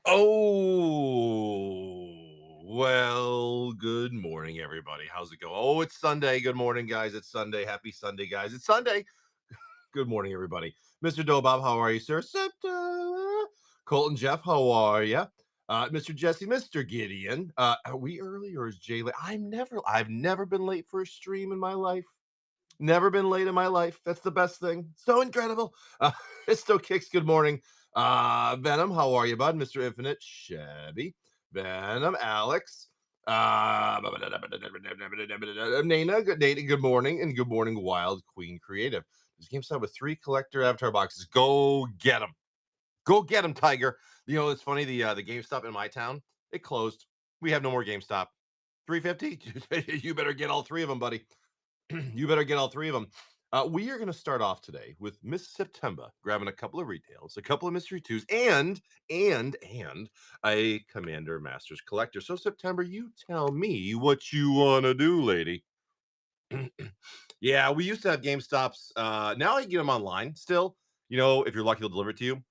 Oh, well, good morning, everybody. How's it go? Oh, it's Sunday. Good morning, guys. It's Sunday. Happy Sunday, guys. It's Sunday. Good morning, everybody. Mr. Dobob, how are you, sir? Colton Jeff, how are you? Mr. Jesse, Mr. Gideon. Are we early or is Jay late? I've never been late for a stream in my life. Never been late in my life. That's the best thing. So incredible. It's still kicks. Good morning. Venom, how are you, bud? Mr. Infinite, Chevy, Venom, Alex, Nana, good morning, and good morning, Wild Queen Creative. This game started with 3 collector avatar boxes. Go get them. Go get them, Tiger. You know, it's funny. The GameStop in my town, it closed. We have no more GameStop. 350. You better get all 3 of them, buddy. You better get all 3 of them. We are going to start off today with Miss September, grabbing a couple of retails, a couple of mystery twos, and a Commander Masters collector. So September, you tell me what you want to do, lady. Yeah, we used to have GameStops. Now I get them online. Still, you know, if you're lucky, they'll deliver it to you.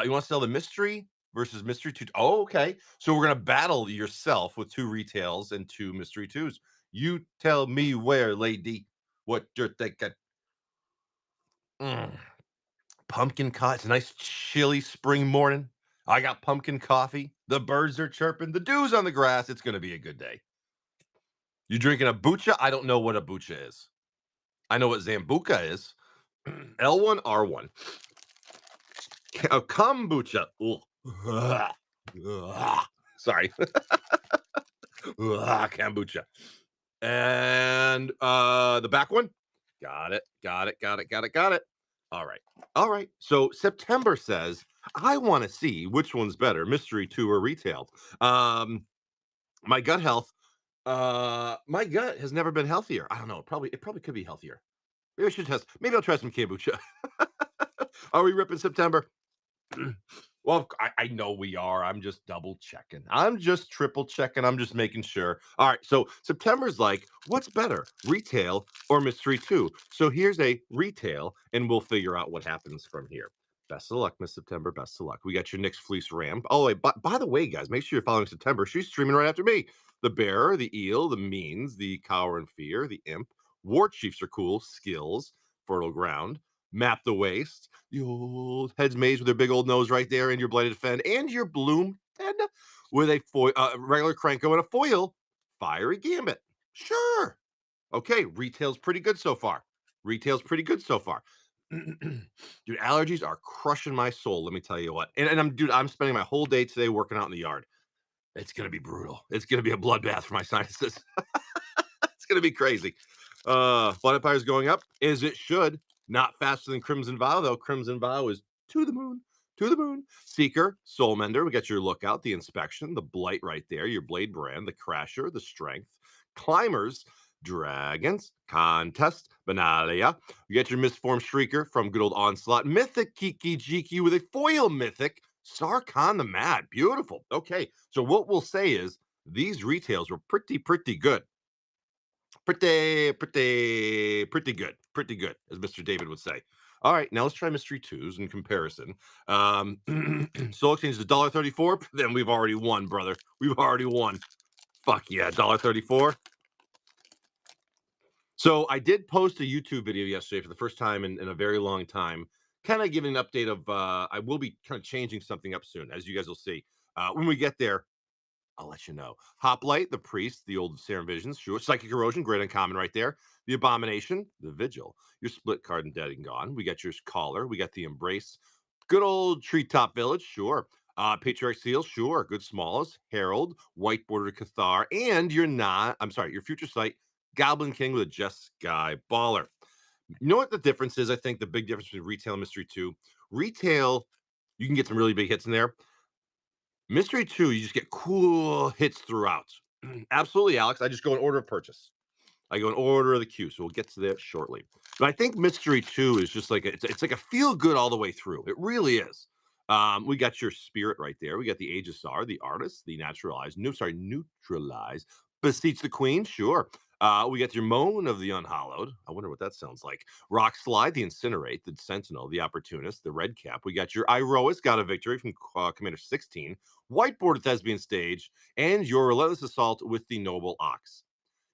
You want to sell the mystery versus mystery two? Oh, okay. So we're gonna battle yourself with 2 retails and 2 mystery twos. You tell me where, lady, what you're thinking. Mm. Pumpkin coffee. It's a nice chilly spring morning. I got pumpkin coffee. The birds are chirping. The dew's on the grass. It's gonna be a good day. You drinking a bucha? I don't know what a bucha is. I know what Zambuca is. L1, R1. A kombucha. Sorry. Kombucha. And the back one. Got it. All right. So September says, I want to see which one's better, mystery two or retail. My gut health. My gut has never been healthier. I don't know. It probably could be healthier. Maybe I should test. Maybe I'll try some kombucha. Are we ripping September? Well, I know we are. I'm just double checking. I'm just triple checking. I'm just making sure. All right. So September's like, what's better, retail or mystery two? So here's a retail, and we'll figure out what happens from here. Best of luck, Miss September. Best of luck. We got your Nick's Fleece Ram. Oh, wait, by the way, guys, make sure you're following September. She's streaming right after me. The Bearer, the Eel, the Means, the Cower and Fear, the Imp. War Chiefs are cool. Skills, Fertile Ground. Map the Waste, the old Heads Maze with their big old nose right there, and your Blighted Fen, and your Bloom Fen with a regular Cranko and a foil Fiery Gambit. Sure. Okay, retail's pretty good so far. Dude, allergies are crushing my soul, let me tell you what. And I'm spending my whole day today working out in the yard. It's going to be brutal. It's going to be a bloodbath for my sinuses. It's going to be crazy. Blood Empire's going up, as it should. Not faster than Crimson Vow, though. Crimson Vow is to the moon. Seeker, Soulmender. We got your Lookout, the Inspection, the Blight right there, your Blade Brand, the Crasher, the Strength. Climbers, Dragons, Contest, Benalia. You got your Misformed Shrieker from good old Onslaught. Mythic Kiki Jiki with a foil Mythic. Sarkhan the Mad. Beautiful. Okay, so what we'll say is these retails were pretty good. Pretty good, as Mr. David would say. All right, now let's try mystery twos in comparison. Soul Exchange is $1.34. Then we've already won, brother. We've already won. Fuck yeah, $1.34. So I did post a YouTube video yesterday for the first time in a very long time, kind of giving an update of. I will be kind of changing something up soon, as you guys will see. When we get there, I'll let you know. Hoplite, the Priest, the old Serum Visions, sure. Psychic Erosion, great uncommon right there. The Abomination, the Vigil, your split card and Dead and Gone. We got your Caller, we got the Embrace. Good old Treetop Village, sure. Patriarch Seal, sure. Good Smalls, Herald, White Border Cathar, and your Future Sight, Goblin King with a Just Sky Baller. You know what the difference is? I think the big difference between retail and mystery 2. Retail, you can get some really big hits in there. Mystery 2, you just get cool hits throughout. Absolutely, Alex. I just go in order of purchase. I go in order of the queue, so we'll get to that shortly. But I think Mystery 2 is just like it's like a feel good all the way through. It really is. We got your Spirit right there. We got the Aegisar, the Artist, the Neutralize, Beseech the Queen, sure. We got your Moan of the Unhallowed. I wonder what that sounds like. Rock Slide, the Incinerate, the Sentinel, the Opportunist, the Red Cap. We got your Iroas, got a victory from Commander 16. Whiteboard Thespian Stage, and your Relentless Assault with the Noble Ox.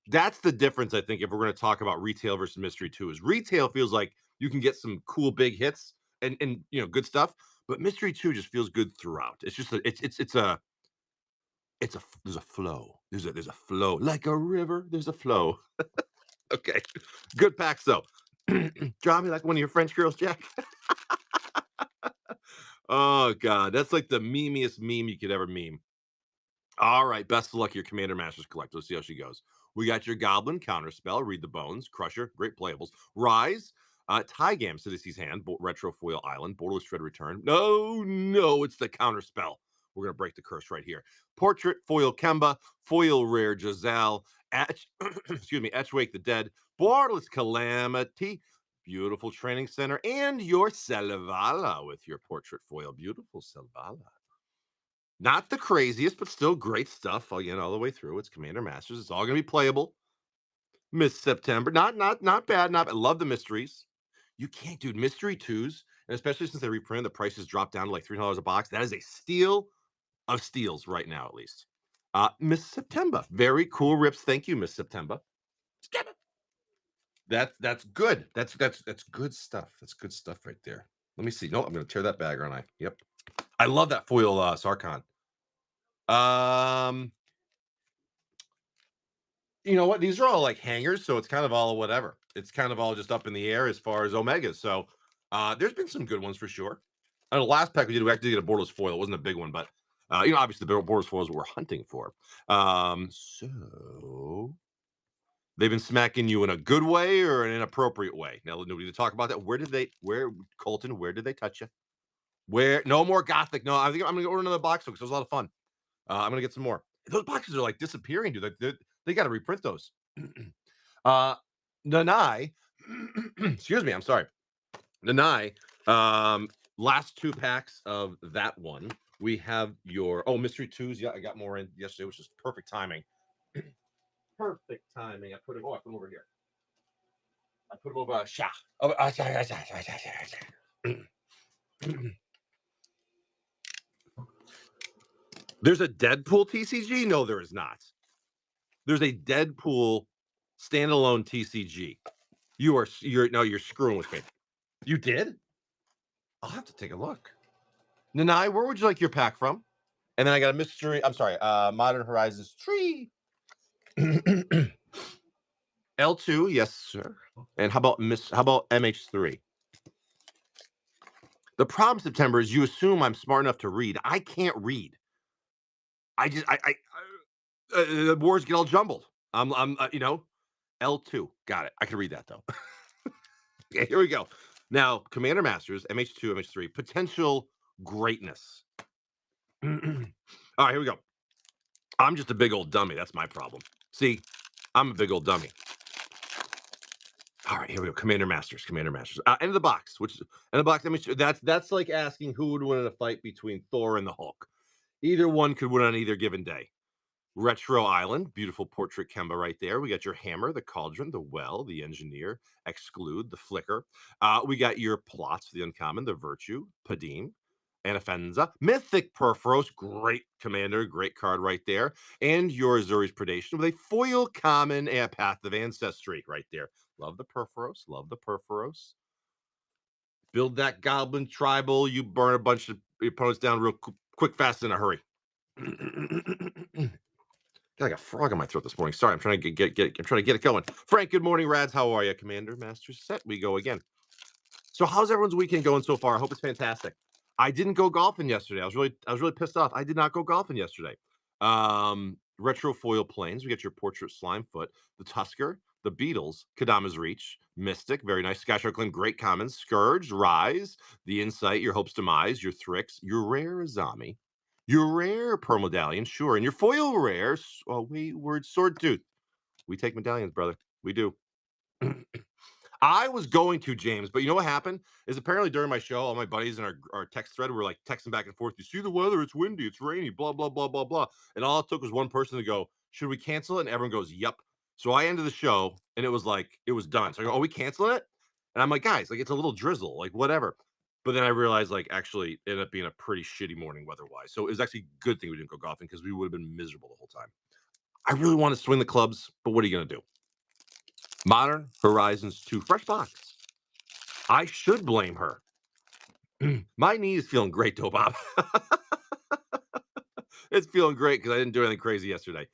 That's the difference, I think, if we're going to talk about retail versus mystery two. Is retail feels like you can get some cool big hits and good stuff, but mystery two just feels good throughout. It's just there's a flow. There's a flow like a river. There's a flow. Okay, good packs though. Draw me like one of your French girls, Jack. Oh god, that's like the memeiest meme you could ever meme. All right, best of luck your Commander Masters collector. Let's see how she goes. We got your Goblin, Counterspell, Read the Bones, Crusher, great playables. Rise, Tygam, Sidici's Hand, Retro Foil Island, Borderless Shred Return. No, it's the Counterspell. We're going to break the curse right here. Portrait, Foil Kemba, Foil Rare Giselle, Etchwake the Dead, Borderless Calamity, Beautiful Training Center, and your Selvala with your Portrait Foil. Beautiful Selvala. Not the craziest, but still great stuff. Again, all the way through. It's Commander Masters. It's all going to be playable. Miss September, not bad. Not I love the mysteries. You can't, dude. Mystery twos, and especially since they reprinted, the prices dropped down to like $3 a box. That is a steal of steals right now, at least. Miss September, very cool rips. Thank you, Miss September. That's good. That's good stuff. That's good stuff right there. Let me see. No, I'm going to tear that bag, aren't I? Yep. I love that foil Sarkhan. You know what? These are all like hangers, so it's kind of all whatever. It's kind of all just up in the air as far as Omegas. So there's been some good ones for sure. The last pack we actually did a borderless foil. It wasn't a big one, but obviously the borderless foils we're hunting for. So they've been smacking you in a good way or in an inappropriate way. Now, nobody to talk about that. Colton, where did they touch you? Where? No more Gothic. No, I think I'm going to order another box because it was a lot of fun. I'm going to get some more. Those boxes are like disappearing, dude. They got to reprint those. Nanai, excuse me, I'm sorry. Nanai, last two packs of that one. We have your mystery twos. Yeah, I got more in yesterday, which is perfect timing. Perfect timing. I put them over here. I put them over There's a Deadpool TCG? No, there is not. There's a Deadpool standalone TCG. You're screwing with me. You did? I'll have to take a look. Nanai, where would you like your pack from? And then I got a mystery. I'm sorry, Modern Horizons tree. L2, yes, sir. And how about MH3? The problem, September, is you assume I'm smart enough to read. I can't read. The words get all jumbled. I'm L2. Got it. I can read that though. Okay, here we go. Now, Commander Masters, MH2, MH3, potential greatness. All right, here we go. I'm just a big old dummy. That's my problem. See, I'm a big old dummy. All right, here we go. Commander Masters. End of the box. End of the box. That's like asking who would win in a fight between Thor and the Hulk. Either one could win on either given day. Retro Island, beautiful portrait Kemba right there. We got your Hammer, the Cauldron, the Well, the Engineer, Exclude, the Flicker. We got your plots, the Uncommon, the Virtue, Padim, Anafenza, Mythic Perforos, great commander, great card right there. And your Zuri's Predation with a foil common and Path of Ancestry right there. Love the Perforos. Build that Goblin Tribal. You burn a bunch of your opponents down real quick, fast, in a hurry. Got like a frog in my throat this morning. Sorry, I'm trying to get it going. Frank, good morning, Rads. How are you? Commander Masters set. We go again. So how's everyone's weekend going so far? I hope it's fantastic. I didn't go golfing yesterday. I was really pissed off. I did not go golfing yesterday. Retro foil planes. We got your portrait Slimefoot, the Tusker, the Beatles, Kadama's Reach, Mystic, very nice. Sky Sharkland, great commons. Scourge, Rise, the Insight, your Hope's Demise, your Thrix, your Rare Azami, your Rare Pearl Medallion, sure, and your foil rare, Wayward Sword Tooth. We take medallions, brother. We do. I was going to, James, but you know what happened? Is apparently during my show, all my buddies in our text thread were like texting back and forth. You see the weather? It's windy. It's rainy. Blah blah blah blah blah. And all it took was one person to go, "Should we cancel it?" And everyone goes, "Yup." So I ended the show and it was like it was done. So I go, "Oh, we canceling it?" And I'm like, "Guys, like it's a little drizzle, like whatever." But then I realized like actually it ended up being a pretty shitty morning weather-wise. So it was actually a good thing we didn't go golfing because we would have been miserable the whole time. I really want to swing the clubs, but what are you gonna do? Modern Horizons 2 fresh box. I should blame her. My knee is feeling great though, Bob. It's feeling great because I didn't do anything crazy yesterday.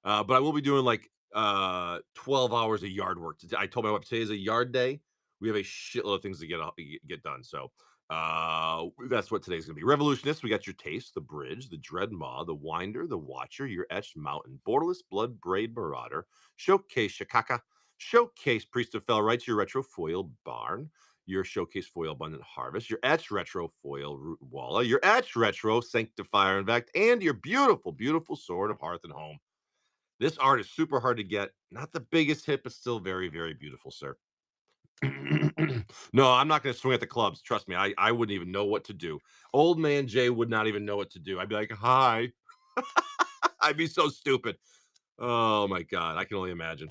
But I will be doing like 12 hours of yard work. I told my wife today is a yard day. We have a shitload of things to get done. So that's what today's gonna be. Revolutionists, we got your taste, the bridge, the dread maw, the winder, the watcher, your etched mountain, borderless blood braid marauder, showcase shakaka, showcase priest of fell rights, your retro foil barn, your showcase foil abundant harvest, your etched retro foil root walla, your etched retro sanctifier invact, and your beautiful, beautiful sword of hearth and home. This art is super hard to get. Not the biggest hit, but still very, very beautiful, sir. No, I'm not going to swing at the clubs. Trust me, I wouldn't even know what to do. Old man Jay would not even know what to do. I'd be like, "Hi." I'd be so stupid. Oh my god, I can only imagine.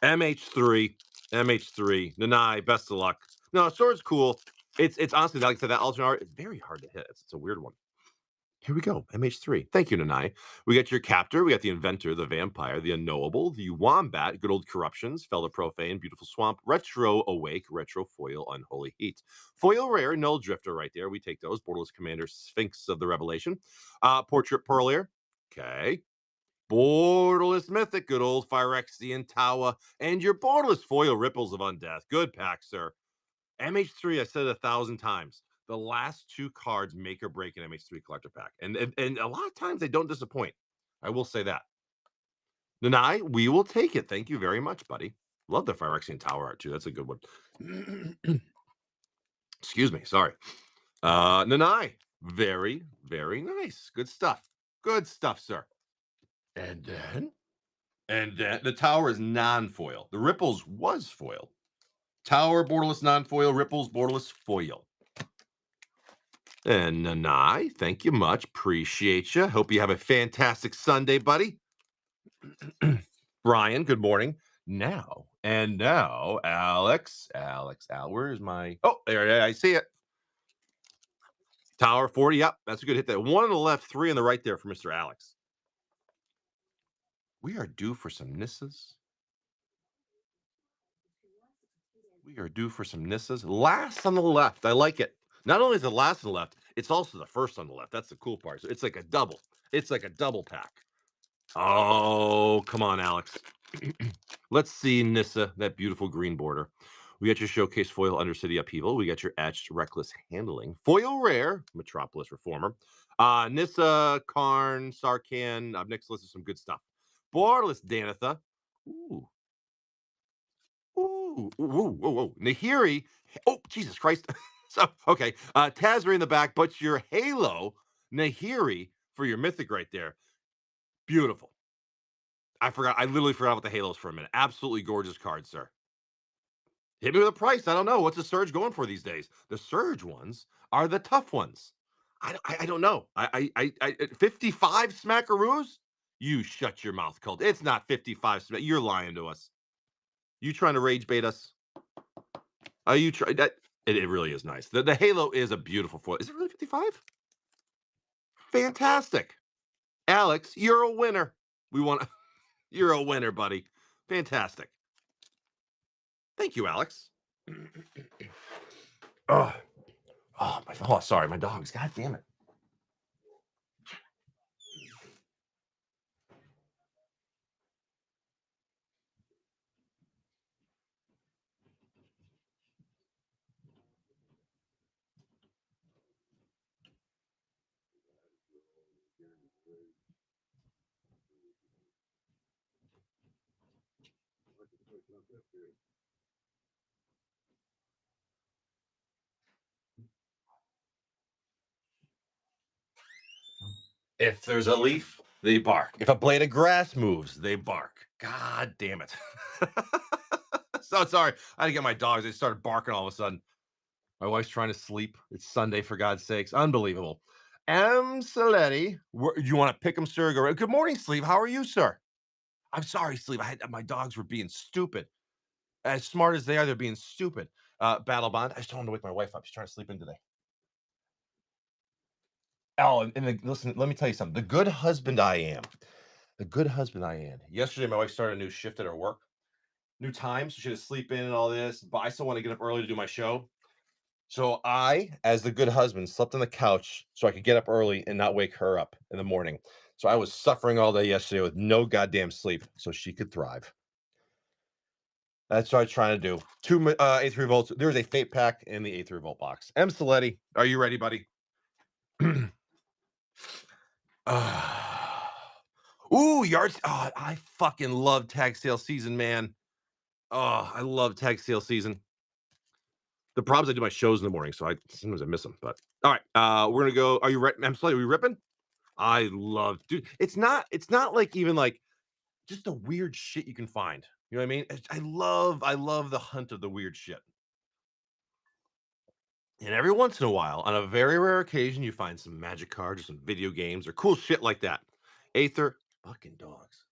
MH3, MH3, Nanai, best of luck. No, sword's cool. It's honestly like I said, that alternate art is very hard to hit. It's a weird one. Here we go. MH3. Thank you, Nanai. We got your captor. We got the inventor, the vampire, the unknowable, the wombat, good old corruptions, fellow profane, beautiful swamp, retro awake, retro foil, unholy heat. Foil rare, null drifter right there. We take those. Borderless commander, sphinx of the revelation. Portrait pearlier. Okay. Borderless mythic, good old Phyrexian Tawa, and your borderless foil ripples of undeath. Good pack, sir. MH3, I said it 1,000 times. The last two cards make or break an MH3 collector pack. And a lot of times they don't disappoint. I will say that. Nanai, we will take it. Thank you very much, buddy. Love the Phyrexian Tower art too. That's a good one. Excuse me. Sorry. Nanai, very, very nice. Good stuff. Good stuff, sir. And then the tower is non-foil. The ripples was foil. Tower, borderless non-foil, ripples, borderless foil. And Nanai, thank you much. Appreciate you. Hope you have a fantastic Sunday, buddy. Brian, good morning. Now, Alex. Where is my? Oh, there, I see it. Tower 40. Yep, that's a good hit there. One on the left, three on the right there for Mr. Alex. We are due for some Nissas. We are due for some Nissas. Last on the left. I like it. Not only is the last on the left, it's also the first on the left. That's the cool part. So it's like a double. It's like a double pack. Oh, come on, Alex. Let's see Nissa, that beautiful green border. We got your showcase foil Undercity Upheaval. We got your etched reckless handling. Foil rare, Metropolis Reformer. Nissa, Karn, Sarkhan. Up next list is some good stuff. Borderless Danitha. Ooh. Ooh. Ooh. Whoa. Nahiri. Oh, Jesus Christ. So, okay. Tazri in the back, but your Halo, Nahiri for your mythic right there. Beautiful. I forgot. I literally forgot about the Halos for a minute. Absolutely gorgeous card, sir. Hit me with a price. I don't know. What's the Surge going for these days? The Surge ones are the tough ones. I don't know. 55 smackaroos? You shut your mouth, Colt. It's not 55 smack. You're lying to us. You trying to rage bait us? Are you trying that? It really is nice. The Halo is a beautiful foil. Is it really 55? Fantastic. Alex, you're a winner. We want you're a winner, buddy. Fantastic. Thank you, Alex. Oh, sorry, my dogs. God damn it. If there's a leaf, they bark. If a blade of grass moves, they bark. God damn it. So sorry. I had to get my dogs. They started barking all of a sudden. My wife's trying to sleep. It's Sunday, for God's sakes. Unbelievable. M. Saletti, do you want to pick him, sir? Good morning, Sleeve. How are you, sir? I'm sorry, sleep. My dogs were being stupid. As smart as they are, they're being stupid. Battle Bond. I just don't want to wake my wife up. She's trying to sleep in today. Oh, listen, let me tell you something. The good husband I am. The good husband I am. Yesterday, my wife started a new shift at her work, new time, so she had to sleep in and all this. But I still want to get up early to do my show. So I, as the good husband, slept on the couch so I could get up early and not wake her up in the morning. So I was suffering all day yesterday with no goddamn sleep, so she could thrive. That's what I was trying to do. A3 volts. There's a fate pack in the A3 volt box. M. Saletti, are you ready, buddy? Ooh, yards. Oh, I fucking love tag sale season, man. Oh, I love tag sale season. The problem is I do my shows in the morning, so I sometimes I miss them. But all right, we're gonna go. Are you ready? I'm sorry, are we ripping? I love, dude. It's not like even like just the weird shit you can find. You know what I mean? I love the hunt of the weird shit. And every once in a while, on a very rare occasion, you find some magic cards or some video games or cool shit like that. Aether, fucking dogs.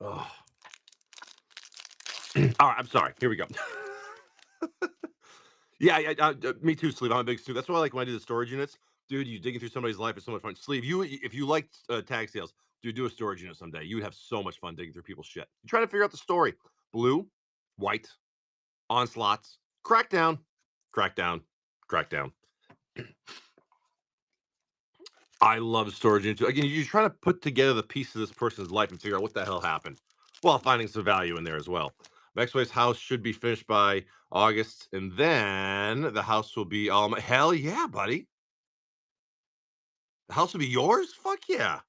Oh, all right. I'm sorry. Here we go. Yeah, yeah, me too, Sleeve. I'm a big Sleeve. That's why I like when I do the storage units. Dude, you digging through somebody's life is so much fun. Sleeve, if you like tag sales, dude, do a storage unit someday. You would have so much fun digging through people's shit. You try to figure out the story. Blue, white, onslaughts, crackdown, crackdown, crackdown. I love storage units. Again, you're trying to put together the piece of this person's life and figure out what the hell happened while finding some value in there as well. Maxway's house should be finished by August, and then the house will be hell yeah, buddy. The house will be yours? Fuck yeah.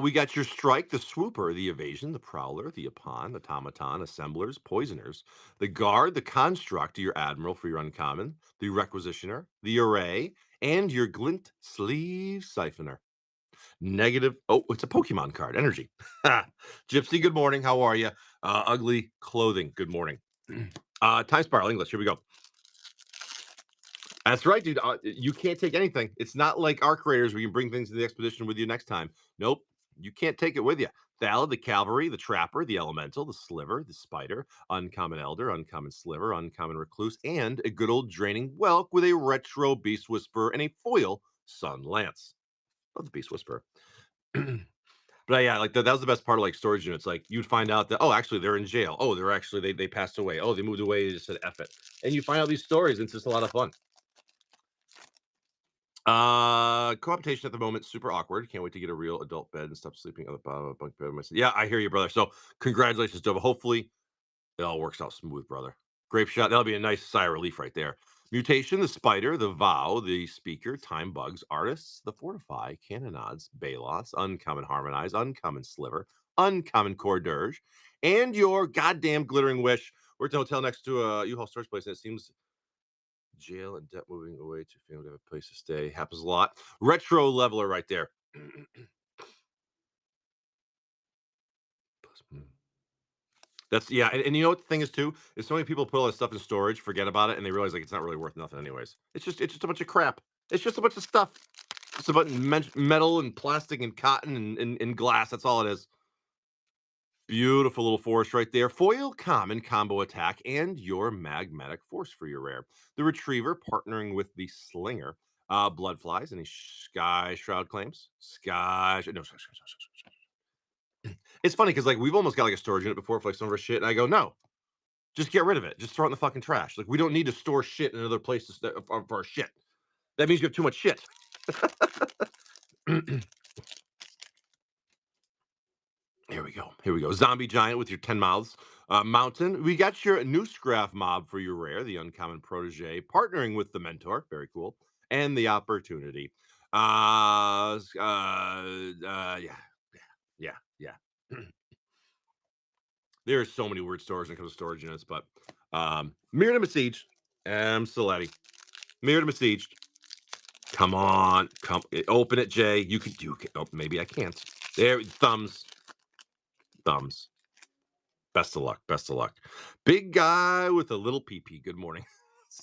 We got your strike, the swooper, the evasion, the prowler, the upon, automaton, assemblers, poisoners, the guard, the construct, your admiral for your uncommon, the requisitioner, the array, and your glint sleeve siphoner. Negative. Oh, it's a Pokemon card. Energy. Gypsy, good morning. How are you? Ugly clothing. Good morning. Time spiral English. Here we go. That's right, dude. You can't take anything. It's not like Arc Raiders where you can bring things to the expedition with you next time. Nope, you can't take it with you. Thal, the cavalry, the trapper, the elemental, the sliver, the spider, uncommon elder, uncommon sliver, uncommon recluse, and a good old draining whelk with a retro beast whisperer and a foil sun lance. Love the beast whisperer. But yeah, like that was the best part of like storage units. Like you'd find out that, oh, actually they're in jail. Oh, they're actually they passed away. Oh, they moved away. They just said F it. And you find out these stories. And it's just a lot of fun. Cohabitation at the moment, super awkward. Can't wait to get a real adult bed and stop sleeping on the bottom of a bunk bed. Yeah, I hear you, brother. So congratulations, Dova. Hopefully it all works out smooth, brother. Grape shot. That'll be a nice sigh of relief right there. Mutation, the spider, the vow, the speaker, time bugs, artists, the fortify, cannonades, balos, uncommon harmonize, uncommon sliver, uncommon core dirge, and your goddamn glittering wish. We're at a hotel next to a U-Haul storage place, and it seems jail and debt moving away to family to have a place to stay. Happens a lot. Retro leveler right there. That's yeah, and you know what the thing is too is so many people put all this stuff in storage, forget about it, and they realize like it's not really worth nothing anyways. It's just a bunch of crap. It's just a bunch of stuff. It's about metal and plastic and cotton and glass. That's all it is. Beautiful little force right there. Foil common combo attack and your magmatic force for your rare. The retriever partnering with the slinger. Blood flies. Any sky shroud claims? No, it's funny because like we've almost got like a storage unit before for like some of our shit, and I go, no, just get rid of it. Just throw it in the fucking trash. Like we don't need to store shit in another place for our shit. That means you have too much shit. Here we go. Here we go. Zombie giant with your 10 mouths. Mountain. We got your new Scraff mob for your rare, the uncommon protege, partnering with the mentor. Very cool. And the opportunity. Yeah. Yeah. Yeah. There are so many weird stories when it comes to storage units, but Mirror to Siege. Saletti. Mirror to Siege. Come on. Open it, Jay. You can do it. Oh, maybe I can't. There, thumbs. Thumbs. Best of luck. Best of luck. Big guy with a little pee pee. Good morning.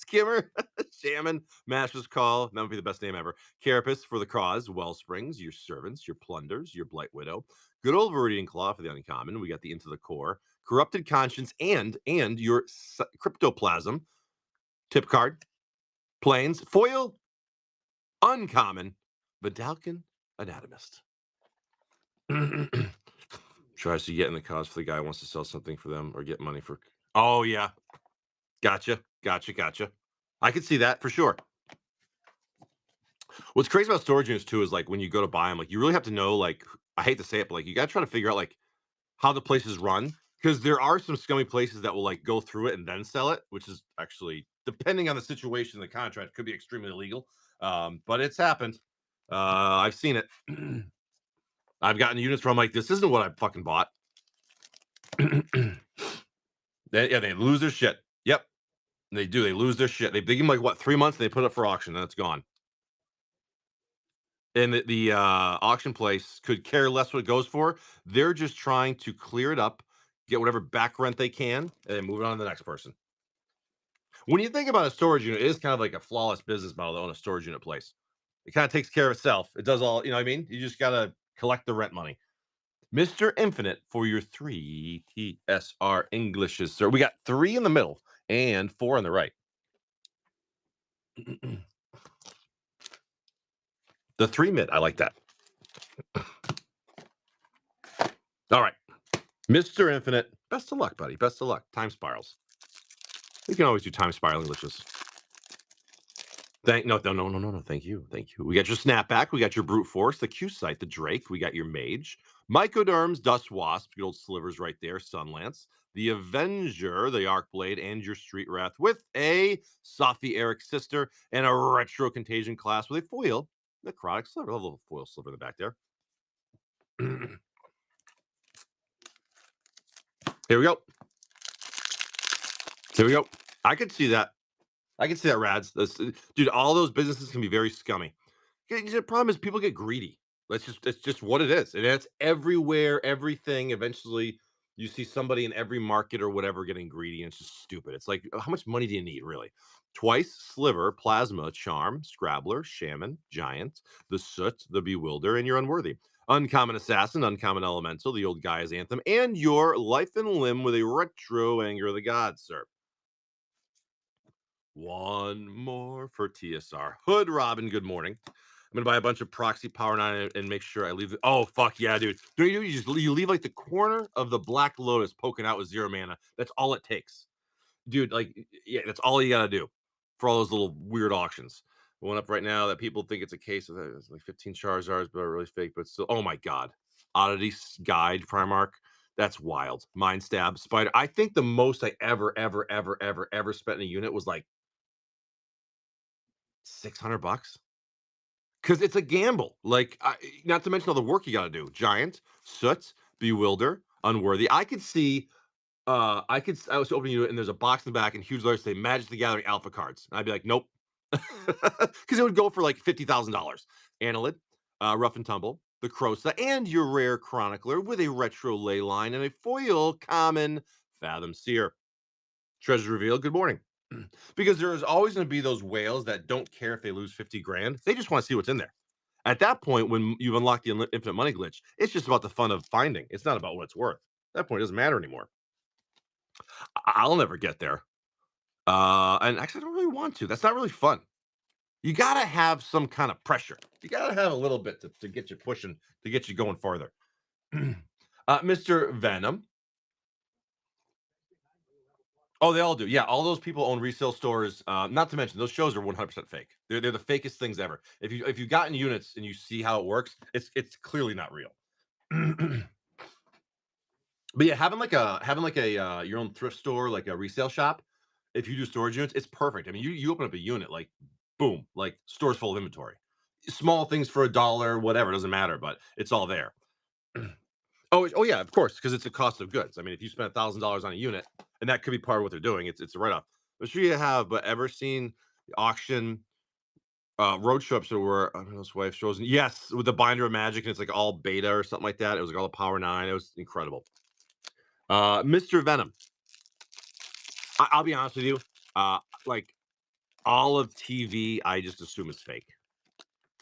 Skimmer, Shaman, Master's Call. That would be the best name ever. Carapace for the cause. Wellsprings, your servants, your plunders, your Blight Widow. Good old Viridian Claw for the uncommon. We got the Into the Core. Corrupted Conscience and your Cryptoplasm. Tip card. Plains. Foil. Uncommon. Vidalcan Anatomist. Tries to get in the cause for the guy who wants to sell something for them or get money for. Oh, yeah. Gotcha. I could see that for sure. What's crazy about storage units too is like when you go to buy them, like you really have to know, like, I hate to say it, but like you got to try to figure out like how the place is run, because there are some scummy places that will like go through it and then sell it, which is actually, depending on the situation, the contract could be extremely illegal. But it's happened. I've seen it. I've gotten units where I'm like, this isn't what I fucking bought. They lose their shit. Yep, they do. They lose their shit. They give them like what 3 months, and they put it up for auction, and it's gone. And the auction place could care less what it goes for. They're just trying to clear it up, get whatever back rent they can, and then move it on to the next person. When you think about a storage unit, it is kind of like a flawless business model to own a storage unit place. It kind of takes care of itself. It does all, you know what I mean? You just got to collect the rent money. Mr. Infinite for your 3 TSR Englishes, sir. We got 3 in the middle and 4 on the right. The 3 mid, I like that. All right. Mr. Infinite, best of luck, buddy. Best of luck. Time spirals. You can always do time spiraling glitches. No. Thank you. We got your snapback. We got your brute force, the Q sight, the Drake. We got your mage, Mycoderms, Dust Wasp, good old slivers right there, Sunlance, the Avenger, the Arcblade, and your Street Wrath with a Safi Eric sister and a retro contagion class with a foil necrotic sliver. A little foil sliver in the back there. Here we go. I could see that. Rads. Dude, all those businesses can be very scummy. The problem is people get greedy. It's just what it is. And it's everywhere, everything. Eventually, you see somebody in every market or whatever getting greedy, and it's just stupid. It's like, how much money do you need, really? Twice, Sliver, Plasma, Charm, Scrabbler, Shaman, Giant, the Soot, the Bewilder, and you're unworthy. Uncommon Assassin, Uncommon Elemental, the Old Guy's Anthem, and your Life and Limb with a retro Anger of the Gods, sir. One more for TSR. Hood Robin, good morning. I'm gonna buy a bunch of proxy power 9 and make sure I leave it. Oh fuck yeah, dude. You leave like the corner of the Black Lotus poking out with 0 mana. That's all it takes. Dude, like yeah, that's all you gotta do for all those little weird auctions. One up right now that people think it's a case of it's like 15 Charizards, but really fake, but still, oh my god. Oddity Guide, Primarch. That's wild. Mind Stab, Spider. I think the most I ever spent in a unit was like $600 because it's a gamble. Like, not to mention all the work you got to do. Giant, Soot, Bewilder, Unworthy. I could see. I was opening it and there's a box in the back and huge letters say Magic the Gathering Alpha cards. And I'd be like, nope, because it would go for like $50,000. Annelid, Rough and Tumble, the Crosa, and your rare Chronicler with a retro ley line and a foil common Fathom Seer. Treasure Reveal. Good morning. Because there's always going to be those whales that don't care if they lose 50 grand. They just want to see what's in there. At that point, when you've unlocked the infinite money glitch, it's just about the fun of finding. It's not about what it's worth. At that point, it doesn't matter anymore. I'll never get there. And actually, I don't really want to. That's not really fun. You got to have some kind of pressure. You got to have a little bit to get you pushing, to get you going farther. Mr. Venom. Oh, they all do. Yeah, all those people own resale stores. Not to mention, those shows are 100% fake. They're the fakest things ever. If you've gotten units and you see how it works, it's clearly not real. But yeah, having your own thrift store, like a resale shop, if you do storage units, it's perfect. I mean, you open up a unit, like boom, like stores full of inventory. Small things for $1, whatever, doesn't matter, but it's all there. Oh yeah, of course, because it's a cost of goods. I mean, if you spend $1,000 on a unit, and that could be part of what they're doing, it's a write off. I'm sure you have, but ever seen the auction road show episode where I don't know his wife shows? Yes, with the binder of magic, and it's like all beta or something like that. It was like all the power 9. It was incredible. Mr. Venom. I'll be honest with you. Like All of TV, I just assume is fake.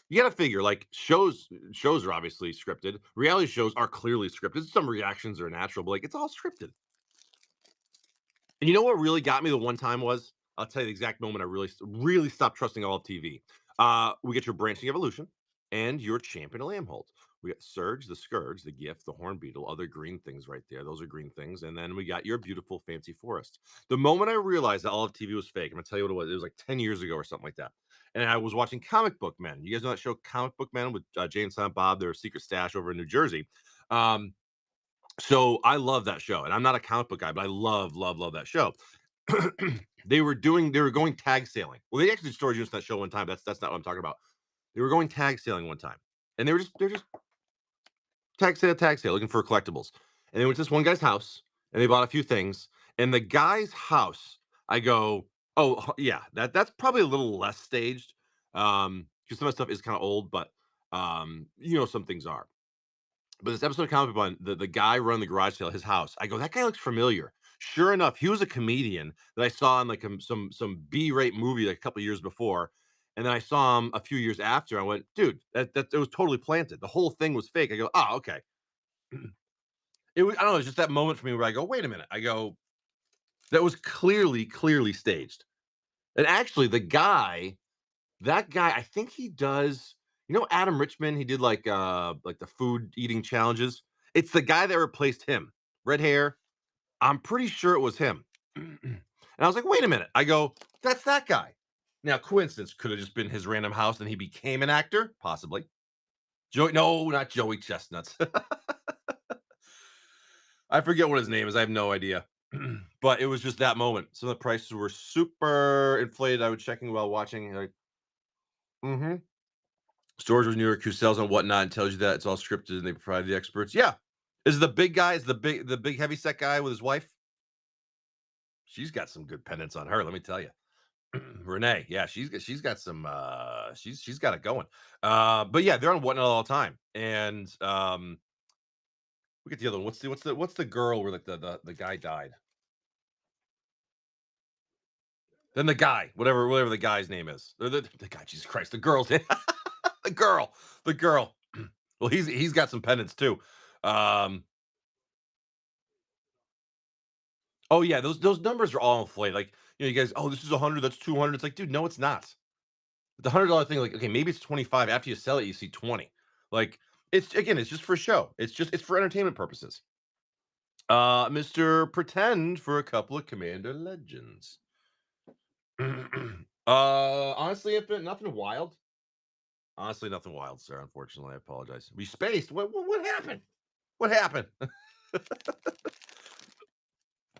You gotta figure, like, shows are obviously scripted. Reality shows are clearly scripted. Some reactions are natural, but, like, it's all scripted. And you know what really got me the one time was? I'll tell you the exact moment I really stopped trusting all of TV. We get your branching evolution and your champion of Lambhold. We got Surge, the Scourge, the Gift, the Horn Beetle, other green things right there. Those are green things. And then we got your beautiful fancy forest. The moment I realized that all of TV was fake, I'm gonna tell you what it was. It was like 10 years ago or something like that. And I was watching Comic Book Men. You guys know that show, Comic Book Men, with Jay and Silent Bob, their secret stash over in New Jersey. Um, so I love that show, and I'm not a comic book guy, but I love that show. They were going tag sailing. Well, they actually did storage units in that show one time. That's not what I'm talking about. They were going tag sailing one time, and they're just tag sale, looking for collectibles. And they went to this one guy's house, and they bought a few things. And the guy's house, I go, oh yeah, that's probably a little less staged, because some of the stuff is kind of old, but some things are. But this episode of Comic Book, the guy running the garage sale, his house, I go, that guy looks familiar. Sure enough, he was a comedian that I saw in like some B-rate movie like a couple years before. And then I saw him a few years after. I went, dude, that it was totally planted. The whole thing was fake. I go, oh, okay. It was, I don't know, it's just that moment for me where I go, wait a minute. I go, that was clearly staged. And actually, that guy, I think he does. Adam Richman. He did like the food eating challenges. It's the guy that replaced him. Red hair. I'm pretty sure it was him. And I was like, wait a minute. I go, that's that guy. Now, coincidence could have just been his random house and he became an actor, possibly. Joey, no, not Joey Chestnuts. I forget what his name is. I have no idea. But it was just that moment. Some of the prices were super inflated. I was checking while watching. Like, mm-hmm. Storage was New York, who sells and whatnot, and tells you that it's all scripted and they provide the experts. Yeah. Is the big guy, is the big heavy set guy with his wife? She's got some good pendants on her, let me tell you. Renee, yeah, she's got some she's got it going. But yeah, they're on whatnot all the time. And we get the other one. What's the girl where like the guy died? Then the guy, whatever the guy's name is. The guy, Jesus Christ, the girl's name. the girl, the girl. Well, he's got some pendants too. Um, oh yeah, those numbers are all inflated. Like, you guys, oh, this is 100, that's 200. It's like, dude, no, it's not. The $100 thing, like, okay, maybe it's 25. After you sell it, you see 20. Like, it's just for show. It's for entertainment purposes. Mr. Pretend for a couple of Commander Legends. Honestly, nothing wild. Honestly, nothing wild, sir. Unfortunately, I apologize. We spaced. What happened? What happened?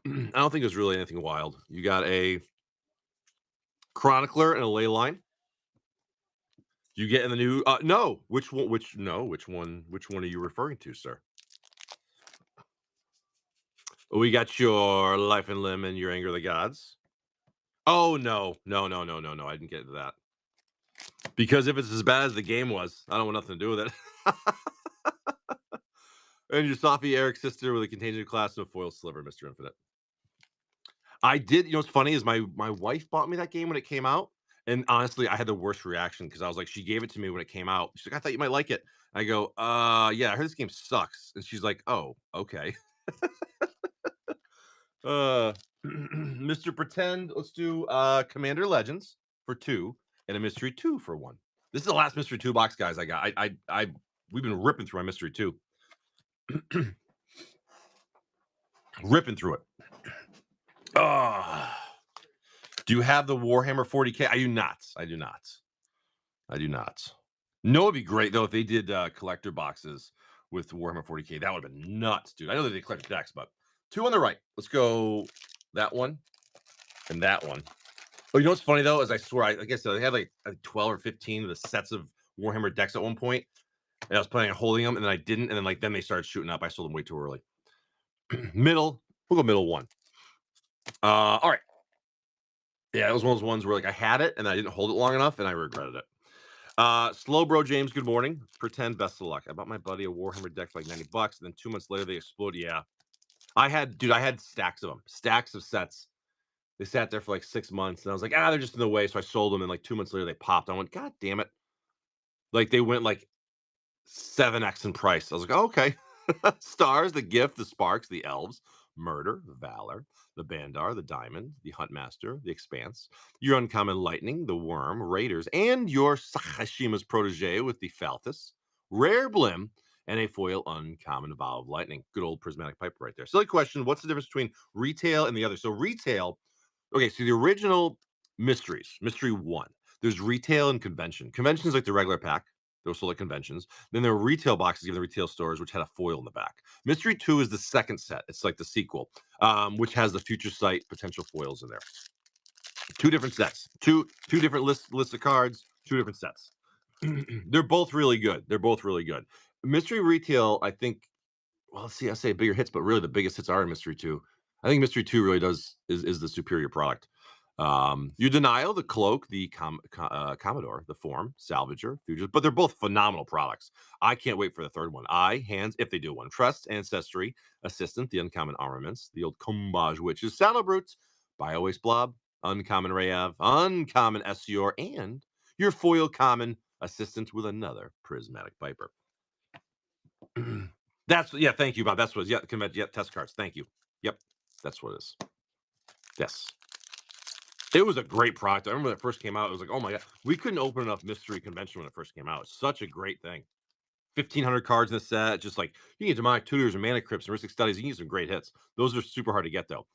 I don't think it was really anything wild. You got a chronicler and a ley line. You get in the new no, which one which one are you referring to, sir? We got your life and limb and your anger of the gods. Oh no. No, no, no, no, no. I didn't get into that. Because if it's as bad as the game was, I don't want nothing to do with it. And your Sophie Eric sister with a contagion class and a foil sliver, Mr. Infinite. I did. What's funny is my wife bought me that game when it came out, and honestly, I had the worst reaction because I was like, she gave it to me when it came out. She's like, I thought you might like it. I go, yeah, I heard this game sucks, and she's like, oh, okay. uh, Mr. Pretend, let's do Commander Legends for 2 and a Mystery 2 for 1. This is the last Mystery 2 box, guys. I got. I we've been ripping through my Mystery 2, ripping through it. Do you have the Warhammer 40K? I do not. I do not. I do not. No, it'd be great though if they did collector boxes with Warhammer 40K. That would have been nuts, dude. I know they did collector decks, but 2 on the right. Let's go that one and that one. Oh, you know what's funny though? Is I swear, like I said, they had like 12 or 15 of the sets of Warhammer decks at one point, and I was planning on holding them, and then I didn't, and then they started shooting up. I sold them way too early. Middle, we'll go middle one. All right. Yeah, it was one of those ones where like I had it and I didn't hold it long enough, and I regretted it. Slow Bro James, good morning. Pretend, best of luck. I bought my buddy a Warhammer deck for like $90, and then 2 months later they explode. Yeah, I had stacks of them, stacks of sets. They sat there for like 6 months, and I was like, they're just in the way. So I sold them, and like 2 months later, they popped. I went, God damn it! Like they went like 7x in price. I was like, oh, okay. Stars, the gift, the sparks, the elves, murder, valor, the bandar, the diamond, the huntmaster, the expanse, your uncommon lightning, the worm, raiders, and your Sakashima's protege with the falthus, rare blim, and a foil uncommon vow of lightning. Good old prismatic piper right there. Silly question. What's the difference between retail and the other? So retail, okay, so the original mysteries, mystery one, there's retail and convention. Convention is like the regular pack. Those sold at conventions. Then there were retail boxes given to retail stores, which had a foil in the back. Mystery 2 is the second set. It's like the sequel, which has the future sight potential foils in there. Two different sets, two different lists of cards, two different sets. They're both really good. They're both really good. Mystery retail, I think. Well, let's see. I say bigger hits, but really the biggest hits are in Mystery 2. I think Mystery 2 really is the superior product. Your Denial, the Cloak, the Commodore, the Form, Salvager, Fugitive, but they're both phenomenal products. I can't wait for the third one. Hands, if they do one. Trust, Ancestry, Assistant, the Uncommon Armaments, the old Combage Witches, Saddle Brutes, Bio-Waste Blob, Uncommon Rayav, Uncommon Essior, and your Foil Common Assistant with another Prismatic Viper. Yeah, thank you, Bob. That's what it is. Yeah, test cards. Thank you. Yep, that's what it is. Yes. It was a great product. I remember when it first came out, it was like, oh my God, we couldn't open enough mystery convention when it first came out. It's such a great thing. 1,500 cards in the set. Just like you can get demonic tutors and mana crypts and Rhystic Studies. You can get some great hits. Those are super hard to get though.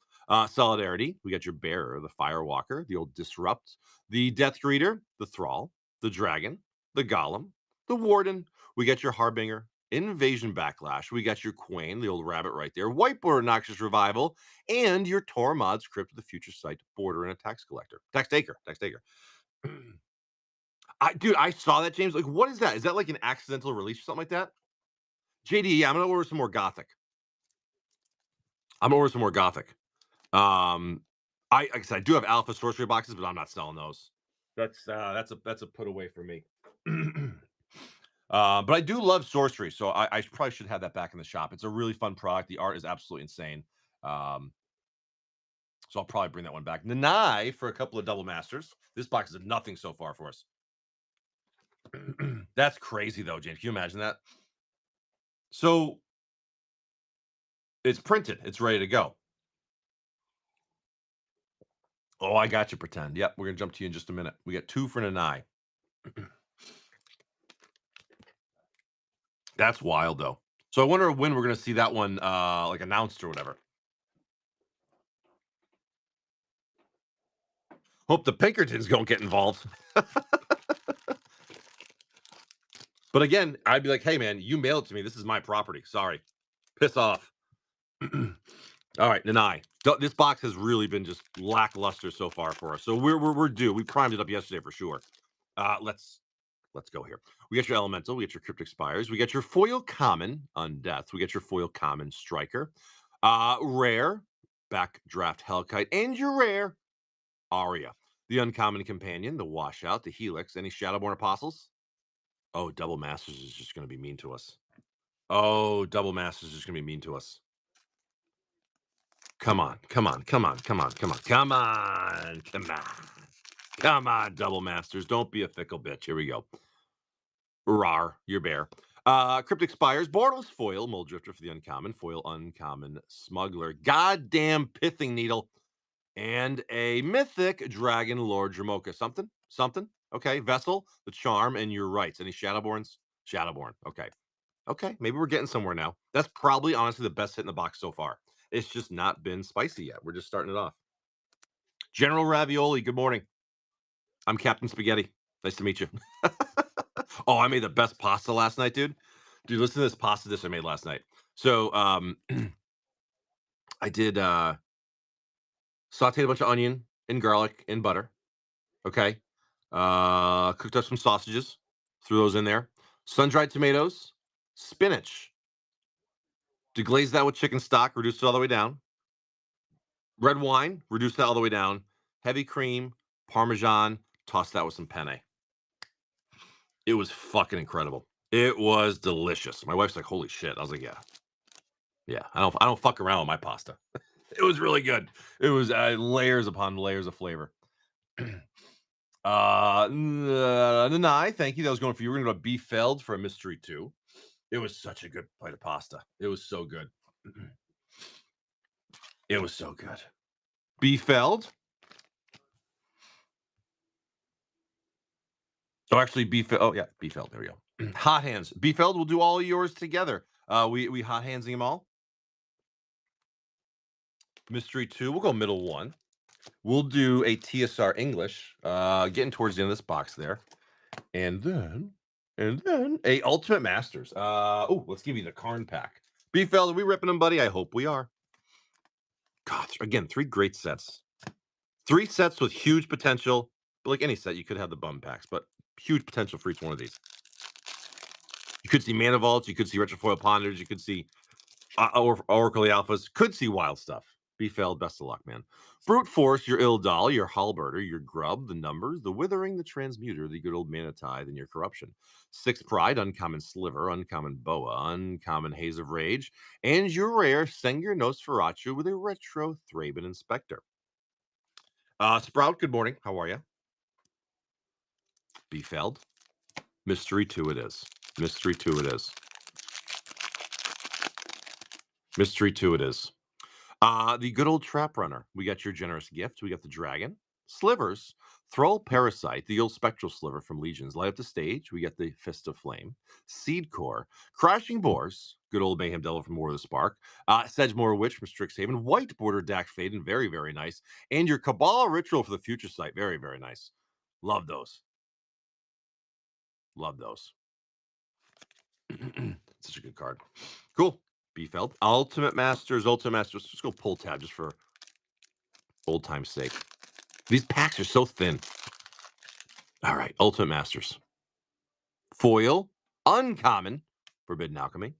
Solidarity. We got your Bearer, the Firewalker, the old Disrupt, the Death Greeter, the Thrall, the Dragon, the Golem, the Warden. We got your Harbinger, Invasion Backlash. We got your Quain, the old rabbit right there. Whiteboard Noxious Revival, and your Tormod's Crypt of the Future Sight, Border, and a Tax Collector. Tax Taker. Dude, I saw that, James. Like, what is that? Is that like an accidental release or something like that? JD, yeah, I'm gonna order some more Gothic. I'm gonna order some more Gothic. Like I said, I do have Alpha Sorcery boxes, but I'm not selling those. That's a put away for me. But I do love sorcery, so I probably should have that back in the shop. It's a really fun product. The art is absolutely insane. So I'll probably bring that one back. Nanai for a couple of double masters. This box is nothing so far for us. That's crazy though, James. Can you imagine that? So it's printed. It's ready to go. Oh, I got you, pretend. Yep, we're gonna jump to you in just a minute. We got 2 for Nanai. That's wild though. So I wonder when we're gonna see that one like announced or whatever. Hope the Pinkertons don't get involved. But again, I'd be like, hey man, you mail it to me. This is my property. Sorry. Piss off. All right, Nanai. This box has really been just lackluster so far for us. So we're due. We primed it up yesterday for sure. Let's go here. We got your Elemental. We got your Cryptic Spires. We got your Foil Common Undeath. We got your Foil Common Striker. Rare Backdraft Hellkite, and your rare Aria. The Uncommon Companion, the Washout, the Helix. Any Shadowborn Apostles? Oh, Double Masters is just going to be mean to us. Oh, Double Masters is just going to be mean to us. Come on, come on, come on, come on, come on, come on, come on. Come on, Double Masters. Don't be a fickle bitch. Here we go. Rar, your bear. Cryptic Spires, Borderless Foil, Muldrifter for the Uncommon, Foil Uncommon Smuggler, Goddamn Pithing Needle, and a Mythic Dragon Lord Dramoka. Something? Okay. Vessel, the Charm, and your rights. Any Shadowborns? Shadowborn. Okay. Okay. Maybe we're getting somewhere now. That's probably honestly the best hit in the box so far. It's just not been spicy yet. We're just starting it off. General Ravioli, good morning. I'm Captain Spaghetti. Nice to meet you. Oh, I made the best pasta last night, dude. Dude, listen to this pasta dish I made last night. So I did sauteed a bunch of onion and garlic and butter. Okay. Cooked up some sausages, threw those in there. Sun-dried tomatoes, spinach. Deglaze that with chicken stock, reduce it all the way down. Red wine, reduce that all the way down. Heavy cream, Parmesan, toss that with some penne. It was fucking incredible. It was delicious. My wife's like, "Holy shit!" I was like, "Yeah, yeah." I don't fuck around with my pasta. It was really good. It was layers upon layers of flavor. Nanai, thank you. That was going for you. We're going to go beef feld for a mystery two. It was such a good plate of pasta. It was so good. It was so good. Beef feld. Oh, actually, beef. Oh, yeah, beef feld. There we go. Hot hands. Beef feld. We'll do all yours together. We hot handsing them all. Mystery two. We'll go middle one. We'll do a TSR English. Getting towards the end of this box there. And then a Ultimate Masters. Let's give you the Karn pack. B-Feld, are we ripping them, buddy? I hope we are. God, again, 3 great sets. 3 sets with huge potential. But like any set, you could have the bum packs, but huge potential for each one of these. You could see Mana Vaults, you could see Retrofoil Ponders, you could see Oracle Alphas, could see wild stuff. B-Feld, best of luck, man. Brute Force, your Ildal, your Halberder, your Grub, the Numbers, the Withering, the Transmuter, the good old Mana Tithe, and your Corruption. 6 Pride, Uncommon Sliver, Uncommon Boa, Uncommon Haze of Rage, and your rare Sengir Nosferatu with a Retro Thraben Inspector. Sprout, good morning. How are you? B-Feld. Mystery 2 it is. Mystery 2 it is. Mystery 2 it is. The good old Trap Runner. We got your Generous Gift. We got the Dragon. Slivers. Thrall Parasite, the old Spectral Sliver from Legions. Light up the stage. We got the Fist of Flame. Seed Core. Crashing Boars. Good old Mayhem Devil from War of the Spark. Sedgemoor Witch from Strixhaven. White Border Dack Faden. Very, very nice. And your Cabal Ritual for the Future Sight. Very, very nice. Love those. Love those. Such a good card. Cool. B-Feld. Ultimate Masters. Let's just go pull tab just for old time's sake. These packs are so thin. All right. Ultimate Masters. Foil. Uncommon. Forbidden Alchemy.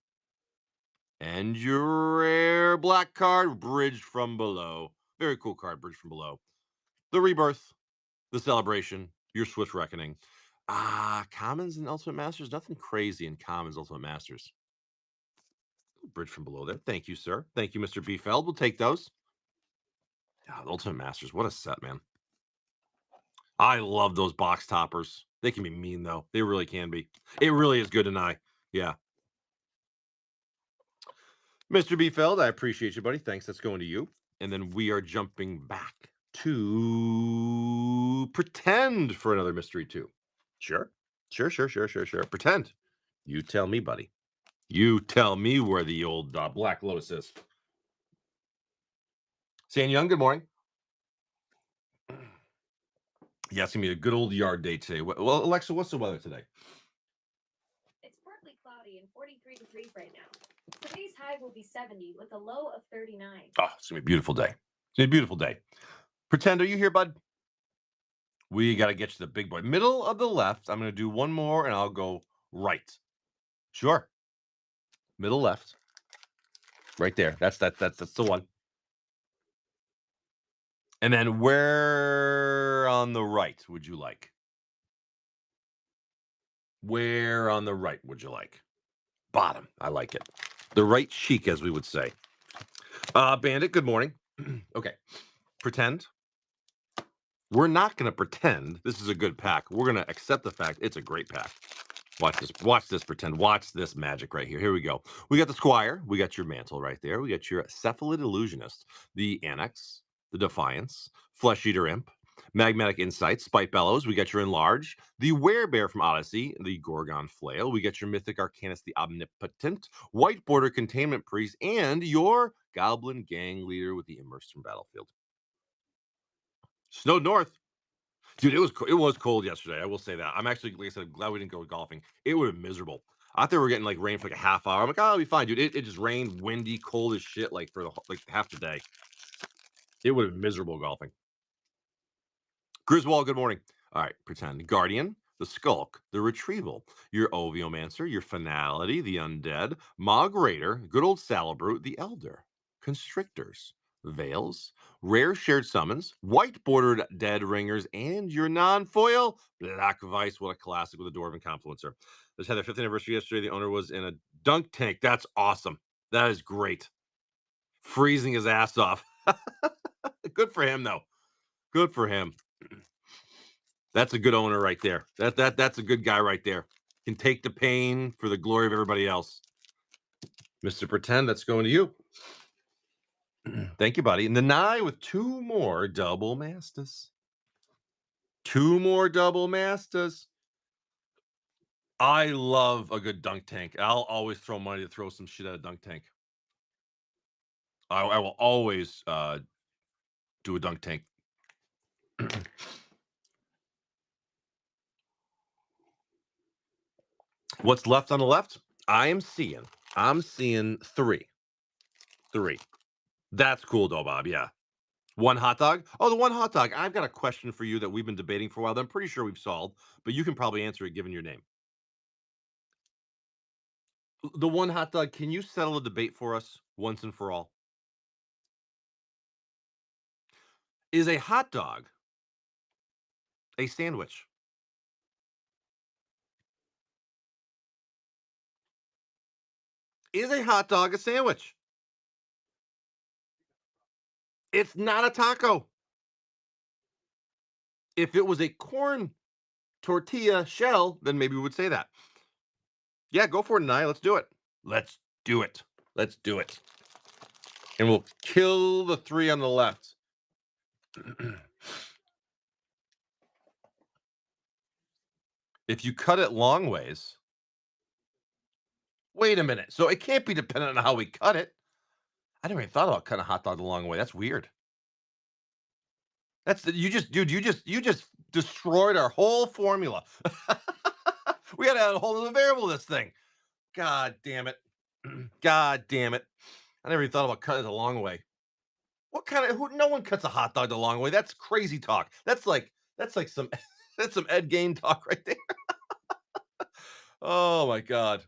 And your rare black card. Bridge from Below. Very cool card. Bridge from Below. The Rebirth. The Celebration. Your Swift Reckoning. Commons and Ultimate Masters. Nothing crazy in Commons Ultimate Masters. Bridge from Below there. Thank you, sir. Thank you, Mr. B-Feld. We'll take those. The Ultimate Masters. What a set, man. I love those box toppers. They can be mean, though. They really can be. It really is good tonight. Yeah. Mr. B-Feld, I appreciate you, buddy. Thanks. That's going to you. And then we are jumping back to Pretend for another Mystery 2. Sure. Pretend. You tell me, buddy. You tell me where the old Black Lotus is. San Young, good morning. Yeah, it's going to be a good old yard day today. Well, Alexa, what's the weather today? It's partly cloudy and 43 degrees right now. Today's high will be 70 with a low of 39. Oh, it's going to be a beautiful day. It's going to be a beautiful day. Pretend, are you here, bud? We got to get you the big boy. Middle of the left. I'm going to do one more, and I'll go right. Sure. Middle left. Right there. That's the one. And then where on the right would you like? Where on the right would you like? Bottom. I like it. The right cheek, as we would say. Bandit, good morning. Okay. Pretend. We're not going to pretend this is a good pack. We're going to accept the fact it's a great pack. Watch this. Watch this pretend. Watch this magic right here. Here we go. We got the Squire. We got your Mantle right there. We got your Cephalid Illusionist, the Annex, the Defiance, Flesh Eater Imp, Magmatic Insight, Spite Bellows. We got your Enlarge, the Werebear from Odyssey, the Gorgon Flail. We got your Mythic Arcanist, the Omnipotent, White Border Containment Priest, and your Goblin Gang Leader with the Immersed from Battlefield. Snowed North. Dude, it was cold yesterday. I will say that. I'm actually, like I said, glad we didn't go golfing. It would have been miserable. I thought we were getting like rain for like a half hour. I'm like, oh, it'll be fine, dude. It just rained, windy, cold as shit, like for half the day. It would have been miserable golfing. Griswold, good morning. All right, Pretend. Guardian, the Skulk, the Retrieval, your Oviomancer, your Finality, the Undead, Mog Raider, good old Salabrute, the Elder, Constrictors, Veils, rare shared summons, white bordered dead ringers, and your non-foil Black Vice. What a classic with a Dwarven Confluencer. This had their 5th anniversary yesterday. The owner was in a dunk tank. That's awesome. That is great. Freezing his ass off. Good for him, though. Good for him. That's a good owner right there. That's a good guy right there. Can take the pain for the glory of everybody else. Mr. Pretend, that's going to you. Thank you, buddy. And the Nye with two more double masters. Two more double masters. I love a good dunk tank. I'll always throw money to throw some shit at a dunk tank. I will always do a dunk tank. What's left on the left? I'm seeing three. Three. That's cool though, Bob. Yeah. One hot dog? Oh, the one hot dog. I've got a question for you that we've been debating for a while that I'm pretty sure we've solved, but you can probably answer it given your name. The one hot dog, can you settle the debate for us once and for all? Is a hot dog a sandwich? Is a hot dog a sandwich? It's not a taco. If it was a corn tortilla shell, then maybe we would say that. Yeah, go for it, Nye. Let's do it. Let's do it. Let's do it. And we'll kill the three on the left. If you cut it long ways, wait a minute. So it can't be dependent on how we cut it. I never even thought about cutting a hot dog the long way. That's weird. You just, dude, you just destroyed our whole formula. We gotta add a whole other variable to this thing. God damn it. God damn it. I never even thought about cutting it the long way. What kind of no one cuts a hot dog the long way. That's crazy talk. That's like some that's some Ed Gain talk right there. Oh my god.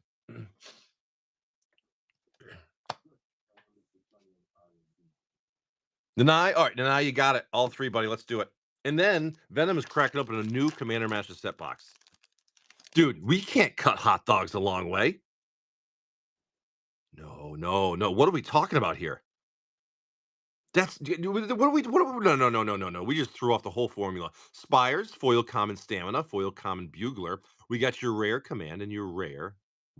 Deny. All right, Deny, you got it. All three, buddy. Let's do it. And then Venom is cracking open a new Commander Master set box. Dude, we can't cut hot dogs the long way. No, no, no. What are we talking about here? No. We just threw off the whole formula. Spires, foil common stamina, foil common bugler. We got your rare command and your rare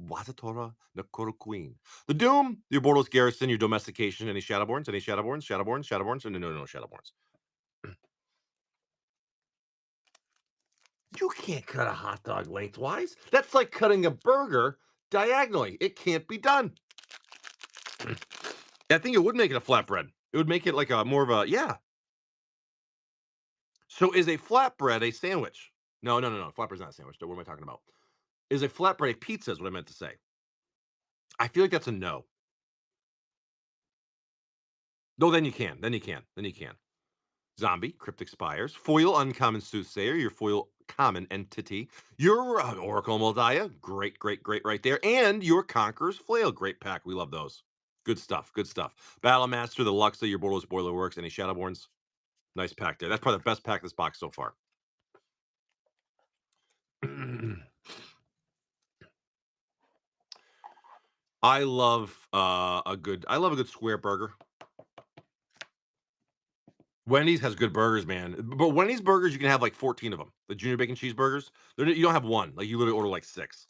Watatora Nakoro Queen. The Doom, your Bortles Garrison, your domestication, any Shadowborns, Shadowborns, no, Shadowborns. You can't cut a hot dog lengthwise. That's like cutting a burger diagonally. It can't be done. I think it would make it a flatbread. It would make it like a more of a yeah. So is a flatbread a sandwich? No. Flatbread's not a sandwich. What am I talking about? Is a flatbread a pizza? Is what I meant to say. I feel like that's a no. No, then you can. Zombie, Cryptic Spires, Foil Uncommon Soothsayer, your foil common entity, your Oracle Moldiah, great right there, and your Conqueror's Flail, great pack. We love those. Good stuff. Battle Master, the Luxa, your Bortles Boiler Works, any Shadowborns. Nice pack there. That's probably the best pack in this box so far. I love a good square burger. Wendy's has good burgers, man. But Wendy's burgers, you can have like 14 of them. The junior bacon cheeseburgers, you don't have one. Like you literally order like 6.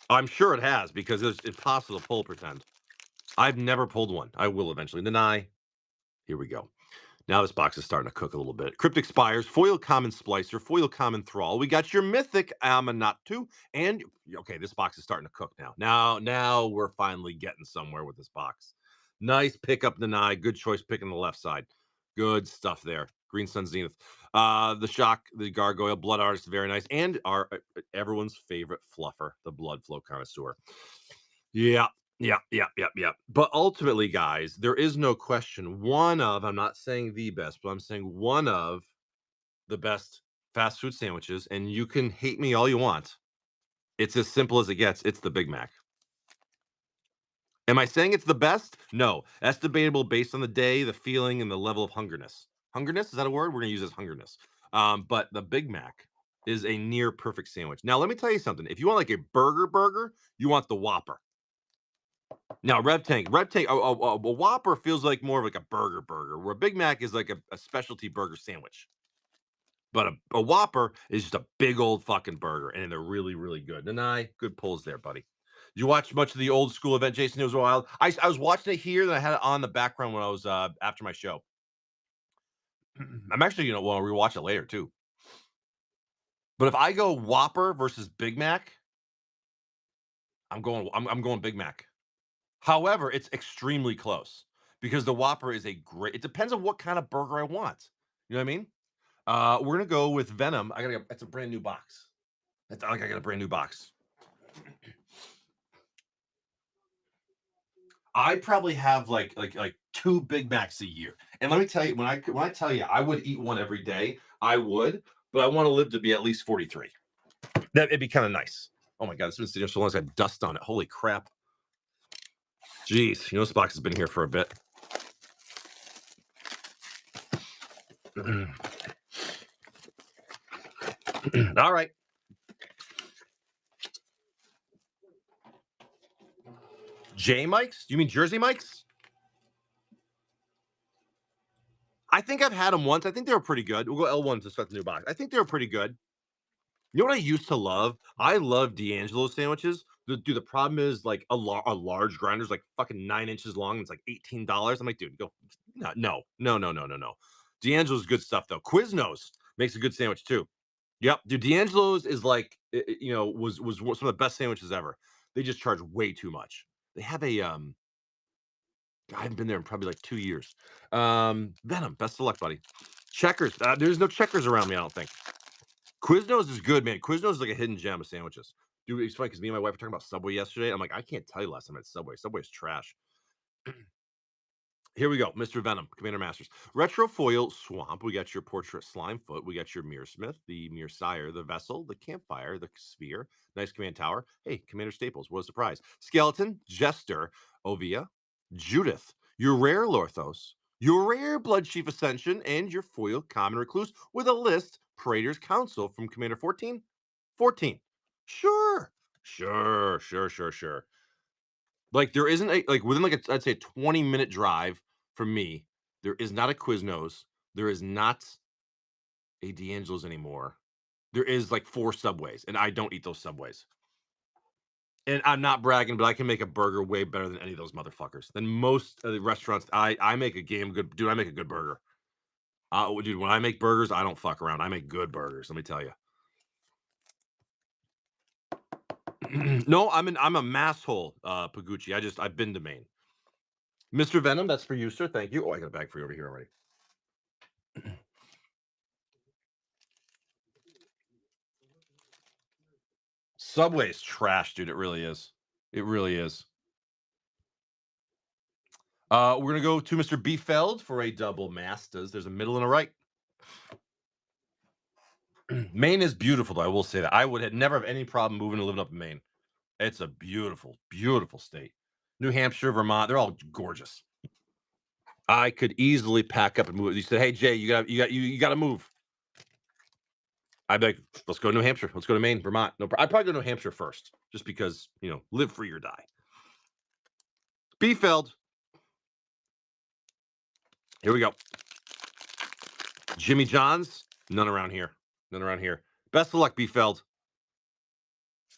I'm sure it has because it's impossible to pull pretend. I've never pulled one. I will eventually. Deny. Here we go. Now this box is starting to cook a little bit. Cryptic Spires, Foil Common Splicer, Foil Common Thrall. We got your Mythic Amanatu, and okay, this box is starting to cook now. Now we're finally getting somewhere with this box. Nice pickup, Deny. Good choice picking the left side. Good stuff there. Green Sun Zenith. The Shock, the Gargoyle, Blood Artist, very nice. And our everyone's favorite fluffer, the Blood Flow Connoisseur. Yeah, yeah. But ultimately, guys, there is no question. I'm not saying the best, but I'm saying one of the best fast food sandwiches. And you can hate me all you want. It's as simple as it gets. It's the Big Mac. Am I saying it's the best? No, that's debatable based on the day, the feeling, and the level of hungerness. Hungerness, is that a word? We're going to use as hungerness. But the Big Mac is a near perfect sandwich. Now, let me tell you something. If you want like a burger, you want the Whopper. Now, a Whopper feels like more of like a burger, where a Big Mac is like a specialty burger sandwich. But a Whopper is just a big old fucking burger, and they're really, really good. Nanai, good pulls there, buddy. Did you watch much of the old school event, Jason? It was wild. I was watching it here, and I had it on the background when I was after my show. I'm actually, well, rewatch it later too. But if I go Whopper versus Big Mac, I'm going Big Mac. However, it's extremely close because the Whopper is a great. It depends on what kind of burger I want. You know what I mean? We're gonna go with Venom. I gotta. It's a brand new box. It's like I got a brand new box. I probably have like 2 Big Macs a year, and let me tell you, when I tell you I would eat one every day, I would, but I wanna live to be at least 43. It'd be kinda nice. Oh my god, it's been sitting here so long, it's got dust on it. Holy crap. Jeez, this box has been here for a bit. All right. J Mikes? You mean Jersey Mikes? I think I've had them once. I think they were pretty good. We'll go L1 to start the new box. I think they were pretty good. You know what I used to love? I love D'Angelo sandwiches. The problem is like a large grinder is like fucking 9 inches long. And it's like $18. I'm like, dude, go no, no, no, no, no, no, no. D'Angelo's good stuff though. Quiznos makes a good sandwich too. Yep, dude. D'Angelo's is like was some of the best sandwiches ever. They just charge way too much. They have a I haven't been there in probably like 2 years. Venom, best of luck, buddy. Checkers. There's no checkers around me, I don't think. Quiznos is good, man. Quiznos is like a hidden gem of sandwiches. Dude, it's funny because me and my wife were talking about Subway yesterday. I'm like, I can't tell you last time I had Subway. Subway's trash. Here we go, Mr. Venom, Commander Masters. Retro Foil Swamp. We got your Portrait Slimefoot. We got your Mirror Smith, the Mirror Sire, the Vessel, the Campfire, the Sphere. Nice Command Tower. Hey, Commander Staples, what a surprise. Skeleton, Jester, Ovia, Judith, your rare Lorthos, your rare Blood Chief Ascension, and your foil Common Recluse with a list Praetor's Council from Commander 14. 14. Sure. Sure, sure, sure, sure. Like there isn't a like within like a, I'd say a 20-minute drive from me, there is not a Quiznos, there is not a D'Angelo's anymore. There is like 4 Subways, and I don't eat those Subways. And I'm not bragging, but I can make a burger way better than any of those motherfuckers. Than most of the restaurants. I make a game good dude, I make a good burger. Dude, when I make burgers, I don't fuck around. I make good burgers, let me tell you. No, I'm a masshole, Pagucci. I've been to Maine. Mr. Venom, that's for you, sir. Thank you. Oh, I got a bag for you over here already. Subway's trash, dude. It really is. It really is. We're gonna go to Mr. B. Feld for a double Mastas. There's a middle and a right. Maine is beautiful, though. I will say that. I would never have any problem moving and living up in Maine. It's a beautiful, beautiful state. New Hampshire, Vermont, they're all gorgeous. I could easily pack up and move. You said, "Hey Jay, you got to move." I'd be like, "Let's go to New Hampshire. Let's go to Maine, Vermont." No, I'd probably go to New Hampshire first, just because live free or die. B. Feld. Here we go. Jimmy John's, none around here. None around here. Best of luck, B. Feld.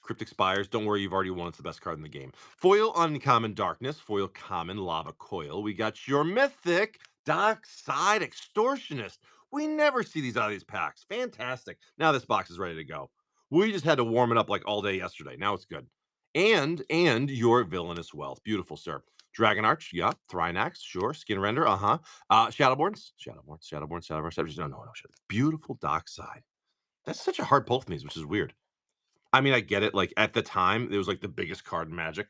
Cryptic Spires. Don't worry, you've already won. It's the best card in the game. Foil Uncommon Darkness. Foil Common Lava Coil. We got your Mythic Dark Side Extortionist. We never see these out of these packs. Fantastic. Now this box is ready to go. We just had to warm it up like all day yesterday. Now it's good. And your Villainous Wealth. Beautiful, sir. Dragon Arch, yeah. Thrinax, sure. Skin Render, uh-huh. Shadowborns. No. Beautiful Dockside. That's such a hard pull for me, which is weird. I mean, I get it. Like at the time, it was like the biggest card in Magic.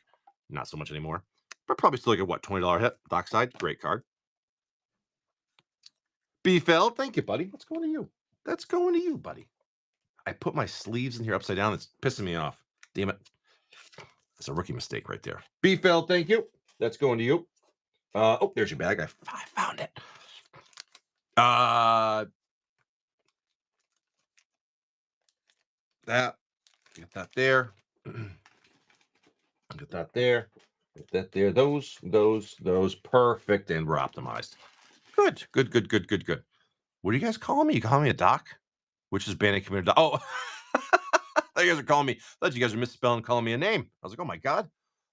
Not so much anymore. But probably still like a what, $20 hit. Dockside, great card. B-Feld, thank you, buddy. What's going to you? That's going to you, buddy. I put my sleeves in here upside down. It's pissing me off. Damn it. That's a rookie mistake right there. B-Feld, thank you. That's going to you. Oh, there's your bag. I found it. That. Get that there. Get that there. Put that there. Those. Perfect, and we're optimized. Good, good, good, good, good, good. What are you guys calling me? You calling me a doc? Which is Bandit Commander Doc? Oh, you guys are calling me. I thought you guys were misspelling, calling me a name. I was like, oh my god,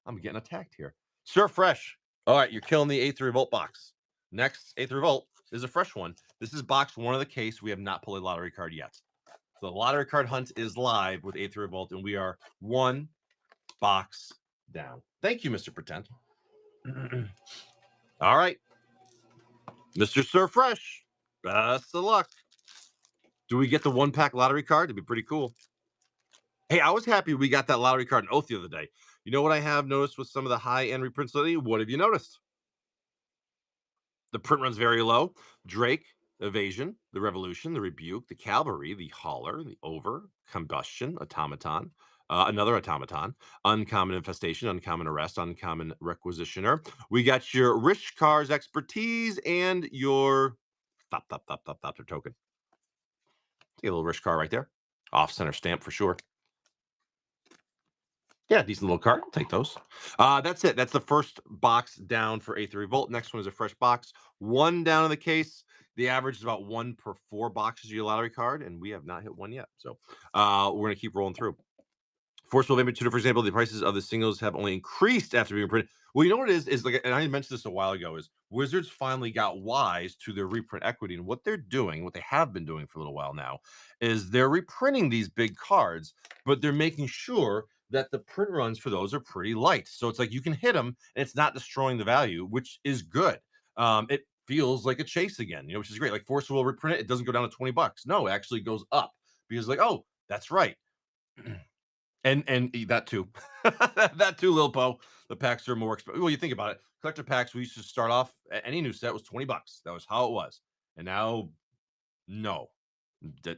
I'm getting attacked here. Sir Fresh. All right, you're killing the Eighth Revolt box. Next, Eighth Revolt is a fresh one. This is box one of the case. We have not pulled a lottery card yet. So the lottery card hunt is live with Eighth Revolt, and we are one box down. Thank you, Mr. Pretend. All right, Mr. Sir Fresh. Best of luck. Do we get the one pack lottery card? It'd be pretty cool. Hey, I was happy we got that lottery card in Oath the other day. You know what I have noticed with some of the high end reprints lately? What have you noticed? The print runs very low. Drake, Evasion, the Revolution, the Rebuke, the Cavalry, the Hauler, the Over, Combustion, Automaton, another Automaton, Uncommon Infestation, Uncommon Arrest, Uncommon Requisitioner. We got your Rishkar's Expertise and your Thopter token. See a little Rishkar right there. Off center stamp for sure. Yeah, decent little card. I'll take those. That's it. That's the first box down for Eighth Revolt. Next one is a fresh box. One down in the case. The average is about one per 4 boxes of your lottery card, and we have not hit one yet. So we're going to keep rolling through. Forceful Vampire Tutor, for example, the prices of the singles have only increased after being printed. Well, you know what it is like, and I mentioned this a while ago, is Wizards finally got wise to their reprint equity, and what they're doing, what they have been doing for a little while now, is they're reprinting these big cards, but they're making sure that the print runs for those are pretty light. So it's like you can hit them, and it's not destroying the value, which is good. It feels like a chase again, which is great. Like Force will reprint it, it doesn't go down to $20. No, it actually goes up because like, oh, that's right. And that too. That too, Lil Po. The packs are more expensive. Well, you think about it. Collector packs, we used to start off any new set was $20. That was how it was. And now, no.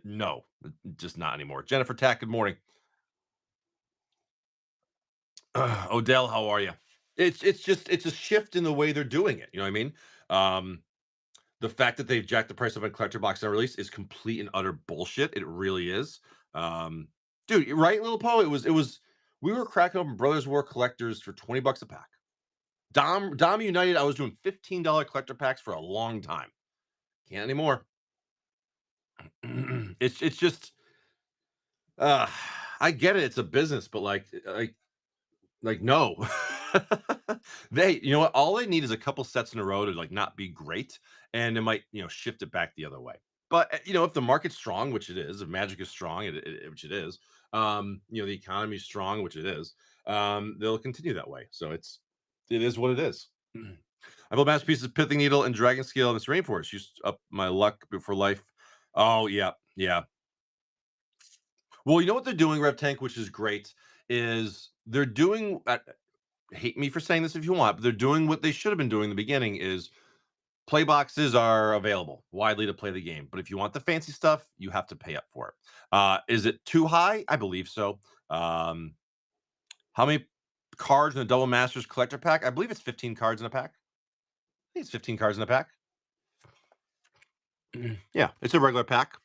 No, just not anymore. Jennifer Tack, good morning. Odell, how are you? It's a shift in the way they're doing it. You know what I mean? The fact that they've jacked the price up on collector box on release is complete and utter bullshit. It really is. Dude, right, Little Poe? It was we were cracking open Brothers War collectors for $20 a pack. Dom United, I was doing $15 collector packs for a long time. Can't anymore. It's just I get it, it's a business, but like no. You know what? All they need is a couple sets in a row to like not be great, and it might shift it back the other way. But if the market's strong, which it is, if Magic is strong, which it is, the economy is strong, which it is, they'll continue that way. So it is what it is. I built masterpieces, Pithing Needle, and Dragon Scale in this rainforest. Used up my luck before life. Oh yeah, yeah. Well, you know what they're doing, Rev Tank, which is great, is they're doing. Hate me for saying this if you want, but they're doing what they should have been doing in the beginning. Is play boxes are available widely to play the game, but if you want the fancy stuff, you have to pay up for it. Is it too high? I believe so. How many cards in a Double Masters collector pack? I believe it's 15 cards in a pack. I think it's 15 cards in a pack. Yeah, it's a regular pack.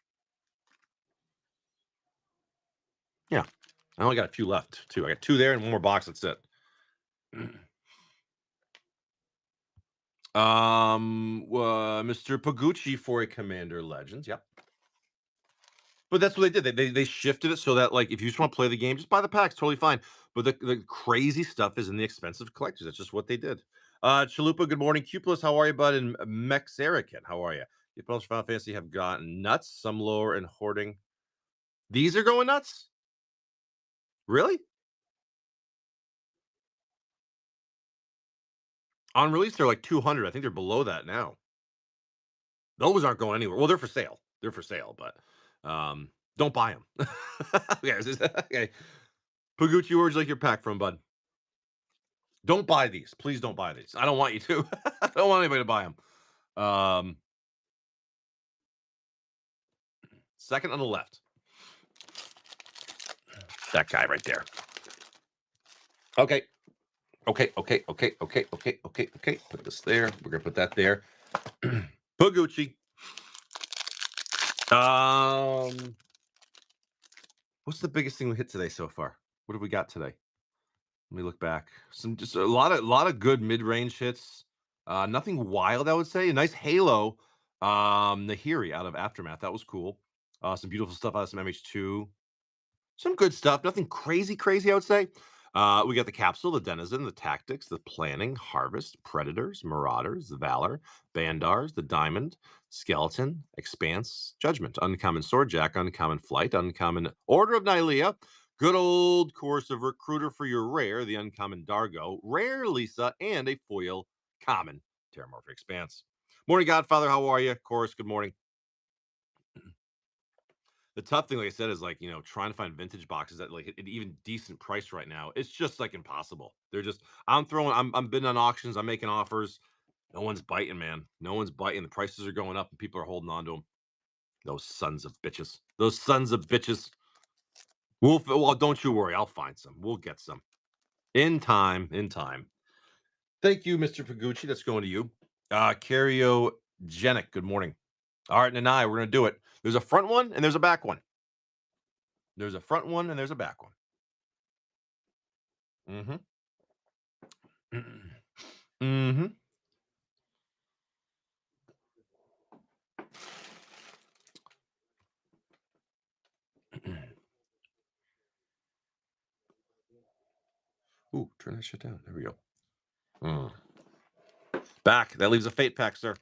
Yeah, I only got a few left too. I got 2 there and 1 more box. That's it. Mr. Pagucci for a Commander Legends. Yep. But that's what they did. They shifted it so that like if you just want to play the game, just buy the packs, totally fine. But the crazy stuff is in the expensive collectors. That's just what they did. Chalupa, good morning. Cupulus, how are you, bud? And Mexerican, how are you? The opponents Final Fantasy have gotten nuts, some lower and hoarding. These are going nuts? Really? On release, they're like 200. I think they're below that now. Those aren't going anywhere. Well, they're for sale. They're for sale, but don't buy them. Okay. Pagucci, where'd you like your pack from, bud? Don't buy these. Please don't buy these. I don't want you to. I don't want anybody to buy them. Second on the left. That guy right there. Okay. Okay. Put this there. We're gonna put that there. Pagucci. What's the biggest thing we hit today so far? What have we got today? Let me look back. Some just a lot of good mid-range hits. Nothing wild, I would say. A nice Halo, Nahiri out of Aftermath. That was cool. Some beautiful stuff out of some MH2. Some good stuff. Nothing crazy, crazy, I would say. We got the Capsule, the Denizen, the Tactics, the Planning, Harvest, Predators, Marauders, the Valor, Bandars, the Diamond, Skeleton, Expanse, Judgment, Uncommon Swordjack, Uncommon Flight, Uncommon Order of Nylea, good old course of Recruiter for your rare, the Uncommon Dargo, Rare Lisa, and a foil common Terramorphic Expanse. Morning, Godfather. How are you? Chorus, good morning. The tough thing, like I said, is like, trying to find vintage boxes at like an even decent price right now. It's just like impossible. They're just I'm bidding on auctions, I'm making offers. No one's biting, man. No one's biting. The prices are going up and people are holding on to them. Those sons of bitches. Those sons of bitches. Well, don't you worry. I'll find some. We'll get some. In time. In time. Thank you, Mr. Pagucci. That's going to you. Cariogenic. Good morning. All right, Nanai, we're gonna do it. There's a front one and there's a back one. There's a front one and there's a back one. Mhm. Mhm. Ooh, turn that shit down. There we go. Mm. Back. That leaves a fate pack, sir.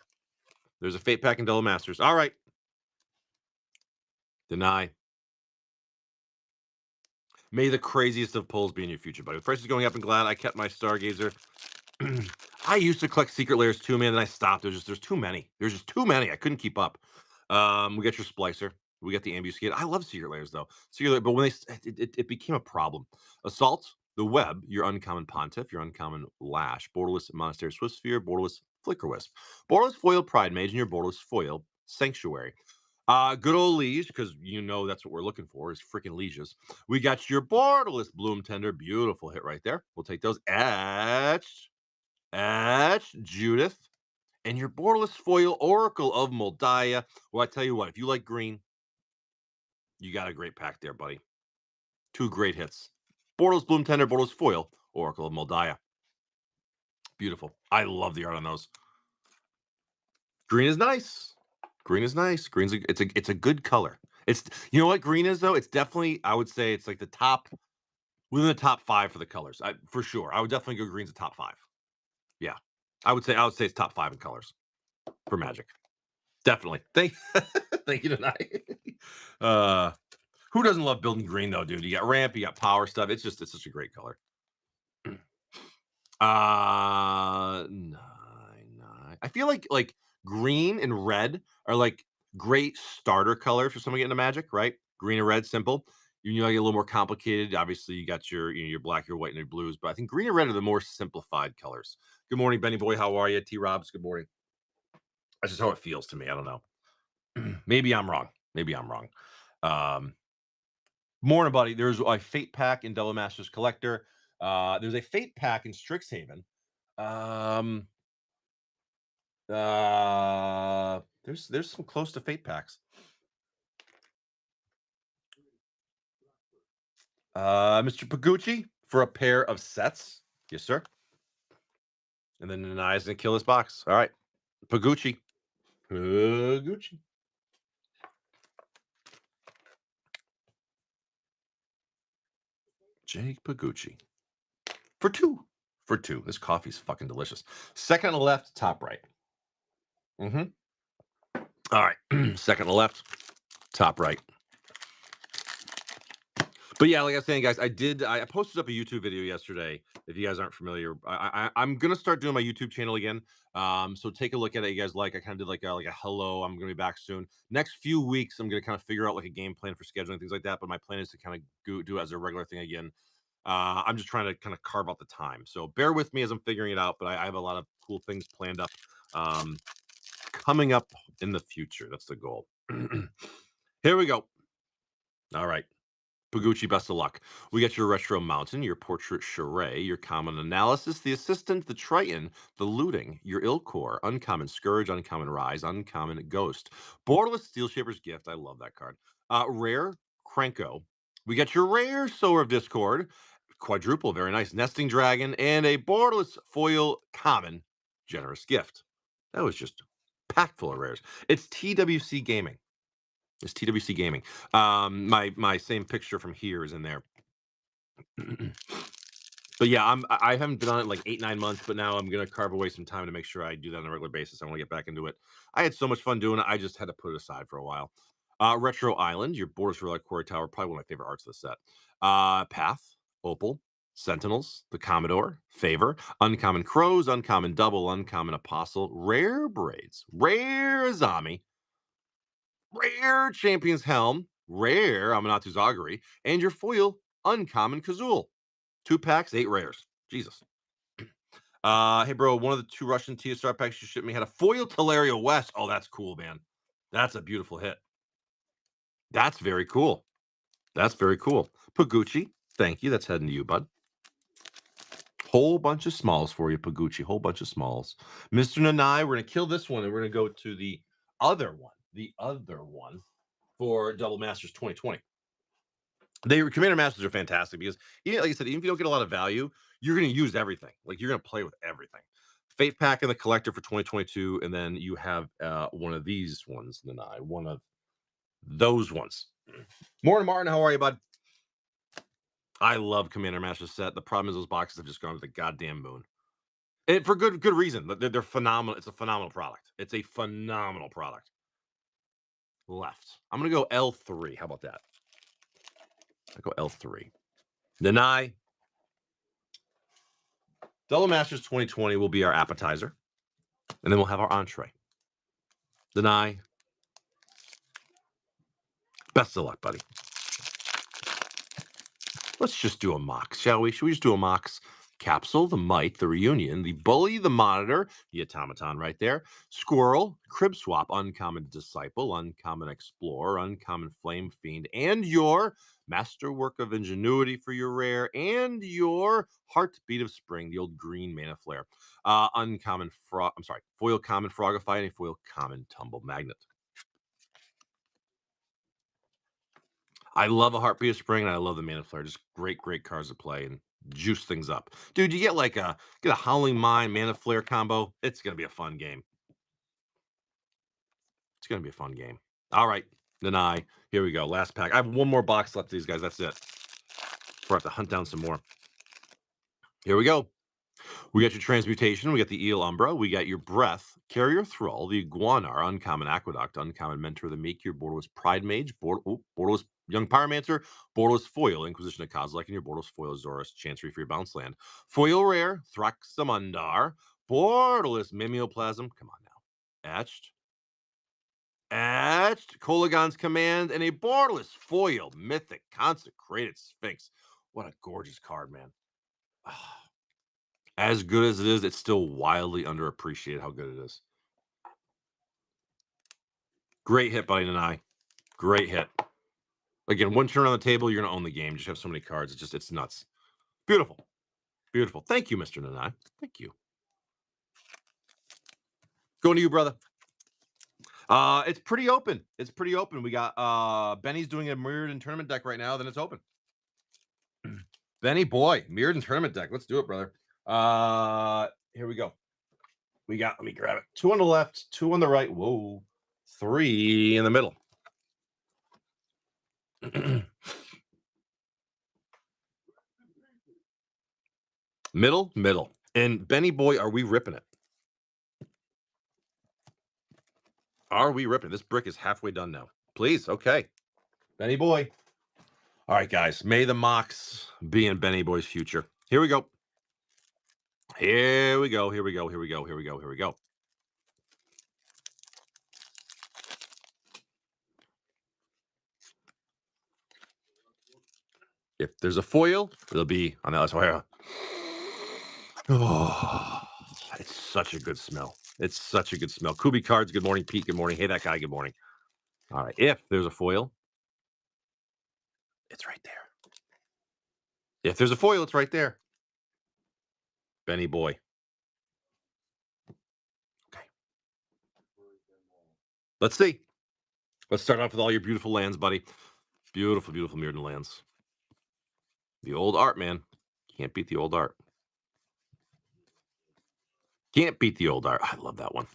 There's a fate pack in Double Masters. All right. Deny. May the craziest of pulls be in your future, buddy. The price is going up and glad I kept my Stargazer. I used to collect secret layers too, man, and I stopped. There's too many. There's just too many. I couldn't keep up. We got your Splicer. We got the Ambuscade. I love secret layers though. Secret layer, but when it became a problem. Assault, the Web, your uncommon Pontiff, your uncommon Lash, Borderless Monastery Swiftspear, Borderless Flicker Wisp, Borderless Foil Pride Mage, and your Borderless Foil Sanctuary. Good old Liege, because that's what we're looking for is freaking Lieges. We got your Borderless Bloom Tender. Beautiful hit right there. We'll take those. Judith, and your Borderless Foil Oracle of Moldiah. Well, I tell you what, if you like green, you got a great pack there, buddy. Two great hits. Borderless Bloom Tender, Borderless Foil, Oracle of Moldiah. Beautiful. I love the art on those. Green is nice. Green is nice. It's a good color. It's you know what green is though? It's definitely I would say it's like the top within the top 5 for the colors. For sure. I would definitely go green's the top 5. Yeah. I would say it's top 5 in colors for Magic. Definitely. Thank you tonight. Uh who doesn't love building green though, dude? You got ramp, you got power stuff. It's such a great color. Nine. I feel like green and red are like great starter colors for someone getting into Magic, right? Green and red, simple. You get a little more complicated. Obviously, you got your black, your white, and your blues, but I think green and red are the more simplified colors. Good morning, Benny Boy. How are you? T Robs, good morning. That's just how it feels to me. I don't know. Maybe I'm wrong. Maybe I'm wrong. Um, Morning, buddy. There's a Fate pack in Devil Masters Collector. There's a Fate pack in Strixhaven. Um, there's some close to Fate packs. Mr. Pagucci for a pair of sets. Yes, sir. And then Nanai's gonna kill this box. All right. Pagucci. Pagucci. Jake Pagucci. For two. For two. This coffee's fucking delicious. Second on the left, top right. Mm-hmm. All right. Second on the left, top right. But yeah, like I was saying, guys, I posted up a YouTube video yesterday. If you guys aren't familiar, I'm gonna start doing my YouTube channel again. So take a look at it. You guys I kind of did like a hello. I'm gonna be back soon. Next few weeks, I'm gonna kind of figure out like a game plan for scheduling things like that. But my plan is to kind of do it as a regular thing again. I'm just trying to kind of carve out the time. So bear with me as I'm figuring it out. But I have a lot of cool things planned up, coming up in the future. That's the goal. Here we go. All right. Pagucci, best of luck. We got your Retro Mountain, your Portrait Charade, your Common Analysis, the Assistant, the Triton, the Looting, your Ilkor, Uncommon Scourge, Uncommon Rise, Uncommon Ghost, Borderless Steel Shaper's Gift. I love that card. Rare Cranko. We got your Rare Sower of Discord, quadruple, very nice. Nesting Dragon, and a borderless foil common generous gift. That was just packed full of rares. It's TWC Gaming. It's TWC Gaming. My same picture from here is in there. But yeah, I haven't been on it like 8, 9 months, but now I'm gonna carve away some time to make sure I do that on a regular basis. I want to get back into it. I had so much fun doing it. I just had to put it aside for a while. Retro Island, your Borders for Relic Quarry Tower, probably one of my favorite arts of the set. Path, Opal, Sentinels, the Commodore, Favor, Uncommon Crows, Uncommon Double, Uncommon Apostle, Rare Braids, Rare Azami, Rare Champion's Helm, Rare Amanatu's Augury, and your foil, Uncommon Kazul. 2 packs, 8 rares. Jesus. Hey, bro, one of the 2 Russian TSR packs you shipped me had a foil Teleria West. Oh, that's cool, man. That's a beautiful hit. That's very cool. That's very cool. Pagucci, thank you. That's heading to you, bud. Whole bunch of smalls for you, Pagucci. Whole bunch of smalls. Mr. Nanai, we're going to kill this one, and we're going to go to the other one. The other one for Double Masters 2020. Commander Masters are fantastic because, like I said, even if you don't get a lot of value, you're going to use everything. Like, you're going to play with everything. Fate Pack and the Collector for 2022, and then you have one of these ones, Nanai. One of those ones. Morning, Martin. How are you, bud? I love Commander Masters set. The problem is those boxes have just gone to the goddamn moon. And for good reason. They're phenomenal. It's a phenomenal product. It's a phenomenal product. Left. I'm going to go L3. How about that? I go L3. Nanai. Double Masters 2020 will be our appetizer. And then we'll have our entree. Nanai. Best of luck, buddy. Let's just do a Mox, shall we? Should we just do a Mox? Capsule, the Mite, the Reunion, the Bully, the Monitor, the Automaton right there, Squirrel, Crib Swap, Uncommon Disciple, Uncommon Explorer, Uncommon Flame Fiend, and your Masterwork of Ingenuity for your rare, and your Heartbeat of Spring, the old green Mana Flare. Uncommon Frog, I'm sorry, Foil Common Frogify, and a Foil Common Tumble Magnet. I love a Heartbeat of Spring, and I love the Mana Flare. Just great cards to play and juice things up. Dude, you get like a Howling Mine, Mana Flare combo. It's gonna be a fun game. It's gonna be a fun game. All right, Nanai. Here we go. Last pack. I have one more box left of these guys. That's it. Before I have to hunt down some more. Here we go. We got your Transmutation, we got the Eel Umbra, we got your Breath, Carrier Thrall, the Iguanar, Uncommon Aqueduct, Uncommon Mentor of the Meek, your Borderless Pride Mage, Borderless Young Pyromancer, Borderless Foil, Inquisition of Kozilek, and your Borderless Foil Azorus, Chancery for your Bounce Land. Foil Rare, Thraxamundar, Borderless Mimeoplasm, come on now, Etched, Kolagon's Command, and a Borderless Foil Mythic Consecrated Sphinx. What a gorgeous card, man. As good as it is, it's still wildly underappreciated how good it is. Great hit, buddy, Nanai. Great hit. Again, one turn on the table, you're going to own the game. Just have so many cards. It's nuts. Beautiful. Beautiful. Thank you, Mr. Nanai. Thank you. Going to you, brother. It's pretty open. It's pretty open. We got Benny's doing a Mirrored in Tournament deck right now. Then it's open. Benny boy, Mirrored in Tournament deck. Let's do it, brother. Here we go. We got, let me grab it. 2 on the left, 2 on the right. Whoa. 3 in the middle. Middle. And Benny boy, are we ripping it? Are we ripping? This brick is halfway done now. Please, okay. Benny boy. All right, guys. May the Mox be in Benny boy's future. Here we go. Here we go. If there's a foil, it'll be on that last. Oh, it's such a good smell. It's such a good smell. Kubi Cards, good morning. Pete, good morning. Hey, that guy, good morning. All right, if there's a foil, it's right there. If there's a foil, it's right there. Benny boy. Okay. Let's see. Let's start off with all your beautiful lands, buddy. Beautiful Mirrodin lands. The old art, man. Can't beat the old art. Can't beat the old art. I love that one.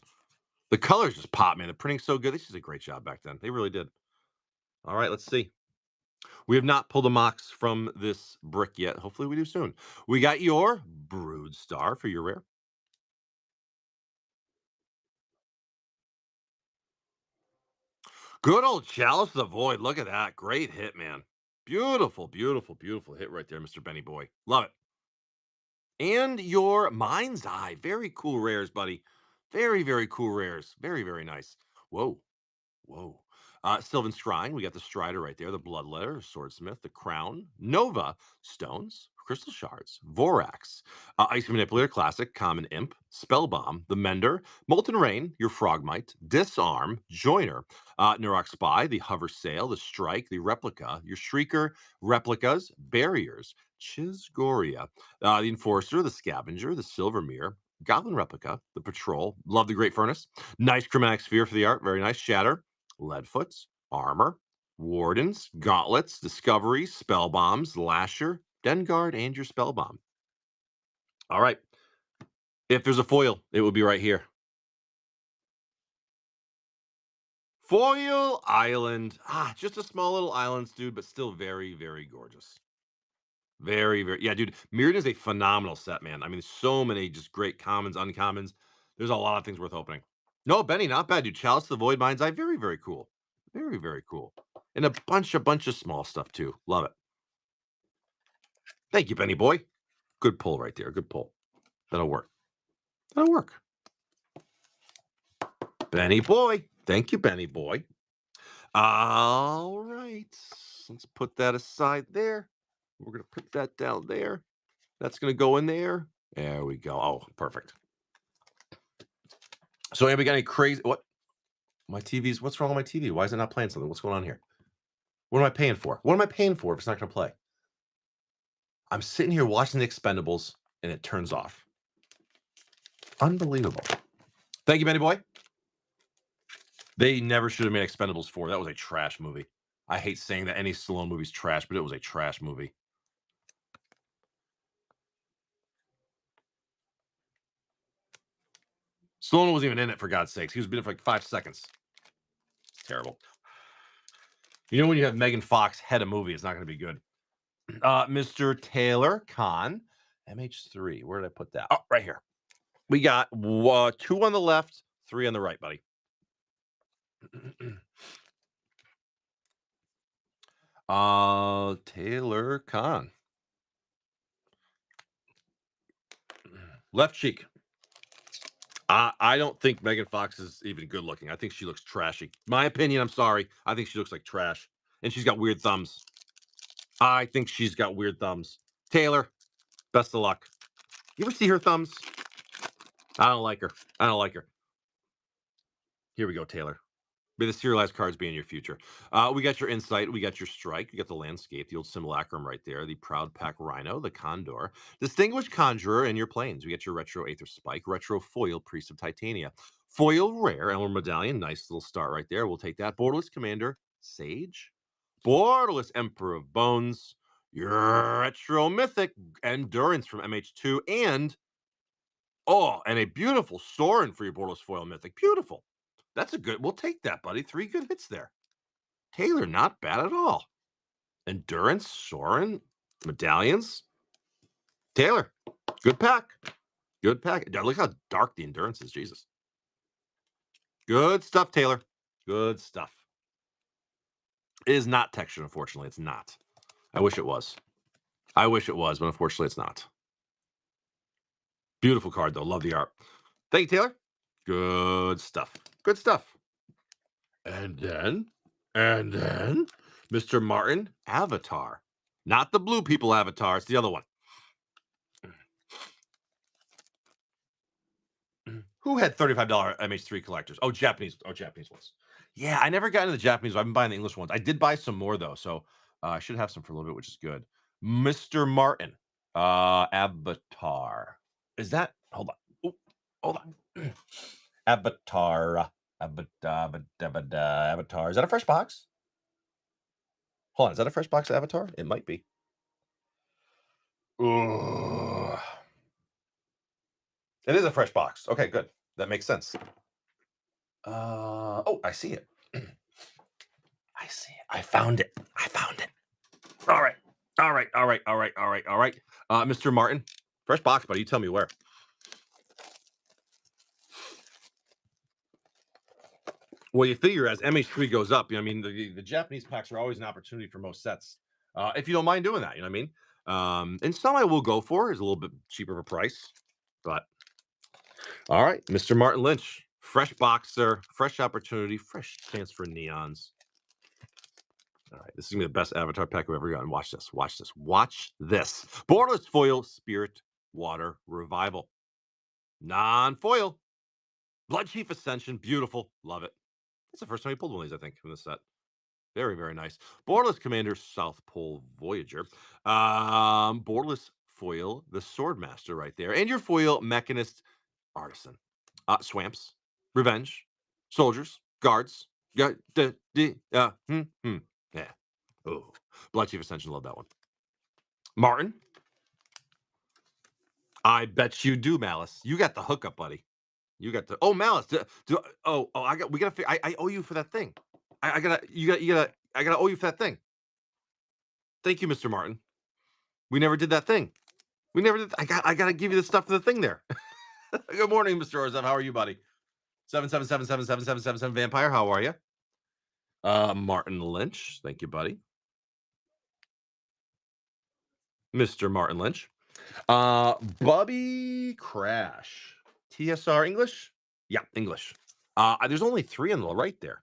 The colors just pop, man. The printing's so good. They just did a great job back then. They really did. All right, let's see. We have not pulled a Mox from this brick yet. Hopefully we do soon. We got your Brood Star for your rare. Good old Chalice of the Void. Look at that. Great hit, man. Beautiful, beautiful, beautiful hit right there, Mr. Benny Boy. Love it. And your Mind's Eye. Very cool rares, buddy. Very, very cool rares. Very, very nice. Whoa. Whoa. Sylvan Scrying, we got the Strider right there, the Bloodletter, Swordsmith, the Crown, Nova, Stones, Crystal Shards, Vorax, Ice Manipulator Classic, Common Imp, Spellbomb, the Mender, Molten Rain, your Frogmite, Disarm, Joiner, Nurok Spy, the Hover Sail, the Strike, the Replica, your Shrieker, Replicas, Barriers, Chisgoria, the Enforcer, the Scavenger, the Silvermere, Goblin Replica, the Patrol, love the Great Furnace, nice Chromatic Sphere for the art, very nice, Shatter, Leadfoots, Armor, Wardens, Gauntlets, Discovery, Spell Bombs, Lasher, Denguard, and your Spell Bomb. All right. If there's a foil, it will be right here. Foil Island. Just a small little islands, dude, but still very, very gorgeous. Very, very. Yeah, dude. Mirrodin is a phenomenal set, man. I mean, so many just great commons, uncommons. There's a lot of things worth opening. No, Benny, not bad, dude. Chalice of the Void Mind's Eye. Very, very cool. Very, very cool. And a bunch of small stuff, too. Love it. Thank you, Benny boy. Good pull right there. Good pull. That'll work. That'll work. Benny boy. Thank you, Benny boy. All right. Let's put that aside there. We're going to put that down there. That's going to go in there. There we go. Oh, perfect. So, have we got any crazy? What? My TV's. What's wrong with my TV? Why is it not playing something? What's going on here? What am I paying for? What am I paying for if it's not going to play? I'm sitting here watching the Expendables and it turns off. Unbelievable. Thank you, Benny boy. They never should have made Expendables 4. That was a trash movie. I hate saying that any Stallone movie's trash, but it was a trash movie. Stallone wasn't even in it, for God's sakes. He was in it for like 5 seconds. Terrible. You know when you have Megan Fox head a movie, it's not going to be good. Mr. Taylor Khan, MH3. Where did I put that? Oh, right here. We got 2 on the left, 3 on the right, buddy. Taylor Khan. Left cheek. I don't think Megan Fox is even good looking. I think she looks trashy. My opinion, I'm sorry. I think she looks like trash. And she's got weird thumbs. I think she's got weird thumbs. Taylor, best of luck. You ever see her thumbs? I don't like her. I don't like her. Here we go, Taylor. May the serialized cards be in your future. We got your Insight. We got your Strike. We got the Landscape, the old Simulacrum right there, the Proud Pack Rhino, the Condor, Distinguished Conjurer, and your Planes. We got your Retro Aether Spike, Retro Foil, Priest of Titania, Foil Rare, Elmer Medallion. Nice little start right there. We'll take that. Borderless Commander, Sage, Borderless Emperor of Bones, your Retro Mythic, Endurance from MH2, and a beautiful Sorin for your Borderless Foil Mythic. Beautiful. That's a good. We'll take that, buddy. 3 good hits there. Taylor, not bad at all. Endurance, Soren, Medallions. Taylor, good pack. Good pack. Look how dark the Endurance is. Jesus. Good stuff, Taylor. Good stuff. It is not textured, unfortunately. It's not. I wish it was. I wish it was, but unfortunately, it's not. Beautiful card, though. Love the art. Thank you, Taylor. Good stuff. Good stuff. And then, Mr. Martin, Avatar. Not the blue people Avatar. It's the other one. Who had $35 MH3 collectors? Oh, Japanese. Oh, Japanese ones. Yeah, I never got into the Japanese ones. I've been buying the English ones. I did buy some more, though. So I should have some for a little bit, which is good. Mr. Martin, Avatar. Is that? Hold on. Ooh, hold on. Avatar. Avatar. Is that a fresh box? Hold on. Is that a fresh box of Avatar? It might be. Ugh. It is a fresh box. Okay, good. That makes sense. Oh, I see it. I see it. I found it. I found it. All right. All right. All right. All right. All right. All right. Mr. Martin, fresh box, buddy. You tell me where. Well, you figure as MH3 goes up, you know, I mean, the Japanese packs are always an opportunity for most sets. If you don't mind doing that, you know what I mean? And some I will go for is a little bit cheaper of a price. But all right, Mr. Martin Lynch, fresh boxer, fresh opportunity, fresh chance for neons. All right, this is gonna be the best Avatar pack we've ever gotten. Watch this, watch this, watch this. Borderless foil, Spirit Water Revival. Non-foil. Blood Chief Ascension, beautiful, love it. It's the first time we pulled one of these, I think, in this set. Very, very nice. Borderless Commander, South Pole Voyager. Borderless Foil, the Swordmaster right there. And your foil Mechanist Artisan. Swamps, Revenge, Soldiers, Guards. Yeah. Yeah. Oh, Blood Chief Ascension, love that one. Martin, I bet you do, Malice. You got the hookup, buddy. You got the Malice. We gotta. I owe you for that thing. I gotta. You gotta. I gotta owe you for that thing. Thank you, Mr. Martin. We never did that thing. We never did. I gotta give you the stuff for the thing there. Good morning, Mr. Orzov. How are you, buddy? 777777777 Vampire. How are you? Martin Lynch. Thank you, buddy. Mr. Martin Lynch. Bubby Crash. TSR English? Yeah, English. There's only 3 on the right there.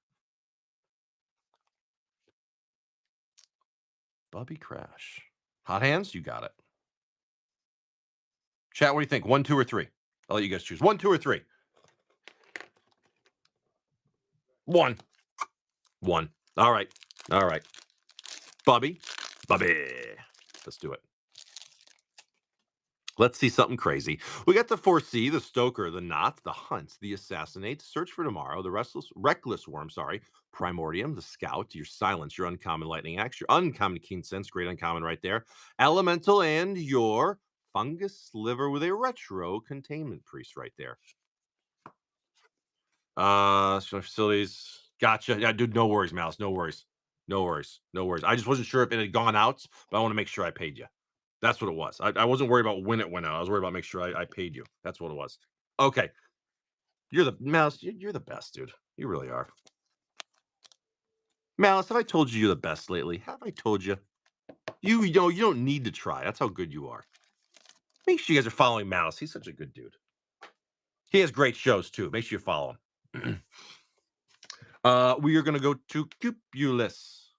Bubby Crash. Hot hands? You got it. Chat, what do you think? 1, 2, or 3? I'll let you guys choose. 1, 2, or 3. 1. 1. All right. All right. Bubby. Let's do it. Let's see something crazy. We got the Foresee, the Stoker, the Knot, the Hunt, the Assassinate, Search for Tomorrow, the Reckless Worm, Primordium, the Scout, your Silence, your Uncommon Lightning Axe, your Uncommon Keen Sense, great uncommon right there, Elemental, and your Fungus Sliver with a Retro Containment Priest right there. Facilities. Gotcha. Yeah, dude, no worries, Mouse. No worries. No worries. No worries. I just wasn't sure if it had gone out, but I want to make sure I paid you. That's what it was. I wasn't worried about when it went out. I was worried about making sure I paid you. That's what it was. Okay. You're the Mouse. You're the best, dude. You really are. Malice, have I told you you're the best lately? Have I told you? You know, you don't need to try. That's how good you are. Make sure you guys are following Malice. He's such a good dude. He has great shows too. Make sure you follow him. We are going to go to Cupulus.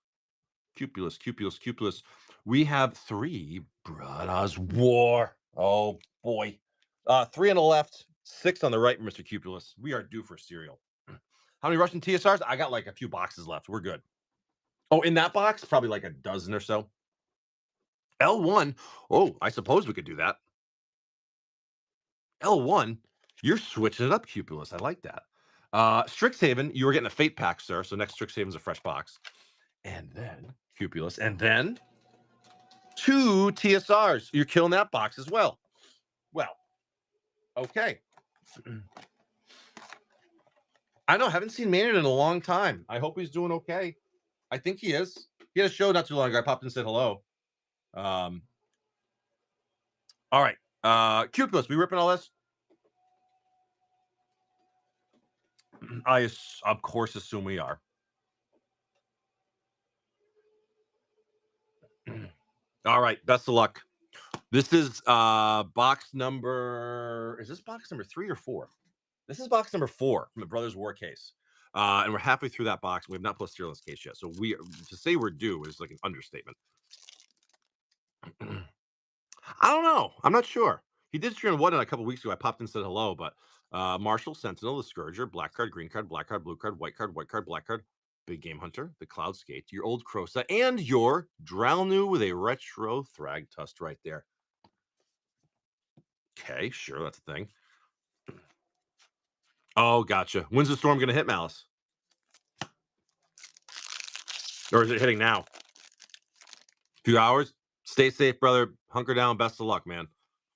Cupulus. We have 3 Brothers War. Oh boy. 3 on the left, 6 on the right, Mr. Cupulus. We are due for cereal. How many Russian TSRs? I got like a few boxes left. We're good. Oh, in that box, probably like a dozen or so. L1. Oh, I suppose we could do that. L1. You're switching it up, Cupulus. I like that. Strixhaven, you were getting a Fate pack, sir. So next Strixhaven's a fresh box. And then Cupulus. And then 2 TSRs. You're killing that box as well. Well, okay. I know. Haven't seen Maynard in a long time. I hope he's doing okay. I think he is. He had a show not too long ago. I popped in and said hello. All right. Cupulus, we ripping all this? I, of course, assume we are. All right. Best of luck. This is box number. Is this box number 3 or 4? This is box number 4 from the Brothers War case. And we're halfway through that box. We have not put cereal in this case yet. So to say we're due is like an understatement. I don't know. I'm not sure. He did stream one a couple weeks ago. I popped in and said hello, but Marshall, Sentinel, the Scourger, black card, green card, black card, blue card, white card, black card, Big Game Hunter, the Cloud Skate, your old Krosa, and your Drownu with a retro Thragtusk right there. Okay, sure, that's a thing. Oh, gotcha. When's the storm going to hit, Malice? Or is it hitting now? A few hours? Stay safe, brother. Hunker down. Best of luck, man.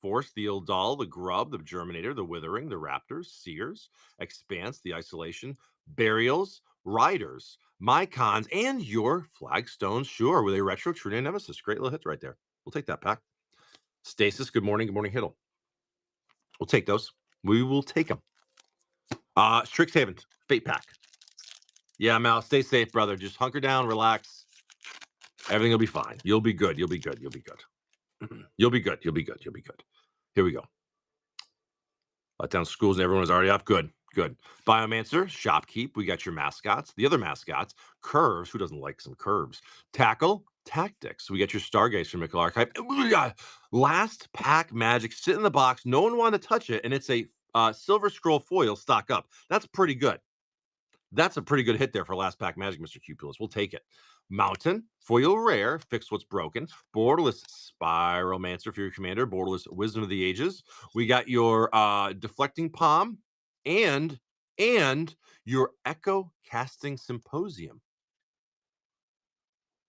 Force, the Ildal, the Grub, the Germinator, the Withering, the Raptors, Seers, Expanse, the Isolation, Burials, Riders, Mycons, and your Flagstones, sure, with a retro True Nemesis. Great little hits right there. We'll take that pack. Stasis, good morning. Good morning, Hiddle. We'll take those. We will take them. Strixhaven, Fate Pack. Yeah, Mal, stay safe, brother. Just hunker down, relax. Everything will be fine. You'll be good. You'll be good. You'll be good. You'll be good. You'll be good. You'll be good. Here we go. Let down schools and everyone's already off. Good. Good. Biomancer, Shopkeep. We got your mascots. The other mascots, Curves. Who doesn't like some curves? Tackle, Tactics. We got your Stargaze from Mickle Archive. Last pack magic. Sit in the box. No one wanted to touch it. And it's a Silver Scroll foil stock up. That's pretty good. That's a pretty good hit there for last pack magic, Mr. Cupulus. We'll take it. Mountain, foil rare, fix what's broken. Borderless Spiromancer for your commander. Borderless Wisdom of the Ages. We got your Deflecting Palm and your Echo Casting Symposium.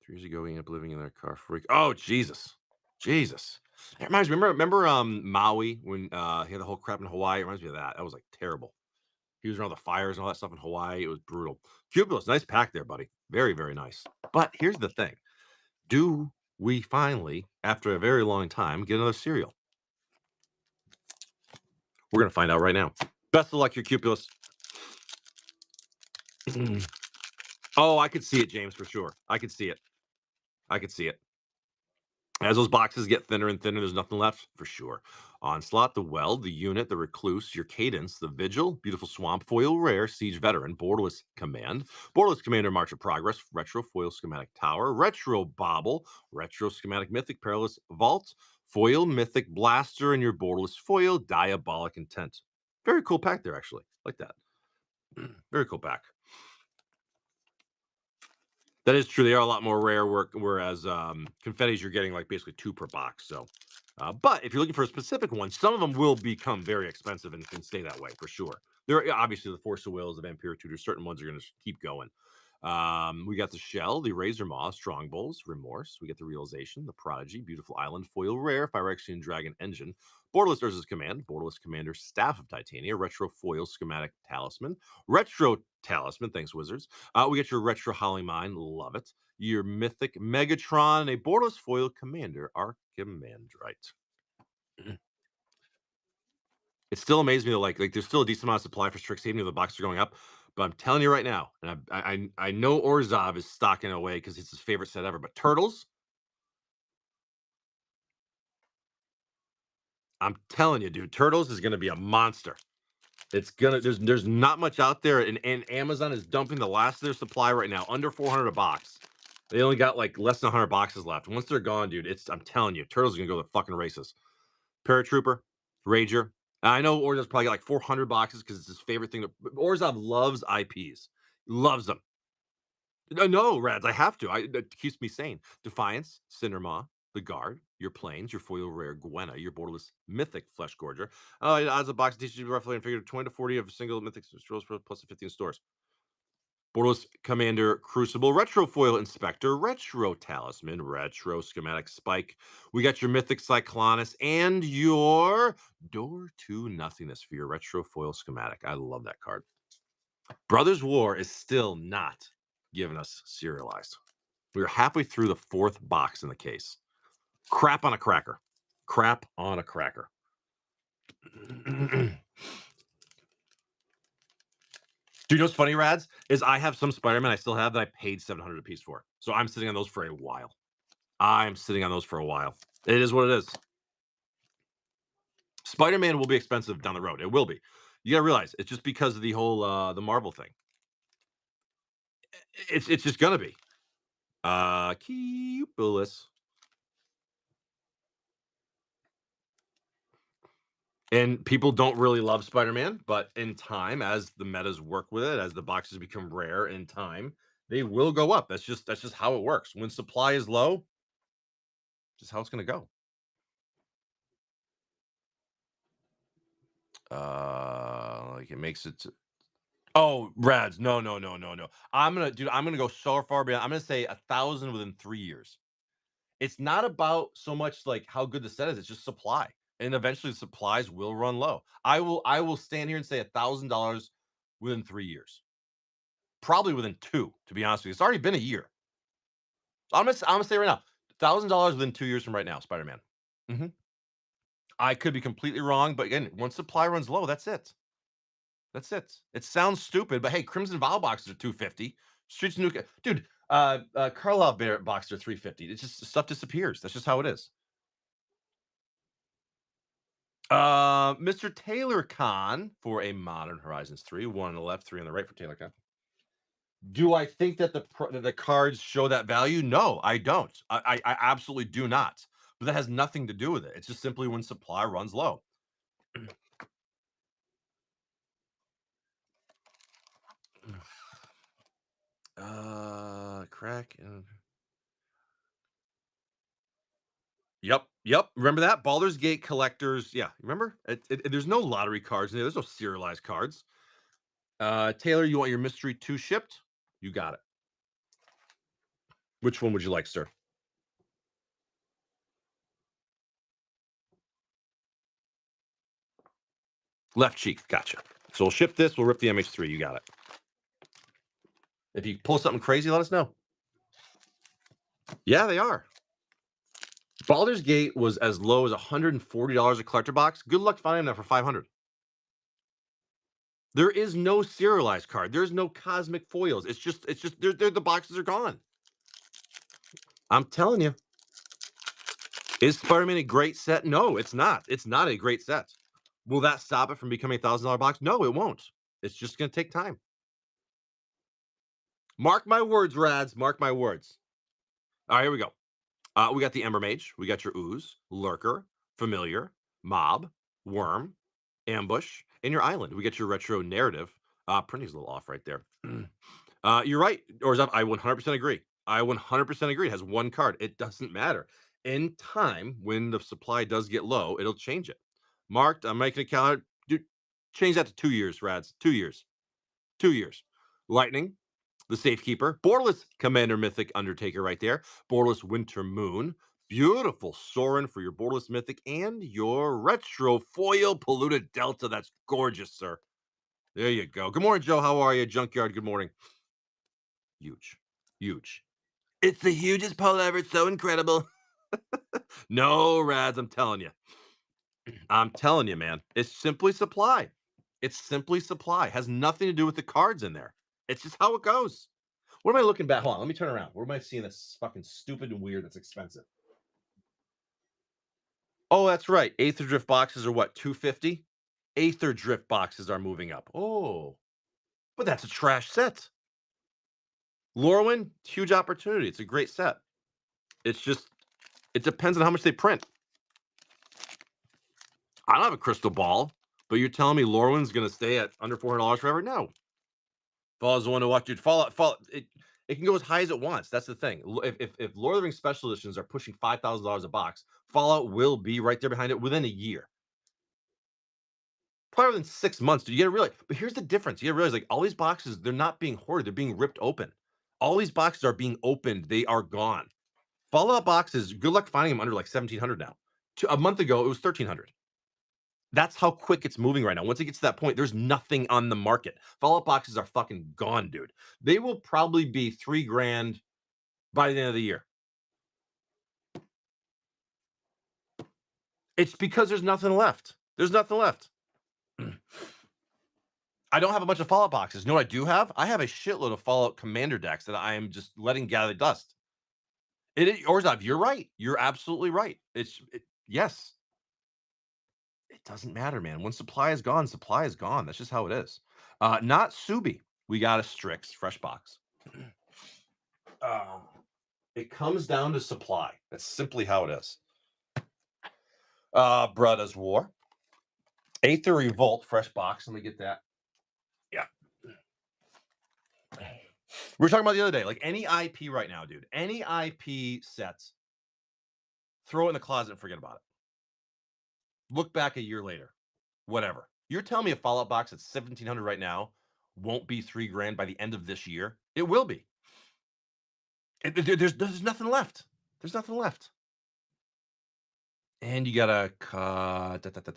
3 years ago, we ended up living in their car freak. Oh, Jesus. Jesus. It reminds me, remember Maui when he had the whole crap in Hawaii? It reminds me of that. That was like terrible. He was around the fires and all that stuff in Hawaii. It was brutal. Cubulus, nice pack there, buddy. Very, very nice. But here's the thing. Do we finally, after a very long time, get another cereal? We're going to find out right now. Best of luck, your Cupulus. Oh, I could see it, James, for sure. I could see it. I could see it. As those boxes get thinner and thinner, there's nothing left for sure. Onslaught, the Weld, the Unit, the Recluse, your Cadence, the Vigil, Beautiful Swamp, Foil Rare, Siege Veteran, Borderless Command, Borderless Commander, March of Progress, Retro Foil Schematic Tower, Retro Bobble, Retro Schematic Mythic, Perilous Vault, Foil Mythic Blaster, and your Borderless Foil, Diabolic Intent. Very cool pack there, actually. Like that. Very cool pack. That is true. They are a lot more rare work, whereas confettis you're getting like basically 2 per box. So, but if you're looking for a specific one, some of them will become very expensive and can stay that way for sure. There are obviously the Force of Wills, the Vampire Tutors. Certain ones are going to keep going. We got the Shell, the Razor Maw, Strong Bowls, Remorse. We get the Realization, the Prodigy, Beautiful Island, Foil Rare, Phyrexian Dragon Engine, Borderless Urza's Command, Borderless Commander, Staff of Titania, Retro Foil Schematic Talisman, Retro Talisman, thanks Wizards. We get your Retro Howling Mine, love it. Your Mythic Megatron, and a Borderless Foil Commander, Archimandrite. It still amazes me, though, like there's still a decent amount of supply for Strixhaven, the boxes are going up. But I'm telling you right now, and I know Orzhov is stocking away because it's his favorite set ever. But Turtles, I'm telling you, dude, Turtles is going to be a monster. It's gonna there's not much out there, and Amazon is dumping the last of their supply right now, under 400 a box. They only got like less than 100 boxes left. Once they're gone, dude, I'm telling you, Turtles are gonna go to the fucking races. Paratrooper, Rager. I know Orzhov's probably got like 400 boxes because it's his favorite thing. Orzhov loves IPs, loves them. No, Rads, I have to. That keeps me sane. Defiance, Cindermaw, the Guard, your Planes, your Foil Rare Gwenna, your Borderless Mythic Flesh Gorger. Oh, it odds a box teaches you roughly and figure 20 to 40 of a single Mythic Strolls plus the 15 stores. Borderless Commander Crucible, Retro Foil Inspector, Retro Talisman, Retro Schematic Spike. We got your Mythic Cyclonus and your Door to Nothingness for your Retro Foil Schematic. I love that card. Brothers War is still not giving us serialized. We're halfway through the 4th box in the case. Crap on a cracker. Crap on a cracker. Do you know what's funny, Rads? Is I have some Spider-Man I still have that I paid 700 a piece for. So I'm sitting on those for a while. I'm sitting on those for a while. It is what it is. Spider-Man will be expensive down the road. It will be. You gotta realize it's just because of the whole the Marvel thing. It's just gonna be. Cupulus. And people don't really love Spider-Man, but in time, as the metas work with it, as the boxes become rare in time, they will go up. That's just how it works. When supply is low, just how it's gonna go. Like it makes it. Oh, Rads, no, no, no, no, no. I'm gonna go so far beyond. I'm gonna say 1,000 within 3 years. It's not about so much like how good the set is, it's just supply. And eventually the supplies will run low. I will stand here and say $1,000 within 3 years. Probably within 2, to be honest with you. It's already been a year. I'm gonna say right now, $1,000 within 2 years from right now, Spider-Man. Mhm. I could be completely wrong, but again, once supply runs low, that's it. That's it. It sounds stupid, but hey, Crimson Vow boxes are 250. Streets of Nuka, dude. Carlisle Barrett boxes are 350. It's just stuff disappears. That's just how it is. Mr. Taylor Khan for a Modern Horizons 3, one on the left, three on the right for Taylor Khan. Do I think that that the cards show that value? No, I don't. I absolutely do not. But that has nothing to do with it. It's just simply when supply runs low. Crack. Yep, yep. Remember that Baldur's Gate collectors? Yeah, remember? There's no lottery cards in there. There's no serialized cards. Taylor, you want your mystery 2 shipped? You got it. Which one would you like, sir? Left cheek. Gotcha. So we'll ship this. We'll rip the MH3. You got it. If you pull something crazy, let us know. Yeah, they are. Baldur's Gate was as low as $140 a collector box. Good luck finding that for 500. There is no serialized card. There's no cosmic foils. It's just they're the boxes are gone. I'm telling you. Is Spider-Man a great set? No, it's not. It's not a great set. Will that stop it from becoming a $1,000 box? No, it won't. It's just going to take time. Mark my words, Rads. Mark my words. All right, here we go. We got the Ember Mage. We got your Ooze, Lurker, Familiar, Mob, Worm, Ambush, and your Island. We get your Retro Narrative. Printing's a little off right there. You're right, Orzhov. I 100% agree. I 100% agree. It has one card. It doesn't matter. In time, when the supply does get low, it'll change it. Marked. I'm making a calendar. Dude, change that to 2 years, Rads. 2 years. 2 years. Lightning, the Safekeeper, Borderless Commander Mythic Undertaker right there, Borderless Winter Moon, beautiful Sorin for your Borderless Mythic, and your Retro Foil Polluted Delta. That's gorgeous, sir. There you go. Good morning, Joe. How are you? Junkyard, good morning. Huge. Huge. It's the hugest pull ever. It's so incredible. No, Rads, I'm telling you. I'm telling you, man. It's simply supply. It's simply supply. Has nothing to do with the cards in there. It's just how it goes. What am I looking back? Hold on, let me turn around. Where am I seeing this fucking stupid and weird that's expensive? Oh, that's right. Aether Drift boxes are what, 250? Aether Drift boxes are moving up. Oh, but that's a trash set. Lorwyn, huge opportunity. It's a great set. It's just, it depends on how much they print. I don't have a crystal ball, but you're telling me Lorwyn's going to stay at under $400 forever? No. Fallout's the one to watch, dude. Fallout. It can go as high as it wants. That's the thing. If Lord of the Rings special editions are pushing $5,000 a box, Fallout will be right there behind it within a year. Probably within 6 months. Do you gotta realize? But here's the difference. You gotta realize, like all these boxes, they're not being hoarded. They're being ripped open. All these boxes are being opened. They are gone. Fallout boxes. Good luck finding them under like 1,700 now. A month ago, it was 1,300. That's how quick it's moving right now. Once it gets to that point, there's nothing on the market. Fallout boxes are fucking gone, dude. They will probably be 3 grand by the end of the year. It's because there's nothing left. There's nothing left. I don't have a bunch of Fallout boxes. You know what I do have? I have a shitload of Fallout Commander decks that I am just letting gather dust. Orzhov, you're right. You're absolutely right. Yes. It doesn't matter, man. When supply is gone, supply is gone. That's just how it is. Not Subi. We got a Strix fresh box. It comes down to supply. That's simply how it is. Brothers War. Aether Revolt fresh box. Let me get that. Yeah. We were talking about the other day, like any IP right now, dude. Any IP sets, throw it in the closet and forget about it. Look back a year later, whatever. You're telling me a Fallout box at 1,700 right now won't be 3 grand by the end of this year? It will be. There's nothing left. There's nothing left. And you gotta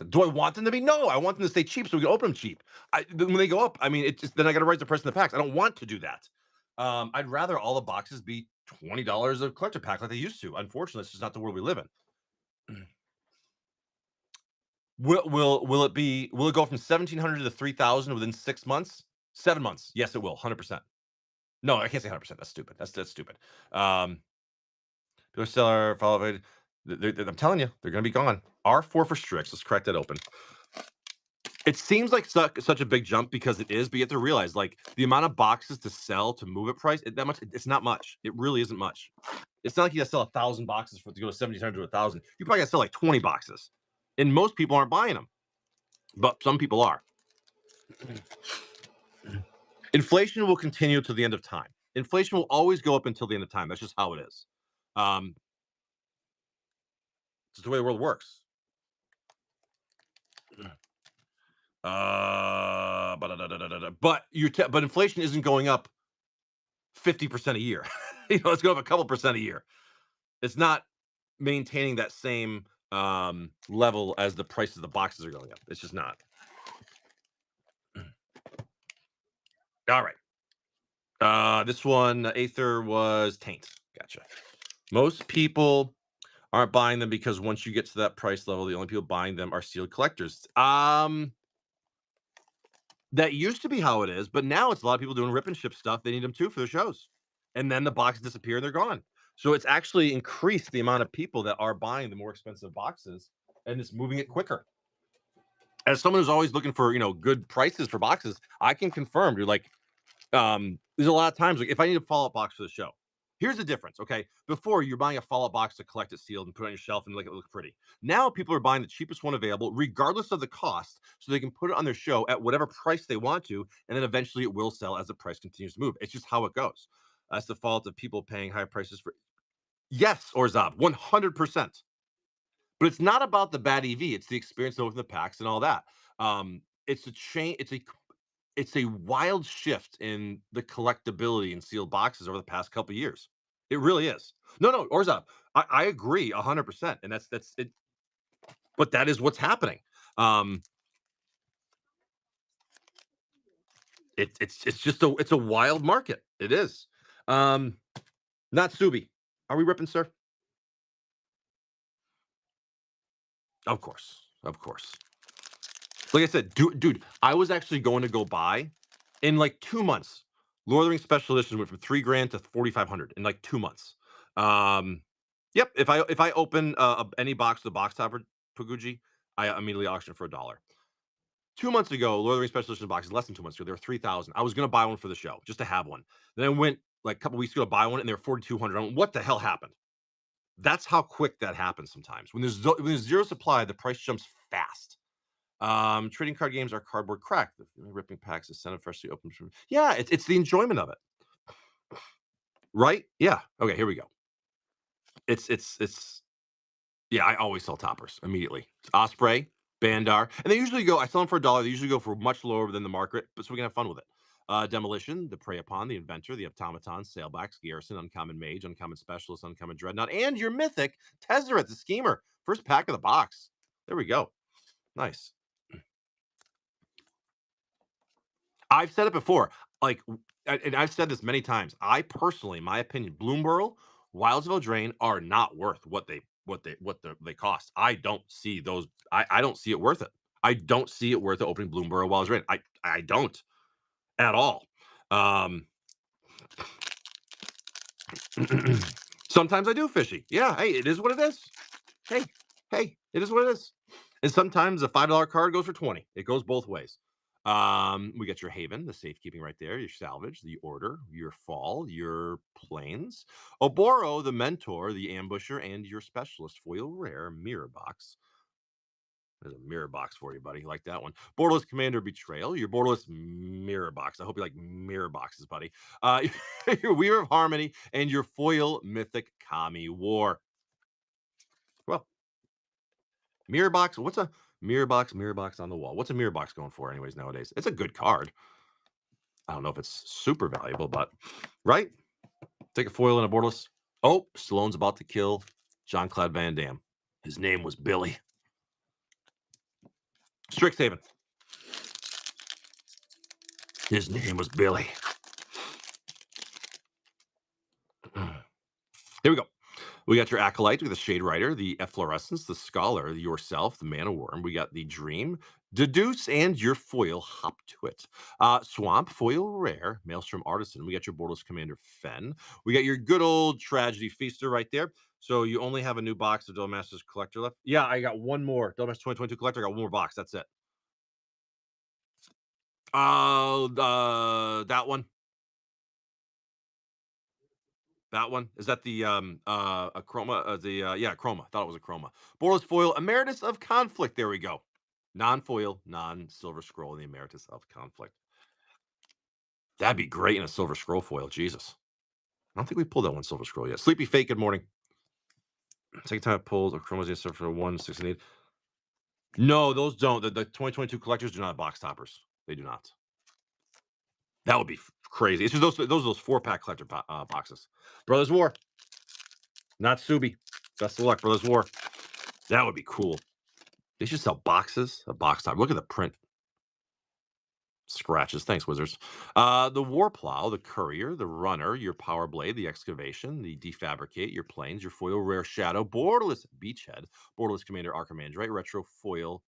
do I want them to be? No, I want them to stay cheap so we can open them cheap. When they go up, I mean, it just then I gotta raise the price of the packs. I don't want to do that. I'd rather all the boxes be $20 a collector pack like they used to. Unfortunately, it's just not the world we live in. Will it be? Will it go from 1,700 to 3,000 within 6 months? 7 months? Yes, it will. 100%. No, I can't say 100%. That's stupid. That's stupid. Um, People still are follow. I'm telling you, they're going to be gone. R4 for Strix. Let's crack that open. It seems like such a big jump because it is, but you have to realize like the amount of boxes to sell to move at price, that much. It's not much. It really isn't much. It's not like you got to sell 1,000 boxes for it to go to 1,700 to 1,000. You probably got to sell like 20 boxes, and most people aren't buying them, but some people are. Inflation will continue to the end of time. Inflation will always go up until the end of time. That's just how it is. Um, it's just the way the world works. But inflation isn't going up 50% a year. It's going up a couple percent a year. It's not maintaining that same level as the prices of the boxes are going up. It's just not. All right. This one, Aether was Taint. Gotcha. Most people aren't buying them because once you get to that price level, the only people buying them are sealed collectors. That used to be how it is, but now it's a lot of people doing rip and ship stuff. They need them too for their shows, and then the boxes disappear and they're gone. So it's actually increased the amount of people that are buying the more expensive boxes, and it's moving it quicker. As someone who's always looking for good prices for boxes, I can confirm, dude. Like, there's a lot of times like if I need a follow-up box for the show. Here's the difference, okay? Before you're buying a follow-up box to collect it sealed and put it on your shelf and make it look pretty. Now people are buying the cheapest one available, regardless of the cost, so they can put it on their show at whatever price they want to, and then eventually it will sell as the price continues to move. It's just how it goes. That's the fault of people paying high prices for. Yes, Orzab, 100%. But it's not about the bad EV. It's the experience of the packs and all that. It's a chain. It's a wild shift in the collectability in sealed boxes over the past couple years. It really is. No, Orzab, I agree 100%, and that's it. But that is what's happening. Um, it's just a wild market. It is. Um, Natsubi, are we ripping, sir? Of course, of course. Like I said, dude, I was actually going to go buy in like 2 months. Lord of the Rings Special Edition went from 3 grand to 4,500 in like 2 months. Um, yep. If I open any box with a box topper Paguji, I immediately auction for $1. 2 months ago, Lord of the Rings Special Edition boxes, less than 2 months ago, they were 3,000. I was gonna buy one for the show just to have one. Then I went like a couple weeks ago to buy one, and they were 4,200. I went, what the hell happened? That's how quick that happens sometimes. When there's zero supply, the price jumps fast. Trading card games are cardboard crack. The ripping packs is sent freshly opened. Yeah, it's the enjoyment of it, right? Yeah. Okay, here we go. It's yeah. I always sell toppers immediately. Osprey, Bandar, and they usually go. I sell them for $1. They usually go for much lower than the market, but so we can have fun with it. Demolition, the Prey Upon, the Inventor, the Automaton, Sailbacks, Garrison, Uncommon Mage, Uncommon Specialist, Uncommon Dreadnought, and your Mythic Tezzeret, the Schemer. First pack of the box. There we go. Nice. I've said it before, like, and I've said this many times. I personally, my opinion, Bloomburrow, Wilds of Eldraine are not worth what they cost. I don't see those. I don't see it worth it. I don't see it worth it opening Bloomburrow Wilds of Eldraine. I don't at all. Um, Sometimes I do fishy. Yeah, hey, it is what it is. Hey, hey, it is what it is. And sometimes a $5 card goes for 20. It goes both ways. We got your Haven, the safekeeping right there, your salvage, the order, your fall, your planes, Oboro, the mentor, the ambusher, and your specialist foil rare mirror box. There's a mirror box for you, buddy. You like that one? Borderless Commander Betrayal, your Borderless Mirror Box. I hope you like mirror boxes, buddy. Your Weaver of Harmony, and your foil Mythic Kami War. Well, mirror box. What's a mirror box? Mirror box on the wall. What's a mirror box going for, anyways, nowadays? It's a good card. I don't know if it's super valuable, but right? Take a foil and a borderless. Oh, Stallone's about to kill Jean-Claude Van Damme. His name was Billy. Strixhaven. His name was Billy. Here we go. We got your Acolyte, the Shade Rider, the Efflorescence, the Scholar, the Yourself, the Mana Worm. We got the Dream, Deduce, and your foil Hop to It. Swamp, foil rare, Maelstrom Artisan. We got your Borderless Commander Fen. We got your good old Tragedy Feaster right there. So you only have a new box of Duel Masters Collector left. Yeah, I got one more. Duel Masters 2022 Collector. I got one more box. That's it. That one. That one is that the a chroma yeah, chroma. Thought it was a chroma. Borderless foil, Emeritus of Conflict. There we go. Non-foil, non-silver scroll, the Emeritus of Conflict. That'd be great in a silver scroll foil. Jesus. I don't think we pulled that one silver scroll yet. Sleepy Fake, good morning. Second time I pulled a chroma Zero for 1, 6, and 8. No, those don't. The 2022 collectors do not have box toppers. They do not. That would be crazy. It's just those 4-pack collector boxes. Brothers War. Not Subi. Best of luck, Brothers War. That would be cool. They should sell boxes, a box top. Look at the print. Scratches. Thanks, Wizards. The Warplow, the Courier, the Runner, your Power Blade, the Excavation, the Defabricate, your Planes, your Foil Rare Shadow, Borderless Beachhead, Borderless Commander Archimandrite, Retro Foil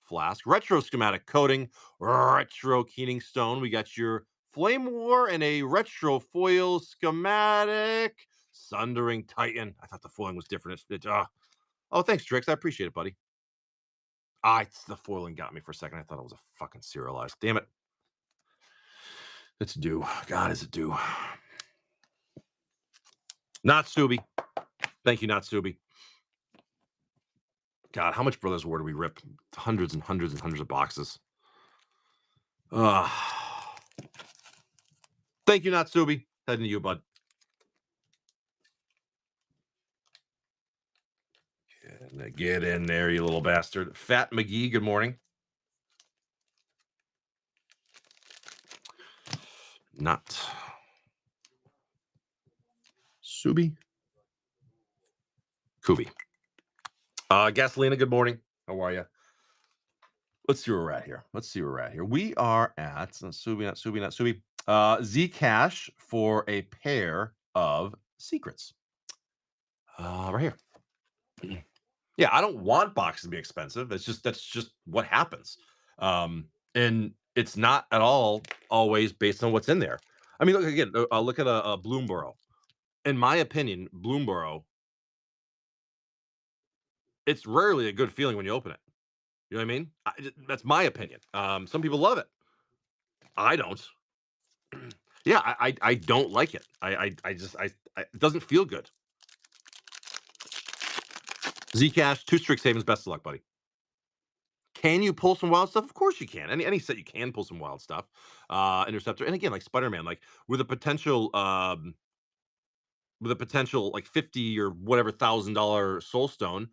Flask, Retro Schematic Coating, Retro Keening Stone. We got your Flame War and a Retro Foil Schematic Sundering Titan. I thought the foiling was different. Oh, thanks, Drix. I appreciate it, buddy. It's the foiling got me for a second. I thought it was a fucking serialized. Damn it. It's due. God, is it due? Not Subi. Thank you, not Subi. God, how much Brothers War do we rip? Hundreds and hundreds and hundreds of boxes. Thank you, not Subi. Heading to you, bud. Get in there, you little bastard. Fat McGee, good morning. Not Subi. Kubi. Gasolina, good morning. How are you? Let's see where we're at here. We are at Subi, not Subi, not Subi. Zcash for a pair of secrets. Right here. Yeah, I don't want boxes to be expensive. That's just what happens. And it's not at all always based on what's in there. I mean, look again. Look at a Bloomborough. In my opinion, Bloomborough, it's rarely a good feeling when you open it. You know what I mean? That's my opinion. Some people love it. I don't. Yeah, I don't like it. It doesn't feel good. Zcash, 2 Strixhavens, best of luck, buddy. Can you pull some wild stuff? Of course you can. Any set you can pull some wild stuff. Interceptor, and again, like Spider-Man, like with a potential like 50 or whatever $1,000 soul stone,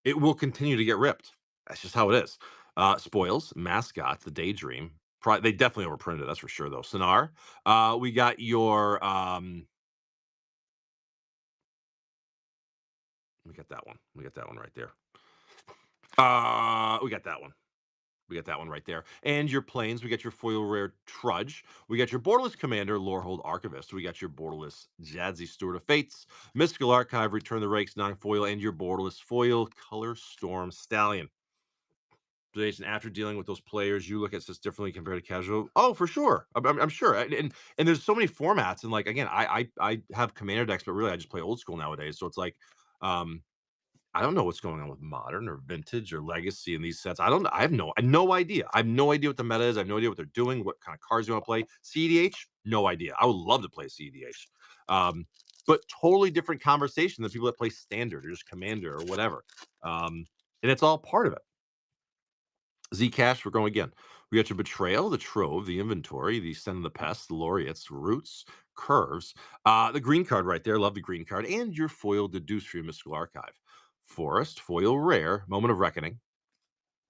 it will continue to get ripped. That's just how it is. Spoils, mascot, the daydream. They definitely overprinted it, that's for sure though. Sonar. We got your we got that one. We got that one right there. We got that one. We got that one right there. And your planes, we got your foil rare Trudge. We got your Borderless Commander, Lorehold Archivist. We got your Borderless Jadzi, Steward of Fates, Mystical Archive, Return the Rakes, non-foil, and your Borderless Foil Color Storm Stallion. After dealing with those players, you look at this differently compared to casual. Oh, for sure. I'm sure. And there's so many formats. And like, again, I have Commander decks, but really I just play old school nowadays. So it's like, I don't know what's going on with modern or vintage or legacy in these sets. I have no idea. I have no idea what the meta is. I have no idea what they're doing, what kind of cards you want to play. CEDH, no idea. I would love to play CEDH. But totally different conversation than people that play standard or just commander or whatever. And it's all part of it. Zcash, we're going again. We got your Betrayal, the Trove, the Inventory, the Send of the Pest, the Laureates, Roots, Curves, the green card right there. Love the green card. And your foil Deduce for your Mystical Archive. Forest, foil rare, Moment of Reckoning.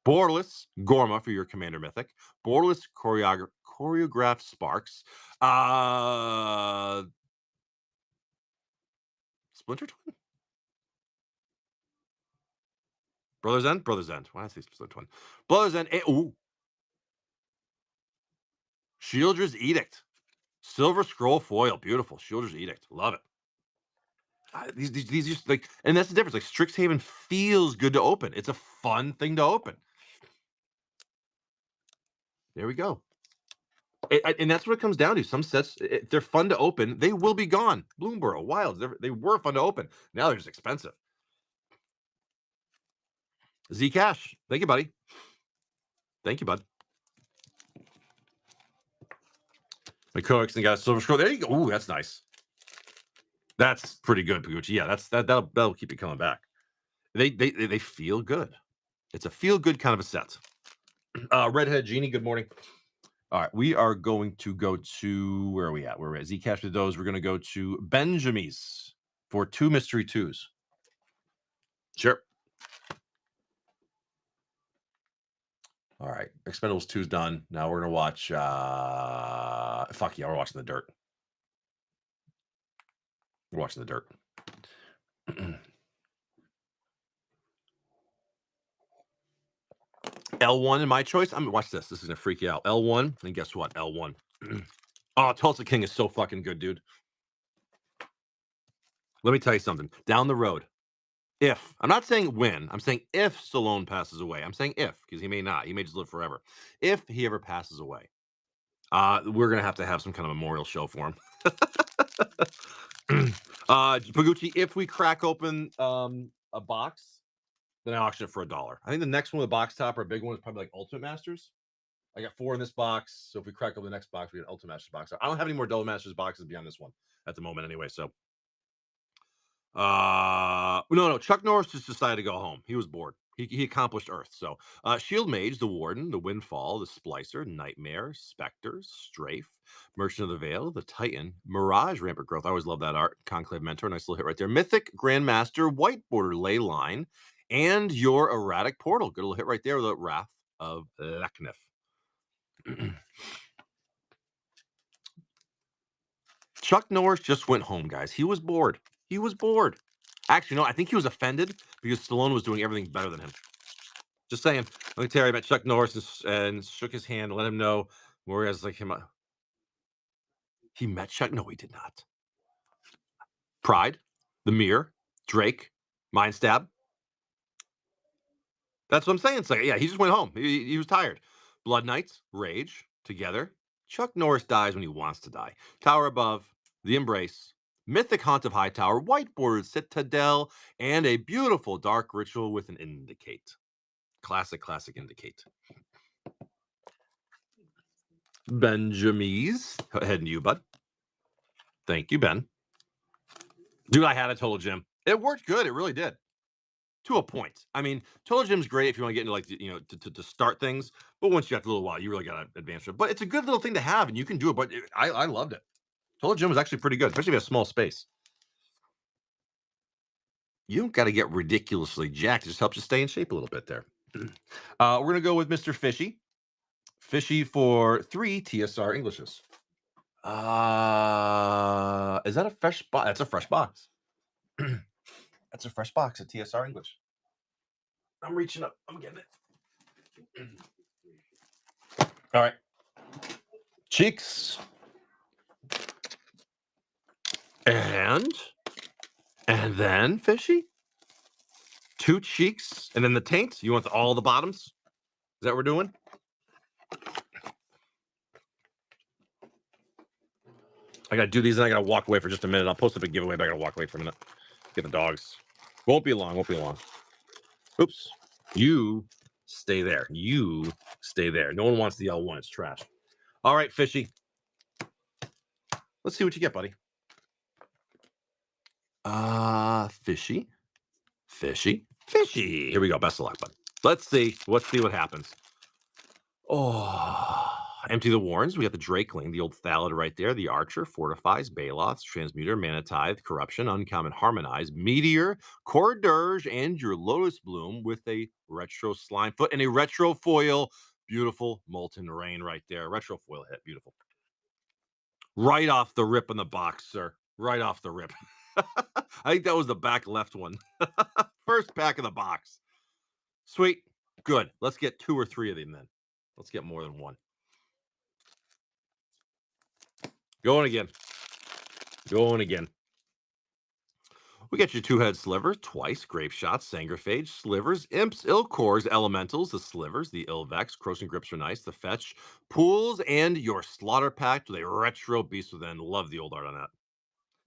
Borderless, Gorma for your Commander Mythic. Borderless, Choreographed Sparks. Splinter Twin? Brother's End? Brother's End. Why did I say Splinter Twin? Brother's End. Ooh. Shieldred's Edict. Silver Scroll foil. Beautiful. Shieldred's Edict. Love it. These just like, and that's the difference. Like Strixhaven feels good to open. It's a fun thing to open. There we go. And that's what it comes down to. Some sets, they're fun to open. They will be gone. Bloomborough, Wilds, they were fun to open. Now they're just expensive. Zcash, thank you, buddy. Thank you, bud. McCoy and got a Silver Scroll. There you go. Ooh, that's nice. That's pretty good, Pagucci. Yeah, that'll keep you coming back. They feel good. It's a feel good kind of a set. Redhead Genie, good morning. All right, we are going to go to where are we at? Where are we at? Zcash with those. We're going to go to Benjamin's for 2 mystery 2s. Sure. All right, Expendables 2's done. Now we're gonna watch. Fuck yeah, we're watching The Dirt. We're watching The Dirt. L1 in my choice. I'm gonna watch this. This is gonna freak you out. L1, and guess what? L1. Oh, Tulsa King is so fucking good, dude. Let me tell you something. Down the road, if I'm not saying when, I'm saying if Stallone passes away. I'm saying if, because he may not. He may just live forever. If he ever passes away, we're gonna have to have some kind of memorial show for him. Pagucci, if we crack open a box, then I auction it for $1. I think the next one with the box top or a big one is probably like Ultimate Masters. I got 4 in this box, so if we crack open the next box, we get an Ultimate Masters box. I don't have any more Double Masters boxes beyond this one at the moment, anyway. So, no, Chuck Norris just decided to go home. He was bored. He accomplished Earth. So, Shield Mage, the Warden, the Windfall, the Splicer, Nightmare, Spectre, Strafe, Merchant of the Veil, the Titan, Mirage, Rampant Growth. I always love that art. Conclave Mentor, nice little hit right there. Mythic, Grandmaster, White Border, Ley Line, and your Erratic Portal. Good little hit right there with the Wrath of Leknif. Chuck Norris just went home, guys. He was bored. He was bored. Actually, no, I think he was offended because Stallone was doing everything better than him. Just saying. Let me tell you, I met Chuck Norris and shook his hand, let him know where he was like him. He met Chuck? No, he did not. Pride, The Mirror, Drake, Mind Stab. That's what I'm saying. It's like, yeah, he just went home. He was tired. Blood Knights, Rage, Together. Chuck Norris dies when he wants to die. Tower Above, The Embrace, Mythic Haunt of Hightower, White Bordered Citadel, and a beautiful dark ritual with an Indicate. Classic Indicate. Benjamin's. Heading to you, bud. Thank you, Ben. Dude, I had a Total Gym. It worked good. It really did. To a point. I mean, Total Gym's great if you want to get into like to start things, but once you got a little while, you really got to advance it. But it's a good little thing to have, and you can do it. But I loved it. Total Gym was actually pretty good, especially if you have a small space. You don't got to get ridiculously jacked. It just helps you stay in shape a little bit there. We're gonna go with Mr. Fishy. Fishy for 3 TSR Englishes. Is that a fresh box? That's a fresh box. That's a fresh box at TSR English. I'm reaching up. I'm getting it. All right. Cheeks. And then Fishy. 2 cheeks. And then the taint. You want all the bottoms? Is that what we're doing? I got to do these and I got to walk away for just a minute. I'll post up a giveaway, but I got to walk away for a minute. Get the dogs. Won't be long. Oops. You stay there. You stay there. No one wants the L1. It's trash. All right, Fishy. Let's see what you get, buddy. Fishy. Here we go. Best of luck, bud. Let's see what happens. Oh, empty the warrens. We got the Drakeling, the old Thallid right there. The Archer, Fortifies, Baloths, Transmuter, Manatithe, Corruption, Uncommon, Harmonize, Meteor, Core Dirge, and your Lotus Bloom with a retro Slimefoot and a retro foil. Beautiful Molten Rain right there. Retro foil hit. Beautiful. Right off the rip in the box, sir. Right off the rip. I think that was the back left one. First pack of the box. Sweet. Good. Let's get 2 or 3 of them then. Let's get more than 1. Going again. Going again. We got your 2-head sliver, twice, grape shots, sangerphage, slivers, imps, ilcors, elementals, the slivers, the ilvex, crows and grips are nice, the fetch, pools, and your slaughter pact with a retro beast within. Love the old art on that.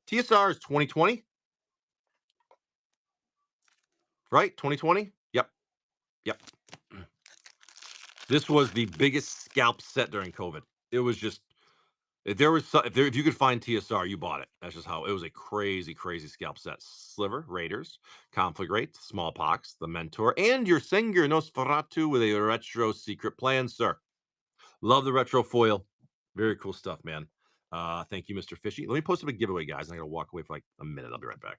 TSR is 2020, right? 2020? Yep. Yep. This was the biggest scalp set during COVID. It was just if there was if you could find TSR, you bought it. That's just how it was a crazy, crazy scalp set. Sliver, Raiders, Conflagrate, Smallpox, the Mentor, and your Singer Nosferatu with a retro secret plan, sir. Love the retro foil. Very cool stuff, man. Thank you, Mr. Fishy. Let me post up a giveaway, guys. I'm gonna walk away for like a minute. I'll be right back.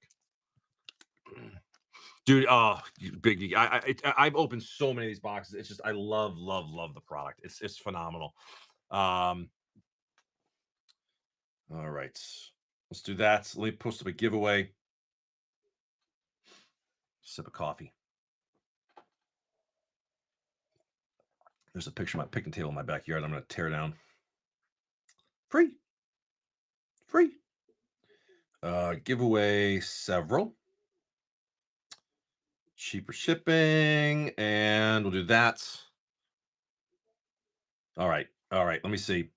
Dude, oh, big! I've opened so many of these boxes. It's just I love, love, love the product. It's phenomenal. Um, all right, let's do that. Let me post up a giveaway. Sip of coffee. There's a picture of my picnic table in my backyard. I'm gonna tear down. Free, free. Giveaway several. Cheaper shipping, and we'll do that. All right, all right. Let me see.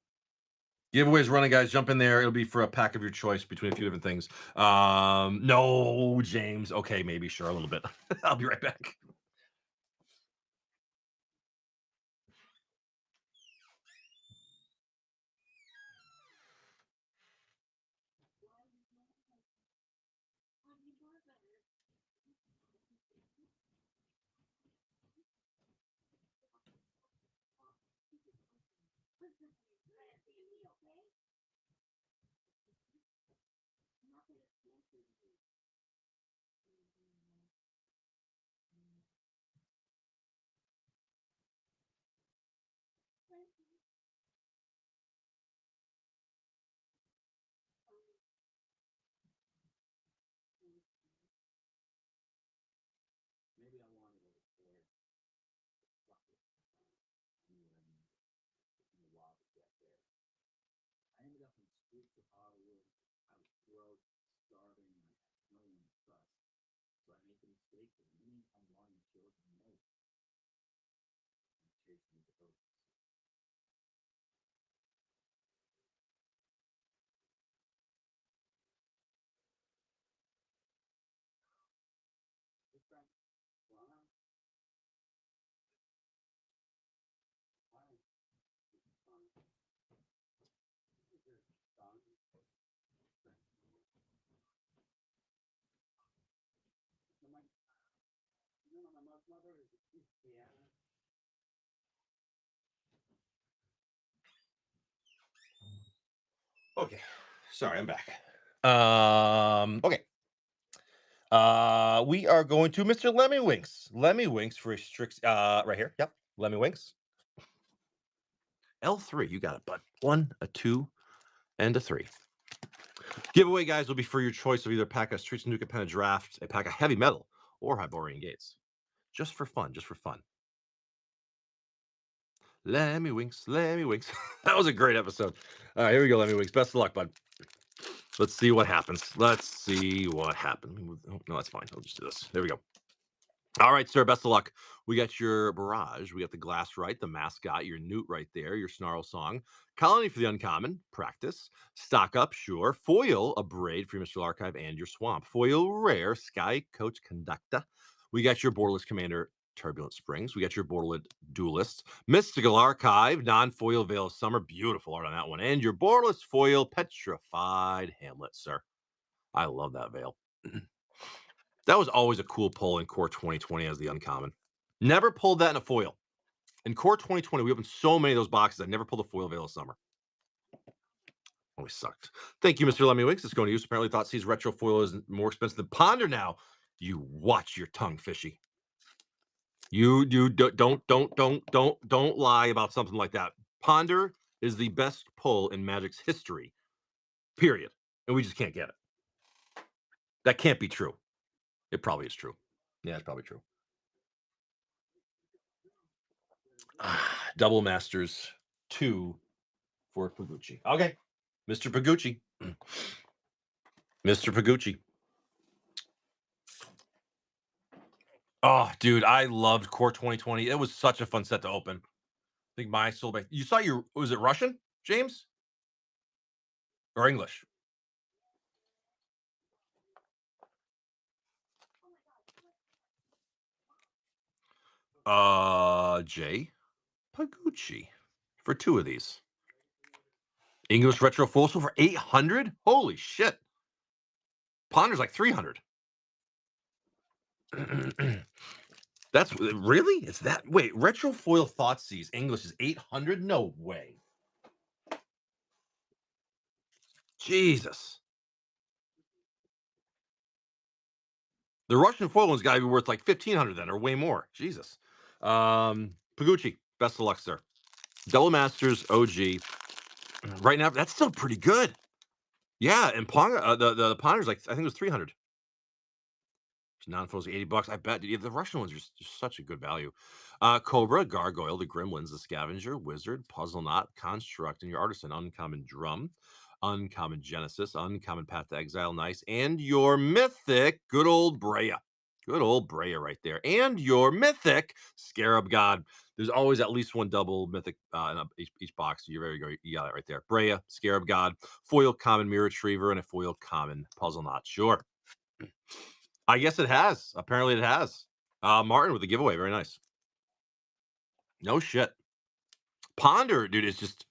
Giveaways running, guys. Jump in there. It'll be for a pack of your choice between a few different things. No, James. Okay, maybe, sure, a little bit. I'll be right back. Okay, sorry, I'm back. Okay. We are going to Mr. Lemmy Winks. Lemmy Winks for a strict right here. Yep. Lemmy Winks. L3, you got it, bud. 1, a 2, and a 3. Giveaway, guys, will be for your choice of either a pack of Streets of Nuka Pen Draft, a pack of Heavy Metal, or Hyborian Gates. Just for fun, just for fun. Lemmy Winks, Lemmy Winks. That was a great episode. All right, here we go, Lemmy Winks. Best of luck, bud. Let's see what happens. Let's see what happens. Oh, no, that's fine. I'll just do this. There we go. All right, sir. Best of luck. We got your barrage. We got the glass right, the mascot, your newt right there, your snarl song, colony for the uncommon, practice, stock up, sure, foil, a braid for your Mystical Archive, and your swamp. Foil rare, sky coach conductor. We got your borderless commander, turbulent springs. We got your borderless duelist, mystical archive, non-foil veil of summer, beautiful art on that one, and your borderless foil petrified Hamlet, sir. I love that veil. That was always a cool pull in Core 2020 as the uncommon. Never pulled that in a foil. In Core 2020, we opened so many of those boxes. I never pulled a foil Veil of Summer. Always sucked. Thank you, Mr. Lemmy Winks. It's going to use. Apparently, thought C's retro foil is more expensive than Ponder now. You watch your tongue, fishy. Don't lie about something like that. Ponder is the best pull in Magic's history. Period. And we just can't get it. That can't be true. It probably is true. Yeah, it's probably true. Double Masters 2 for Pagucci. Okay. Mr. Pagucci. Mr. Pagucci. Oh, dude, I loved Core 2020. It was such a fun set to open. I think my soul back. You saw your was it Russian, James? Or English? Jay Pagucci for 2 of these. English Retro Full for 800? Holy shit. Ponder's like 300. That's really? It's that wait, Retro Foil Thoughtseize English is 800? No way. Jesus. The Russian foil one's got to be worth like 1,500 then, or way more. Jesus. Pagucci, best of luck, sir. Double Masters OG. Right now, that's still pretty good. Yeah, and Pong, the Ponder's like I think it was 300. Non-foils $80. I bet. Dude, the Russian ones are just such a good value. Cobra, Gargoyle, the Gremlins, the Scavenger, Wizard, Puzzle Knot, Construct, and your Artisan, Uncommon Drum, Uncommon Genesis, Uncommon Path to Exile, nice, and your Mythic, good old Breya. Good old Breya right there. And your Mythic Scarab God. There's always at least one double Mythic in each box. So you're very good. You got it right there. Breya, Scarab God, Foil Common Mirror Retriever, and a Foil Common Puzzle Knot. Sure. I guess it has. Apparently it has. Martin with the giveaway. Very nice. No shit. Ponder, dude, is just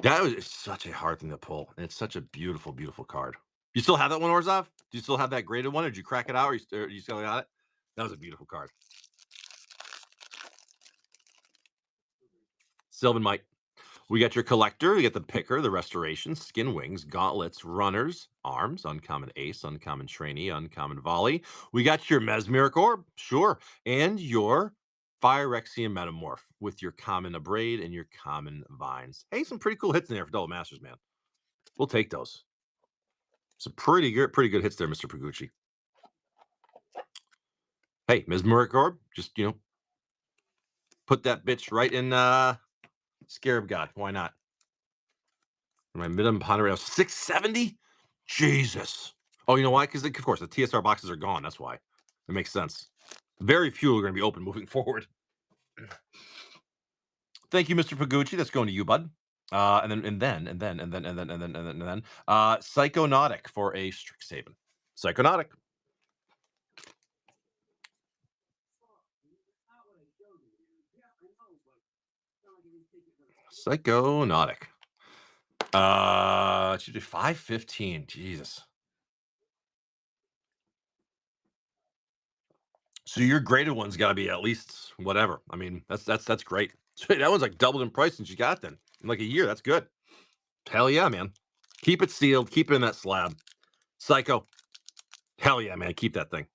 that was such a hard thing to pull. And it's such a beautiful, beautiful card. You still have that one, Orzov? Do you still have that graded one? Or did you crack it out? Or you still got it? That was a beautiful card. Sylvan Mike. We got your collector, we get the picker, the restoration, skin wings, gauntlets, runners, arms, uncommon ace, uncommon trainee, uncommon volley. We got your mesmeric orb, sure, and your Phyrexian metamorph with your common abrade and your common vines. Hey, some pretty cool hits in there for double masters, man. We'll take those. Some pretty good hits there, Mr. Pagucci. Hey, mesmeric orb, just put that bitch right in Scarab God. Why not? My minimum ponder rail 670. Jesus. Oh, you know why? Because of course the TSR boxes are gone. That's why. It makes sense. Very few are going to be open moving forward. Thank you, Mr. Pagucci. That's going to you, bud. And then, Psychonautic for a Strixhaven. Psychonautic. Psychonautic. It should be 515. Jesus. So your graded one's got to be at least whatever. I mean, that's great. That one's like doubled in price since you got then in like a year. That's good. Hell yeah, man. Keep it sealed. Keep it in that slab. Psycho. Hell yeah, man. Keep that thing.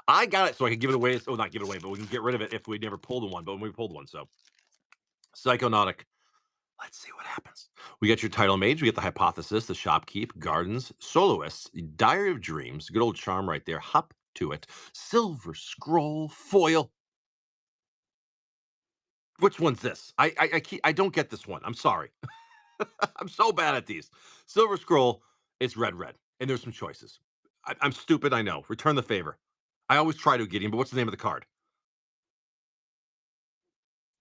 I got it so I can give it away. Oh, not give it away, but we can get rid of it if we never pulled one. But when we pulled one, so Psychonautic. Let's see what happens. We got your title mage. We get the hypothesis, the shopkeep, gardens, soloists, diary of dreams. Good old charm right there. Hop to it. Silver scroll foil. Which one's this? I don't get this one. I'm sorry. I'm so bad at these. Silver scroll. It's red, and there's some choices. I'm stupid. I know. Return the favor. I always try to, Gideon, but what's the name of the card?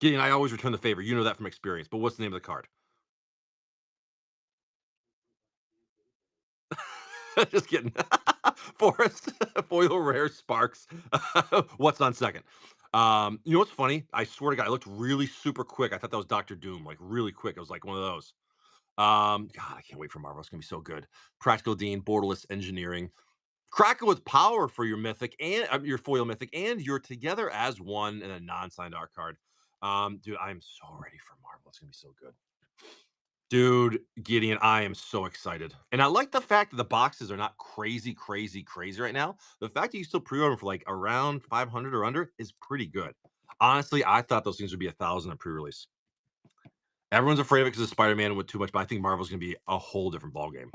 Gideon, I always return the favor. You know that from experience. But what's the name of the card? Just kidding. Forest, foil rare sparks. What's on second? You know what's funny? I swear to God, I looked really super quick. I thought that was Doctor Doom, like really quick. It was like one of those. God, I can't wait for Marvel. It's gonna be so good. Practical Dean, Borderless Engineering, Crackle with Power for your mythic and your foil mythic, and you're together as one in a non-signed art card. Dude, I'm so ready for Marvel. It's gonna be so good. Dude, Gideon, I am so excited. And I like the fact that the boxes are not crazy, crazy, crazy right now. The fact that you still pre-order for like around 500 or under is pretty good. Honestly, I thought those things would be 1,000 on pre-release. Everyone's afraid of it because of Spider-Man with too much, but I think Marvel's going to be a whole different ballgame.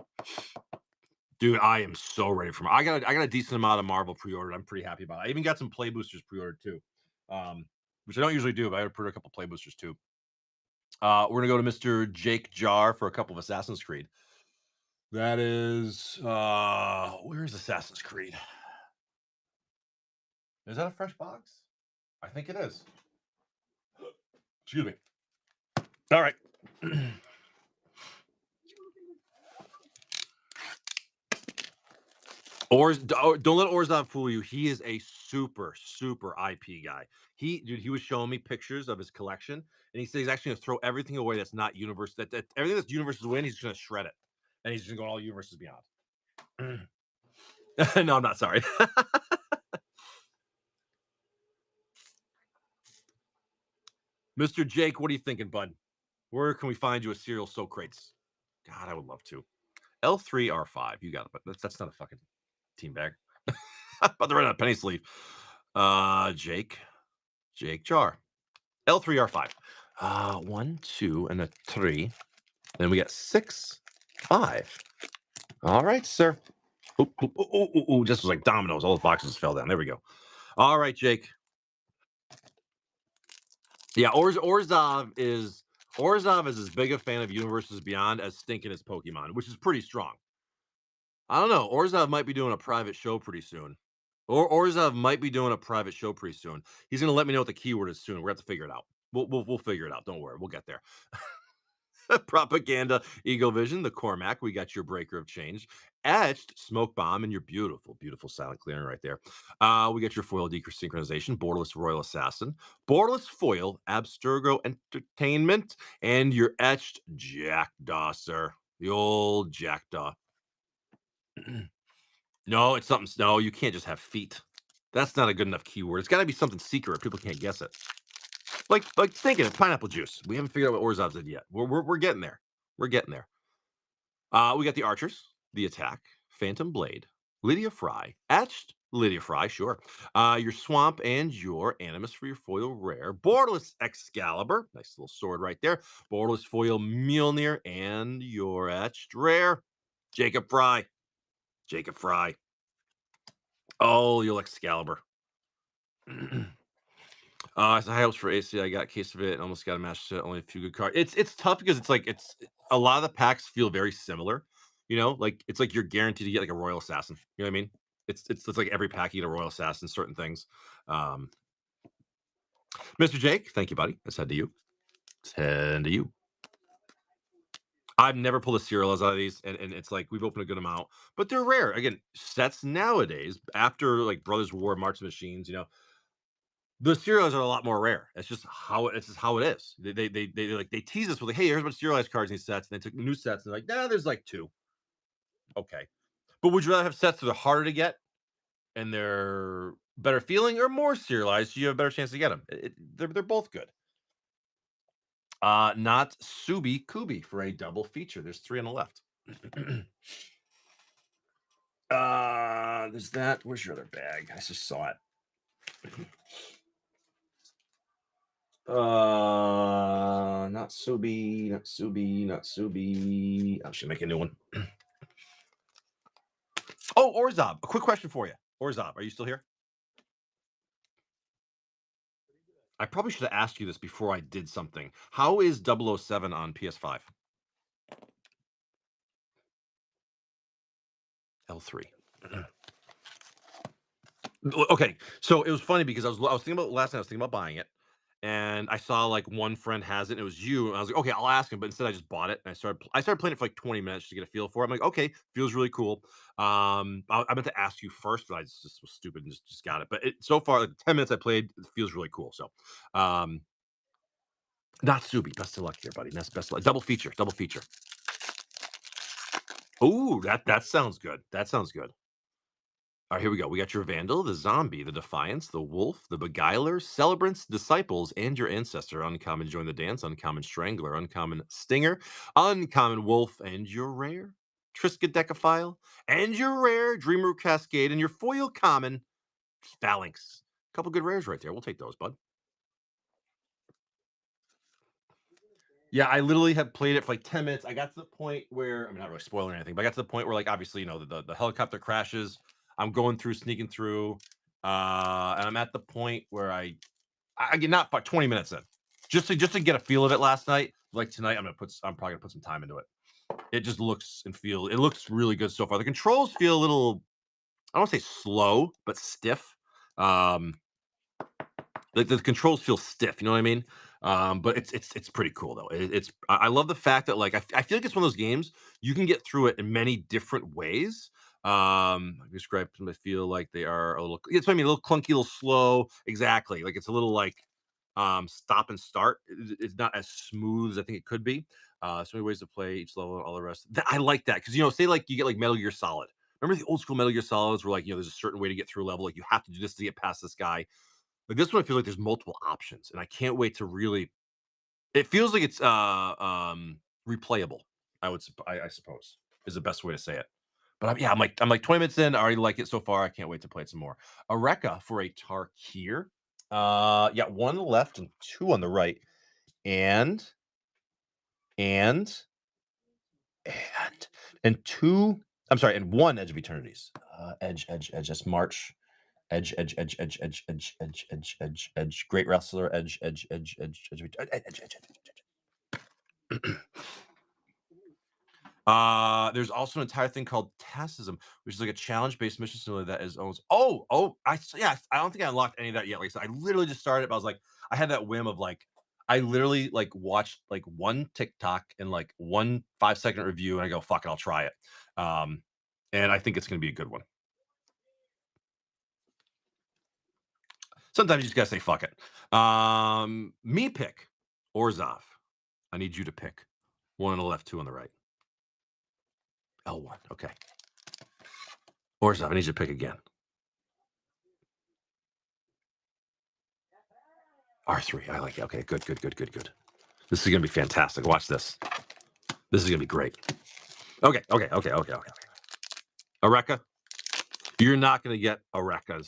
Dude, I am so ready for. I got a decent amount of Marvel pre-ordered. I'm pretty happy about it. I even got some play boosters pre-ordered too, which I don't usually do, but I pre-ordered a couple play boosters too. We're gonna go to Mr. Jake Jar for a couple of Assassin's Creed. That is, where's Assassin's Creed? Is that a fresh box? I think it is. Excuse me. All right. Don't let Orzov fool you. He is a super IP guy. He was showing me pictures of his collection, and he said he's actually gonna throw everything away that's not universe. That everything that's universes win, he's gonna shred it, and he's gonna go all universes beyond. No, I'm not sorry. Mr. Jake, what are you thinking, bud? Where can we find you a cereal Socrates? God, I would love to. L3R5, you got it, but that's not a fucking team bag. About to run out of penny sleeve. Jake Jar. L3R5. One, two, and a three. Then we got 6, 5. All right, sir. Just was like dominoes. All those boxes fell down. There we go. All right, Jake. Yeah, Orzov is as big a fan of Universes Beyond as stinking as Pokemon, which is pretty strong. I don't know. Orzov might be doing a private show pretty soon. Or Orzov might be doing a private show pretty soon. He's gonna let me know what the keyword is soon. We're gonna have to figure it out. We'll figure it out. Don't worry, we'll get there. Propaganda, Eagle Vision, the Cormac. We got your Breaker of Change, Etched, Smoke Bomb, and your beautiful silent clearing right there. We got your foil desynchronization, Borderless Royal Assassin, Borderless Foil, Abstergo Entertainment, and your Etched Jackdaw, sir. The old Jackdaw. No, it's something. No, you can't just have feet. That's not a good enough keyword. It's got to be something secret. People can't guess it. Like thinking of pineapple juice. We haven't figured out what Orzov did yet. We're getting there. We're getting there. We got the Archers, the Attack, Phantom Blade, Lydia Fry, Etched Lydia Fry, sure. Your Swamp and your Animus for your foil rare. Borderless Excalibur, nice little sword right there. Borderless foil Mjolnir and your Etched rare. Jacob Fry. Jacob Fry. Oh, you'll Excalibur. So high hopes for AC. I got a case of it. Almost got a match set. Only a few good cards. It's tough because it's a lot of the packs feel very similar. You know, like it's like you're guaranteed to get like a Royal Assassin. You know what I mean? It's like every pack you get a Royal Assassin. Certain things. Um, Mr. Jake, thank you, buddy. Let's head to you. Let's head to you. I've never pulled a serials out of these, and it's like we've opened a good amount, but they're rare. Again, sets nowadays after like Brothers War, March of Machines. You know, the serialized are a lot more rare. It's just how it is. They tease us with like, hey, here's a bunch of serialized cards in these sets, and they took new sets and they're like, nah, there's like 2. Okay. But would you rather have sets that are harder to get and they're better feeling or more serialized so you have a better chance to get them? They're both good. Not Subi Kubi for a double feature. There's 3 on the left. There's that. Where's your other bag? I just saw it. Not Subi, not Subi, not Subi. I should make a new one. Oh, Orzov. A quick question for you. Orzov, are you still here? I probably should have asked you this before I did something. How is 007 on PS5? L3. Okay, so it was funny because I was thinking about last night. I was thinking about buying it, and I saw like one friend has it. And it was you, and I was like, okay, I'll ask him. But instead, I just bought it, and I started playing it for like 20 minutes to get a feel for it. I'm like, okay, feels really cool. I meant to ask you first, but I just was stupid and just got it. But so far, like 10 minutes I played, it feels really cool. So, um, not Subi. Best of luck here, buddy. Best of luck. Double feature. Double feature. Ooh, that sounds good. That sounds good. All right, here we go. We got your Vandal, the Zombie, the Defiance, the Wolf, the Beguiler, Celebrants, Disciples, and your Ancestor. Uncommon Join the Dance, Uncommon Strangler, Uncommon Stinger, Uncommon Wolf, and your Rare Triskaidekaphile, and your Rare Dreamroot Cascade, and your Foil Common Phalanx. Couple good rares right there. We'll take those, bud. Yeah, I literally have played it for like 10 minutes. I got to the point where I'm not really spoiling anything, but I got to the point where like obviously, the helicopter crashes. I'm going through, sneaking through, and I'm at the point where I get not about 20 minutes in. Just to get a feel of it last night. Like tonight, I'm probably gonna put some time into it. It just it looks really good so far. The controls feel a little, I don't want to say slow, but stiff. Um, like the controls feel stiff, you know what I mean? But it's pretty cool though. I love the fact that like I feel like it's one of those games you can get through it in many different ways. I describe them. I feel like they are a little. It's what I mean, a little clunky, a little slow. Exactly, like it's a little like stop and start. It's not as smooth as I think it could be. So many ways to play each level and all the rest. I like that because say like you get like Metal Gear Solid. Remember the old school Metal Gear Solids where like there's a certain way to get through a level. Like you have to do this to get past this guy. Like this one, I feel like there's multiple options, and I can't wait to really. It feels like it's replayable. I suppose is the best way to say it. But yeah, I'm like 20 minutes in. I already like it so far. I can't wait to play it some more. Areka for a Tarkir. Yeah, one on the left and two on the right, and and and and two. I'm sorry, and one Edge of Eternities. Edge. That's March. Edge. Great wrestler. Edge. There's also an entire thing called Tascism, which is like a challenge-based mission simulator that is almost. Yeah. I don't think I unlocked any of that yet. Like, so I literally just started. But I was like, I had that whim of like, I literally like watched like one TikTok and like one 5-second review, and I go, fuck it, I'll try it. Um, and I think it's gonna be a good one. Sometimes you just gotta say fuck it. Me pick Orzov. I need you to pick one on the left, two on the right. L1. Okay. Orzov, I need you to pick again. R3. I like it. Okay, good. This is gonna be fantastic. Watch this. This is gonna be great. Okay. Areka. You're not gonna get Areka.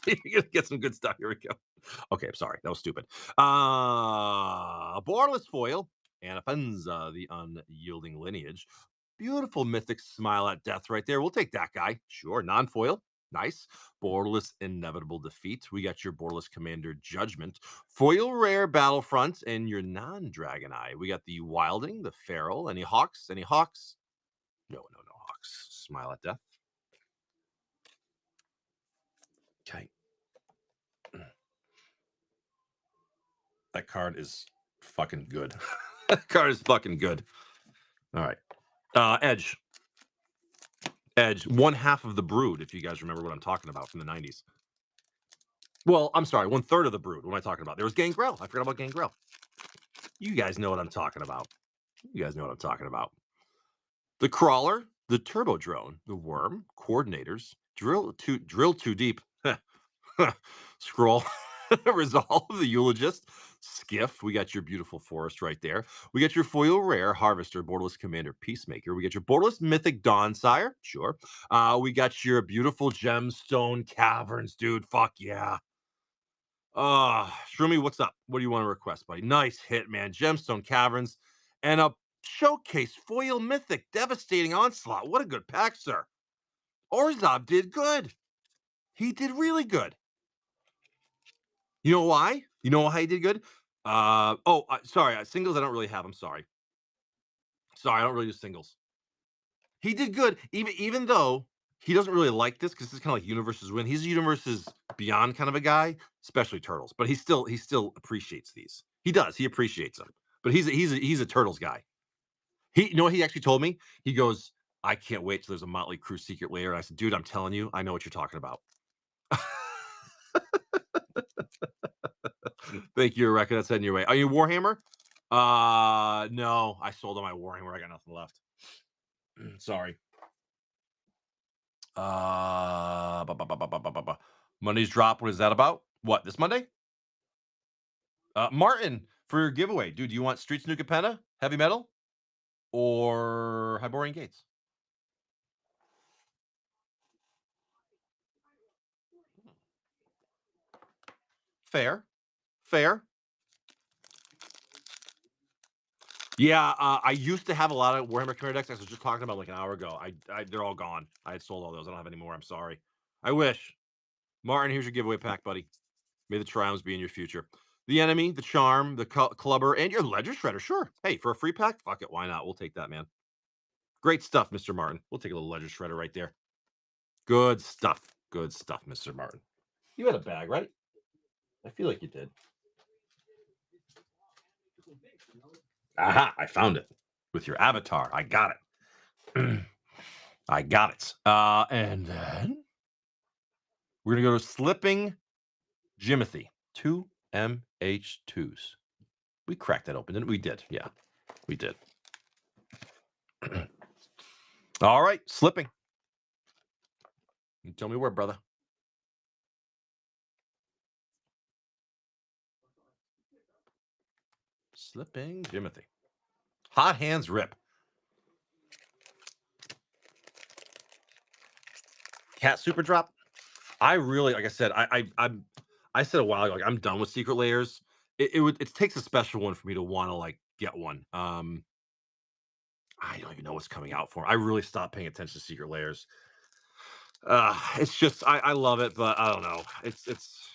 You're gonna get some good stuff. Here we go. Okay, I'm sorry. That was stupid. Borderless foil. Anapenza, the unyielding lineage. Beautiful mythic smile at death right there. We'll take that guy. Sure. Non-foil. Nice. Borderless inevitable defeat. We got your borderless commander Judgment. Foil rare Battlefront and your non-dragon eye. We got the Wilding, the Feral. Any hawks? Any hawks? No hawks. Smile at death. Okay. That card is fucking good. That card is fucking good. All right. Edge. One half of the Brood, if you guys remember what I'm talking about from the 90s. Well, I'm sorry, one third of the Brood. What am I talking about? There was Gangrel. I forgot about Gangrel. You guys know what I'm talking about. The Crawler, the Turbo Drone, the Worm, Coordinators, Drill too deep. Scroll, Resolve, the Eulogist, Skiff. We got your beautiful forest right there. We got your foil rare Harvester, Borderless Commander, Peacemaker. We got your Borderless Mythic Dawnsire. Sure. We got your beautiful Gemstone Caverns, dude. Fuck yeah. Shroomy, what's up? What do you want to request, buddy? Nice hit, man. Gemstone Caverns and a showcase foil mythic devastating onslaught. What a good pack, sir. Orzov did good. He did really good. You know why? You know why he did good? Sorry. Singles I don't really have. I'm sorry. Sorry, I don't really do singles. He did good, even though he doesn't really like this because this is kind of like universes win. He's a universes beyond kind of a guy, especially turtles. But he still appreciates these. He does. He appreciates them. But he's a turtles guy. You know what he actually told me? He goes, I can't wait till there's a Motley Crue secret layer. And I said, dude, I'm telling you, I know what you're talking about. Thank you, Rebecca. That's heading your way. Are you Warhammer? No, I sold all my Warhammer. I got nothing left. Sorry. Monday's drop. What is that about? What, this Monday? Martin, for your giveaway, dude, do you want Streets Nuka Penna, Heavy Metal, or Hyborian Gates? Fair. Yeah, I used to have a lot of Warhammer Commander decks. I was just talking about like an hour ago. They're all gone. I had sold all those. I don't have any more. I'm sorry. I wish. Martin, here's your giveaway pack, buddy. May the triumphs be in your future. The enemy, the charm, the clubber, and your ledger shredder. Sure. Hey, for a free pack, fuck it. Why not? We'll take that, man. Great stuff, Mr. Martin. We'll take a little ledger shredder right there. Good stuff. Good stuff, Mr. Martin. You had a bag, right? I feel like you did. Aha, I found it with your avatar. I got it. I got it. And then we're going to go to Slipping Jimothy. 2 MH2s. We cracked that open, didn't we? We did. Yeah, we did. All right, Slipping. You tell me where, brother. Slipping Jimothy. Hot hands rip. Cat super drop. I really, like I said, I said a while ago, like I'm done with secret layers. It takes a special one for me to want to like get one. I don't even know what's coming out for 'em. I really stopped paying attention to secret layers. It's just I love it, but I don't know. It's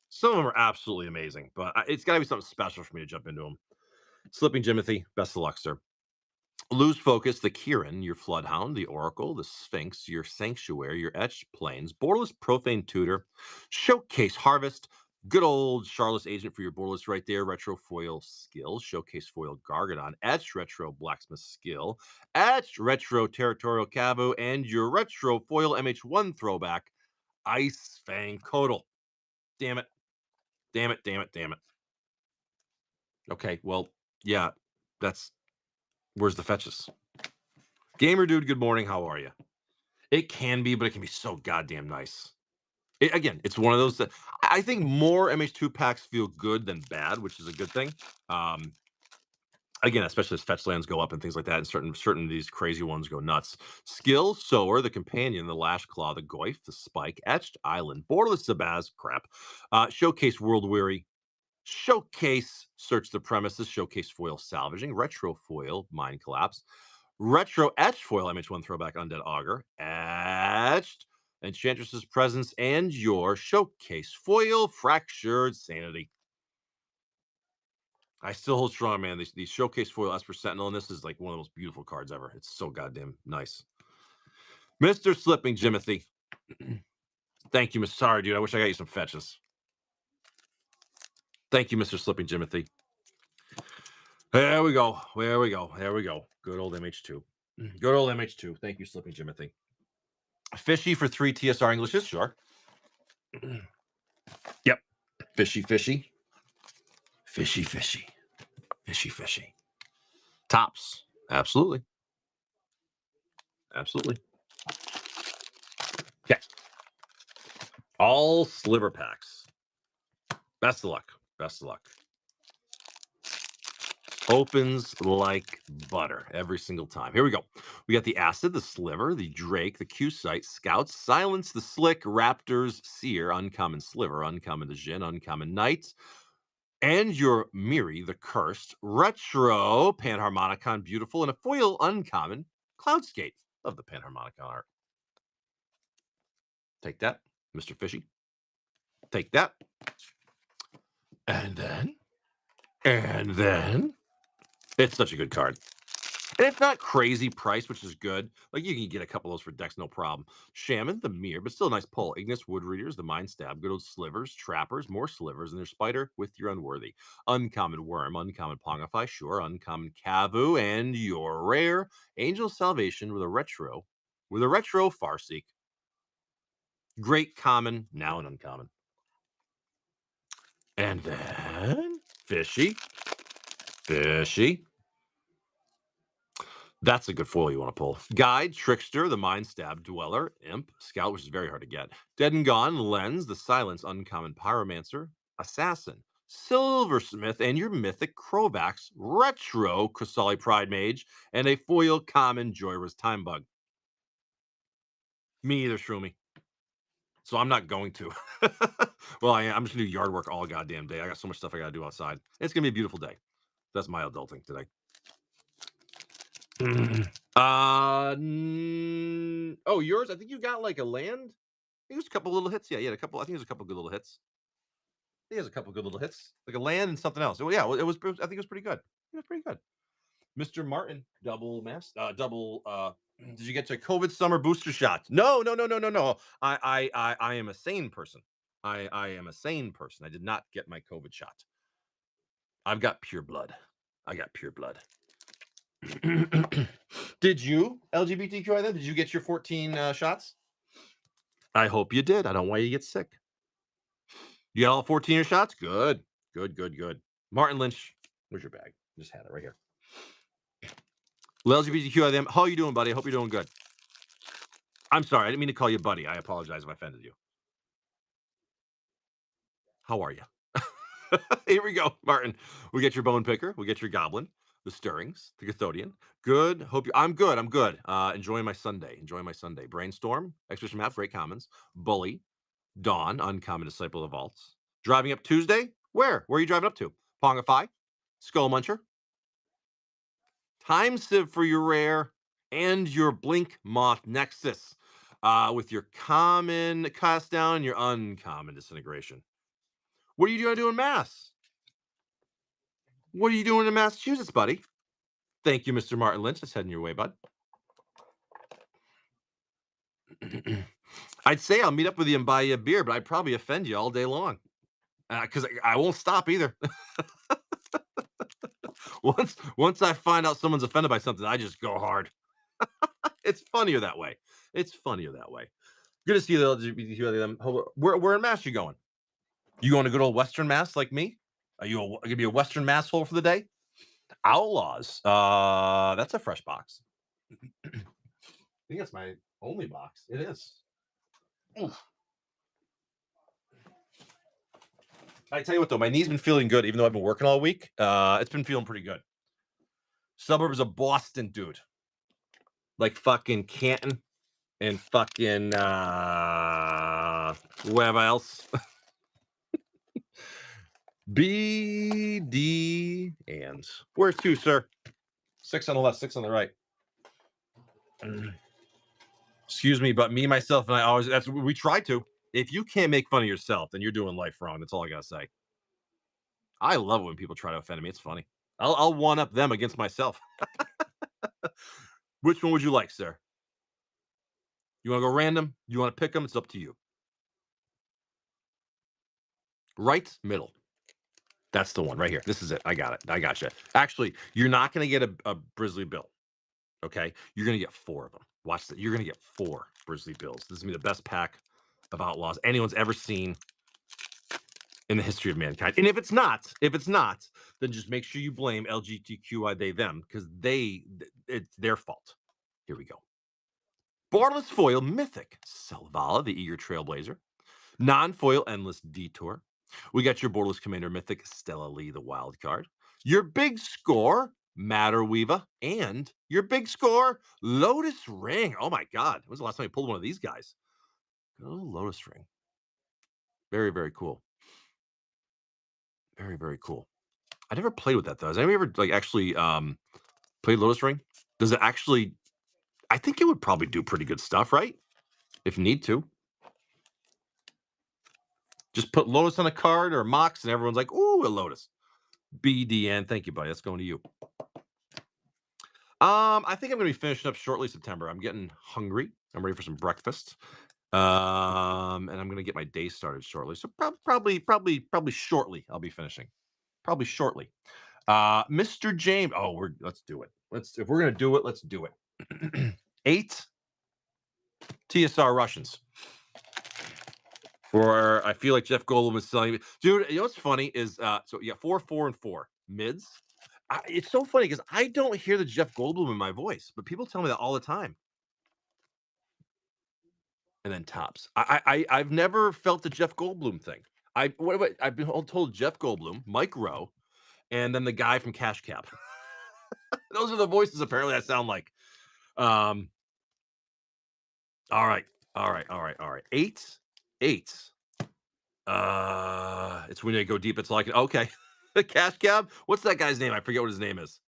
some of them are absolutely amazing, but it's got to be something special for me to jump into them. Slipping Jimothy, best of luck, sir. Lose focus, the Kieran, your Floodhound, the Oracle, the Sphinx, your Sanctuary, your Etched Plains, Borderless Profane Tutor, Showcase Harvest, good old Charlotte's Agent for your Borderless right there, Retro Foil Skill, Showcase Foil Gargadon, Etched Retro Blacksmith Skill, Etched Retro Territorial Cavu, and your Retro Foil MH1 Throwback, Ice Fang Codal. Damn it. Damn it, damn it, damn it. Okay, well, yeah, that's where's the fetches? Gamer dude, good morning. How are you? It can be, but it can be so goddamn nice. Again, it's one of those that I think more MH2 packs feel good than bad, which is a good thing. Um, again, especially as fetch lands go up and things like that, and certain of these crazy ones go nuts. Skill, Sower, the Companion, the Lash Claw, the Goif, the Spike, Etched Island, Borderless Zabaz, crap, Showcase World Weary, Showcase Search the Premises, Showcase Foil Salvaging, Retro Foil Mind Collapse, Retro Etched Foil MH1 Throwback Undead Augur, Etched Enchantress's Presence, and your Showcase Foil Fractured Sanity. I still hold strong, man. These Showcase Foil Esper Sentinel, and this is like one of the most beautiful cards ever. It's so goddamn nice. Mr. Slipping Jimothy. Thank you, Mr. Sorry, dude. I wish I got you some fetches. Thank you, Mr. Slipping Jimothy. There we go. There we go. There we go. Good old MH2. Good old MH2. Thank you, Slipping Jimothy. Fishy for 3 TSR Englishes, sure. Yep. Fishy, fishy. Fishy, fishy. Fishy, fishy. Tops. Absolutely. Absolutely. Okay. All sliver packs. Best of luck. Best of luck. Opens like butter every single time. Here we go. We got the Acid, the Sliver, the Drake, the Q-Site, Scouts, Silence, the Slick, Raptors, Seer, Uncommon Sliver, Uncommon the Jin, Uncommon Knight, and your Miri, the Cursed, Retro, Panharmonicon, Beautiful, and a foil Uncommon, Cloudskate of the Panharmonicon art. Take that, Mr. Fishy. Take that. And then, it's such a good card. And it's not crazy price, which is good. Like you can get a couple of those for decks, no problem. Shaman, the Mirror, but still a nice pull. Ignis, Wood Readers, the Mind Stab, good old Slivers, Trappers, more Slivers, and their Spider with your Unworthy. Uncommon Worm, Uncommon Pongify, sure, Uncommon Cavu, and your rare Angel Salvation with a retro Farseek. Great common, now an uncommon. And then Fishy. That's a good foil you want to pull. Guide, Trickster, the Mind Stab, Dweller, Imp, Scout, which is very hard to get. Dead and Gone, Lens, the Silence, Uncommon Pyromancer, Assassin, Silversmith, and your Mythic Crovax, Retro Kusali Pride Mage, and a foil common Joyra's Time Bug. Me either, Shroomy. So I'm not going to. Well, I'm just gonna do yard work all goddamn day. I got so much stuff I gotta do outside. It's gonna be a beautiful day. That's my adulting today. Oh, yours? I think you got like a land. I think it was a couple little hits. Yeah, he had a couple. I think it was a couple good little hits. He has a couple good little hits, like a land and something else. Well, yeah, it was. I think it was pretty good. It was pretty good. Mr. Martin, double mask, double. Did you get your COVID summer booster shot? No, no, no, no, no, no. I am a sane person. I am a sane person. I did not get my COVID shot. I've got pure blood. I got pure blood. Did you LGBTQI then? Did you get your 14 shots? I hope you did. I don't want you to get sick. You got all 14 of your shots? Good. Good, good, good. Martin Lynch, where's your bag? Just had it right here. LGBTQI them. How you doing, buddy? I hope you're doing good. I'm sorry. I didn't mean to call you buddy. I apologize if I offended you. How are you? Here we go, Martin. We get your bone picker. We get your goblin, the stirrings, the Gathodian. Good. Hope you. I'm good. I'm good. Enjoying my Sunday. Enjoying my Sunday. Brainstorm, Expedition Map, Great Commons, Bully, Dawn, Uncommon Disciple of the Vaults. Driving up Tuesday. Where? Where are you driving up to? Pongify, Skull Muncher, Time Sieve for your rare, and your Blink Moth Nexus. With your common cast down and your uncommon disintegration. What are you doing in Mass? What are you doing in Massachusetts, buddy? Thank you, Mr. Martin Lynch. That's heading your way, bud. I'd say I'll meet up with you and buy you a beer, but I'd probably offend you all day long because I won't stop either. once I find out someone's offended by something, I just go hard. It's funnier that way. It's funnier that way. Good to see the LGBTQ. Where in Mass you going? You going to good old Western Mass like me? Are you gonna be a Western Mass hole for the day? Outlaws. That's a fresh box. I think that's my only box. It is. Oof. I tell you what though, my knee's been feeling good, even though I've been working all week. It's been feeling pretty good. Suburbs of Boston, dude. Like fucking Canton and fucking wherever else. BD and where's two, sir? 6 on the left, 6 on the right. Excuse me, but me, myself, and I always that's what we try to. If you can't make fun of yourself, then you're doing life wrong. That's all I gotta say. I love it when people try to offend me. It's funny. I'll one up them against myself. Which one would you like, sir? You want to go random? You want to pick them? It's up to you. Right, middle. That's the one right here. This is it. I got it. I got you. Actually, you're not going to get a Grizzly Bill. Okay, you're going to get 4 of them. Watch that. You're going to get 4 Grizzly Bills. This is going to be the best pack of Outlaws anyone's ever seen in the history of mankind. And if it's not, then just make sure you blame LGBTQI they them because it's their fault. Here we go. Borderless foil mythic Selvala, the eager trailblazer. Non-foil endless detour. We got your borderless commander mythic Stella Lee, the wild card. Your big score Matter Weaver, and your big score Lotus Ring. Oh my God, when was the last time you pulled one of these guys? Oh, Lotus Ring. Very, very cool. Very, very cool. I never played with that though. Has anybody ever like actually played Lotus Ring? Does it actually? I think it would probably do pretty good stuff, right? If need to. Just put Lotus on a card or Mox, and everyone's like, "Ooh, a Lotus." BDN, thank you, buddy. That's going to you. I think I'm going to be finishing up shortly September. I'm getting hungry. I'm ready for some breakfast. And I'm going to get my day started shortly. So probably shortly I'll be finishing. Probably shortly. Mr. James. Oh, let's do it. If we're going to do it, let's do it. 8 TSR Russians. For I feel like Jeff Goldblum is selling me. Dude, you know what's funny is so yeah, 4, 4, and 4 mids. It's so funny because I don't hear the Jeff Goldblum in my voice, but people tell me that all the time. And then tops. I've never felt the Jeff Goldblum thing. I've been told Jeff Goldblum, Mike Rowe, and then the guy from Cash Cab. Those are the voices apparently I sound like. All right. 8. It's when they go deep. It's like okay. The Cash Cab. What's that guy's name? I forget what his name is.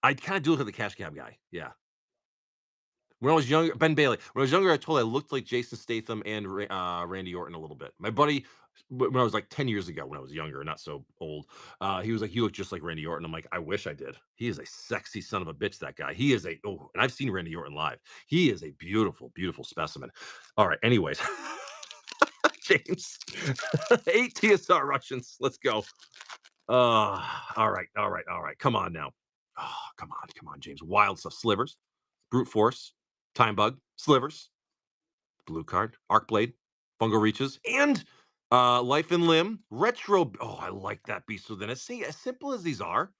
I kind of do look like the cash cab guy. Yeah. When I was younger, Ben Bailey. When I was younger, I told I looked like Jason Statham and Randy Orton a little bit. My buddy, when I was like 10 years ago, when I was younger, not so old, he was like, "You look just like Randy Orton." I'm like, "I wish I did." He is a sexy son of a bitch. That guy. He is a. Oh, and I've seen Randy Orton live. He is a beautiful, beautiful specimen. All right. Anyways, James, 8 TSR Russians. Let's go. All right, all right, all right. Come on now. Oh, come on, James. Wild stuff. Slivers, brute force, time bug, slivers, blue card, arc blade, fungal reaches, and life and limb, retro. Oh, I like that beast within it. See, as simple as these are,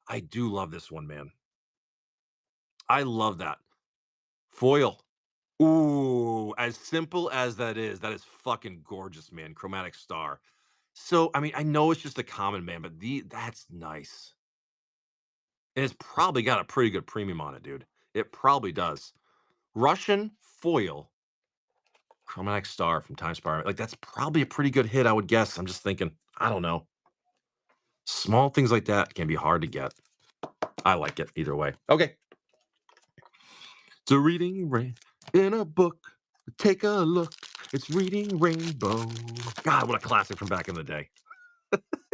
I do love this one, man. I love that. Foil. Ooh, as simple as that is fucking gorgeous, man. Chromatic star. So, I mean, I know it's just a common man, but that's nice. And it's probably got a pretty good premium on it, dude. It probably does. Russian foil chromatic star from Time Spire. Like that's probably a pretty good hit, I would guess. I'm just thinking. I don't know. Small things like that can be hard to get. I like it either way. Okay. It's a reading in a book. Take a look. It's reading rainbow. God, what a classic from back in the day.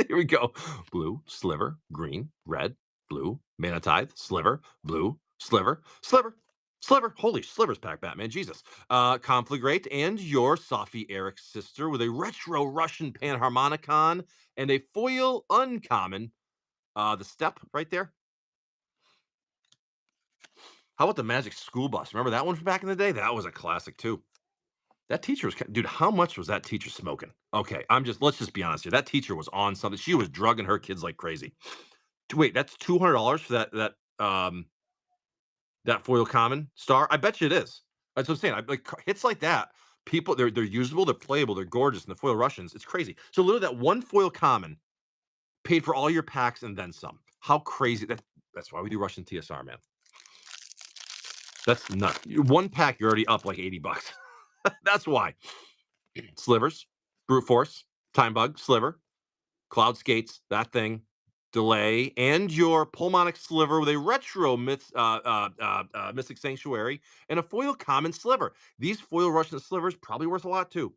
Here we go. Blue, sliver, green, red, blue, mana tithe, sliver, blue, sliver, sliver, sliver. Holy slivers pack, Batman. Jesus. Conflagrate and your Sophie Eric's sister with a retro Russian panharmonicon and a foil uncommon. The step right there. How about the Magic School Bus? Remember that one from back in the day? That was a classic too. That teacher was, dude. How much was that teacher smoking? Okay, let's just be honest here. That teacher was on something. She was drugging her kids like crazy. Wait, that's $200 for that foil common star? I bet you it is. That's what I'm saying. Like hits like that, people they're usable, they're playable, they're gorgeous, and the foil Russians, it's crazy. So literally that one foil common paid for all your packs and then some. How crazy that's why we do Russian TSR, man. That's nuts. One pack, you're already up like 80 bucks. That's why. Slivers, brute force, time bug, sliver, cloud skates, that thing, delay, and your pulmonic sliver with a retro mystic sanctuary and a foil common sliver. These foil Russian slivers probably worth a lot too.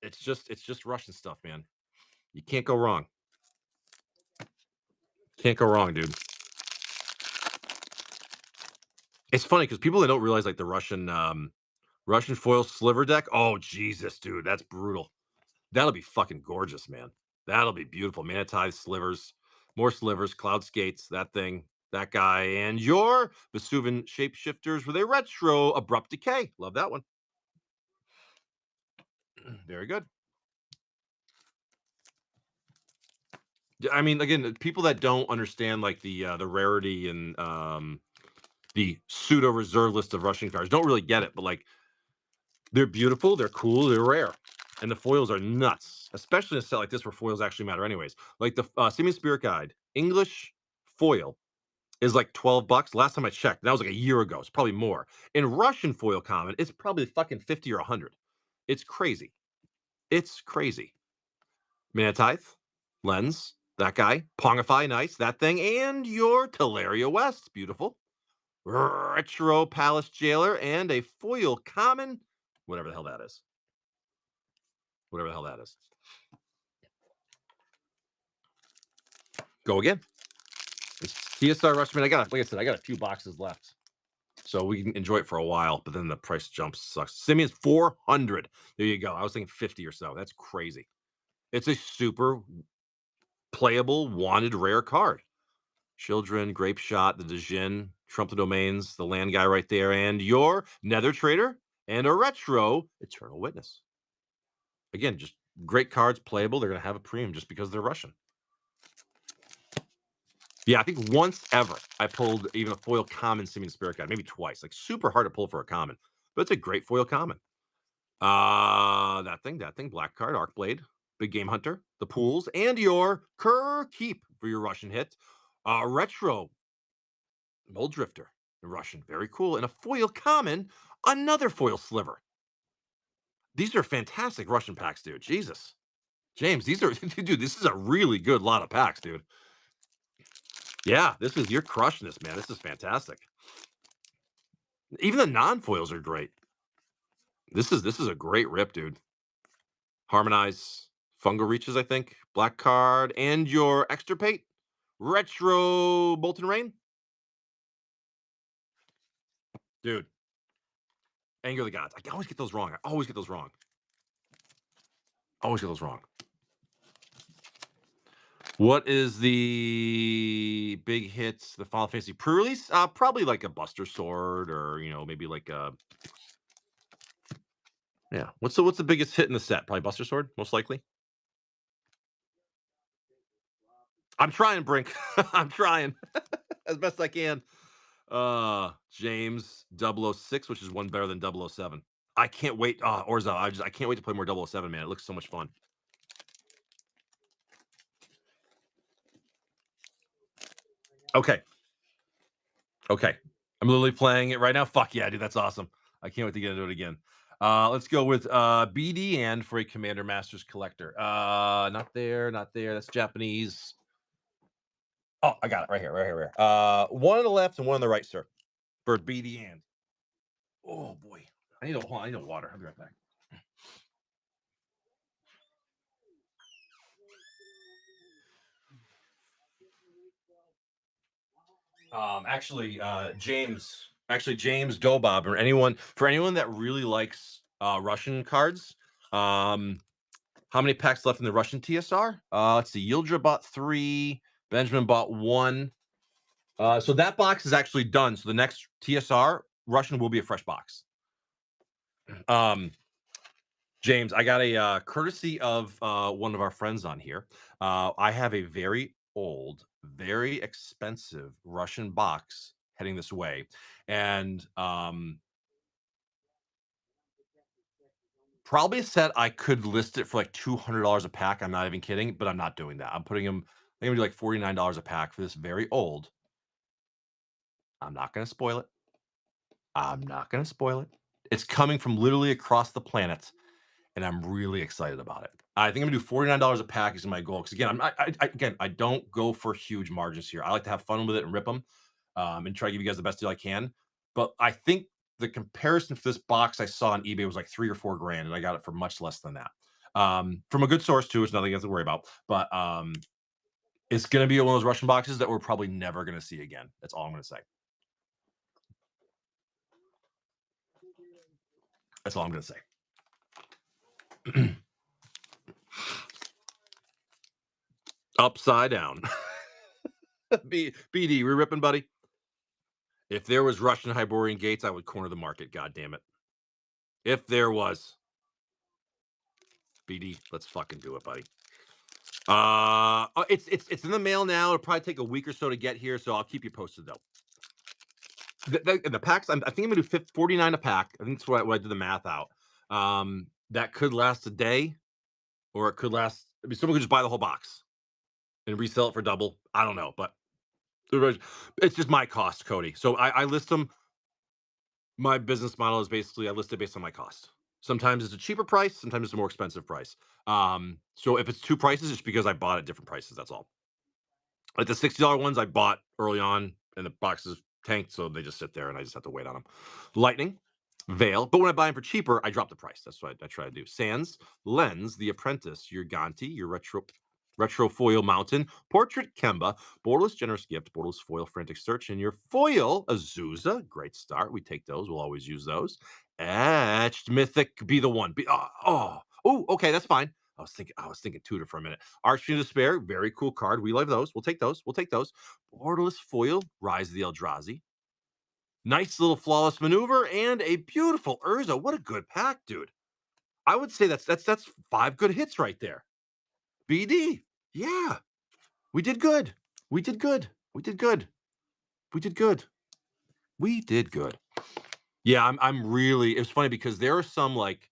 It's just Russian stuff, man. You can't go wrong. Can't go wrong, dude. It's funny because people that don't realize like the Russian foil sliver deck. Oh Jesus, dude, that's brutal. That'll be fucking gorgeous, man. That'll be beautiful. Manatide slivers, more slivers, cloud skates, that thing, that guy, and your Vesuvian shapeshifters with a retro abrupt decay. Love that one. Very good. I mean, again, people that don't understand like the rarity and the pseudo reserve list of Russian cards don't really get it, but like they're beautiful, they're cool, they're rare. And the foils are nuts, especially in a set like this where foils actually matter anyways. Like the Simian Spirit Guide, English foil is like 12 bucks. Last time I checked, that was like a year ago. It's probably more. In Russian foil common, it's probably fucking 50 or 100. It's crazy. It's crazy. Manatithe, Lens, that guy, Pongify, nice, that thing, and your Teleria West, beautiful. Retro Palace Jailer and a foil common, whatever the hell that is. Whatever the hell that is. Go again. It's TSR Rushman. Like I said, I got a few boxes left. So we can enjoy it for a while, but then the price jumps sucks. Simeon's 400. There you go. I was thinking 50 or so. That's crazy. It's a super playable, wanted rare card. Children, Grape Shot, the Dejin, Trump the Domains, the land guy right there, and your Nether Trader and a retro Eternal Witness. Again, just great cards, playable. They're going to have a premium just because they're Russian. Yeah, I think once ever I pulled even a foil common Simian Spirit Guide, maybe twice. Like super hard to pull for a common, but it's a great foil common. That thing, black card, Arc Blade, Big Game Hunter, the pools, and your Kerr Keep for your Russian hit. Retro Mold Drifter, the Russian, very cool, and a foil common, another foil sliver. These are fantastic Russian packs, dude. Jesus, James, these are dude. This is a really good lot of packs, dude. Yeah, you're crushing this, man. This is fantastic. Even the non-foils are great. This is a great rip, dude. Harmonize, Fungal Reaches, I think. Black card, and your Extirpate. Retro Molten Rain. Dude, Anger of the Gods. I always get those wrong. I always get those wrong. Always get those wrong. What is the big hits, the Final Fantasy pre-release? Probably like a Buster Sword, or maybe like a yeah. What's the biggest hit in the set? Probably Buster Sword, most likely. I'm trying, Brink. I'm trying as best I can. James 006, which is one better than 007. I can't wait. Orza, I can't wait to play more 007, man. It looks so much fun. Okay. Okay. I'm literally playing it right now. Fuck yeah, dude. That's awesome. I can't wait to get into it again. Let's go with BD and for a Commander Masters collector. Not there, not there. That's Japanese. Oh, I got it right here, right here, right here. One on the left and one on the right, sir. For BD and. Oh boy. I need a water. I'll be right back. James Dobob, or anyone that really likes Russian cards. How many packs left in the Russian TSR? Let's see. Yildra bought 3. Benjamin bought 1. So that box is actually done. So the next TSR Russian will be a fresh box. James, I got a courtesy of one of our friends on here. I have a very old, very expensive Russian box heading this way, and probably a set I could list it for like $200 a pack. I'm not even kidding, but I'm not doing that. I'm putting them. I'm gonna do like $49 a pack for this very old. I'm not gonna spoil it. I'm not gonna spoil it. It's coming from literally across the planet, and I'm really excited about it. I think I'm gonna do $49 a pack is my goal. Because again, again, I don't go for huge margins here. I like to have fun with it and rip them, and try to give you guys the best deal I can. But I think the comparison for this box I saw on eBay was like 3 or 4 grand, and I got it for much less than that. From a good source too. It's nothing else to worry about. But it's gonna be one of those Russian boxes that we're probably never gonna see again. That's all I'm gonna say. That's all I'm gonna say. Upside down. BD, we're ripping, buddy. If there was Russian Hyborian Gates, I would corner the market. God damn it. If there was BD, let's fucking do it, buddy. It's in the mail now. It'll probably take a week or so to get here, so I'll keep you posted though. The packs, I think I'm gonna do 49 a pack. I think that's what I did the math out. That could last a day, or it could last. I mean, someone could just buy the whole box and resell it for double. I don't know, but it's just my cost, Cody. So I list them. My business model is basically I list it based on my cost. Sometimes it's a cheaper price, sometimes it's a more expensive price. So if it's two prices, it's because I bought at different prices. That's all. Like the $60 ones I bought early on, and the boxes tanked, so they just sit there, and I just have to wait on them. Lightning, Veil, but when I buy them for cheaper, I drop the price. That's what I try to do. Sands, Lens, The Apprentice, your Gonti, your Retro Foil Mountain, Portrait Kemba, Borderless Generous Gift, Borderless Foil Frantic Search, and your foil Azusa. Great start. We take those. We'll always use those. Etched Mythic, be the one. Okay, that's fine. I was thinking Tutor for a minute. Archfiend of Despair, very cool card. We love those. We'll take those. We'll take those. Borderless Foil, Rise of the Eldrazi. Nice little flawless maneuver and a beautiful Urza. What a good pack, dude. I would say that's 5 good hits right there. BD. Yeah. We did good. We did good. We did good. We did good. We did good. Yeah, I'm really it's funny because there are some like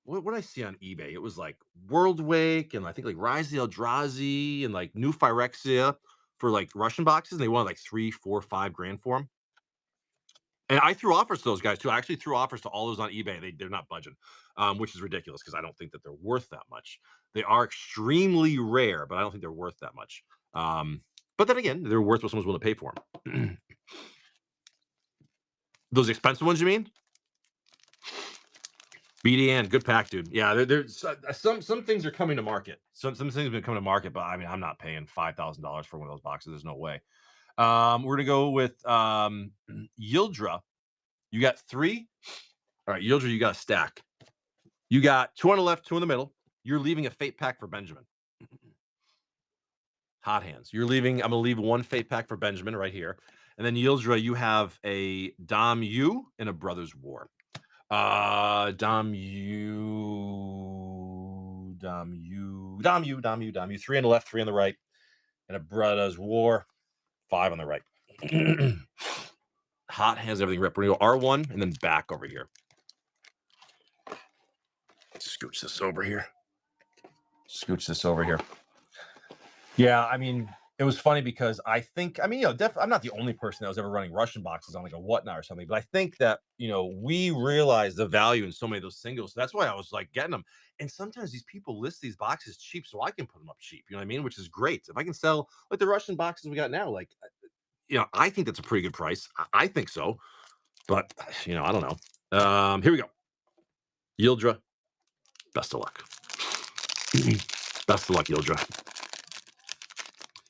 what did I see on eBay? It was like World Wake and I think like Rise of the Eldrazi and like New Phyrexia for like Russian boxes. And they wanted like 3, 4, 5 grand for them. And I threw offers to those guys too. I actually threw offers to all those on eBay. They're not budging, which is ridiculous because I don't think that they're worth that much. They are extremely rare, but I don't think they're worth that much. But then again, they're worth what someone's willing to pay for them. Those expensive ones, you mean? BDN, good pack, dude. Yeah, there's some things are coming to market. Some things have been coming to market, but I mean, I'm not paying $5,000 for one of those boxes. There's no way. We're gonna go with Yildra. You got three. All right, Yildra, you got a stack. You got two on the left, two in the middle. You're leaving a fate pack for Benjamin. Hot hands. You're leaving. I'm gonna leave one fate pack for Benjamin right here, and then Yildra, you have a Dom U and a Brothers War. Dom U. Three on the left, three on the right, and a Brothers War. 5 on the right. Hot hands, everything rip. We're gonna go R1 and then back over here. Scooch this over here. Yeah, I mean, it was funny because I think, I mean, I'm not the only person that was ever running Russian boxes on like a whatnot or something, but I think that, we realize the value in so many of those singles. So that's why I was like getting them. And sometimes these people list these boxes cheap so I can put them up cheap. You know what I mean? Which is great. If I can sell like the Russian boxes we got now, like, I think that's a pretty good price. I think so. But, I don't know. Here we go. Yildra, best of luck. Best of luck, Yildra.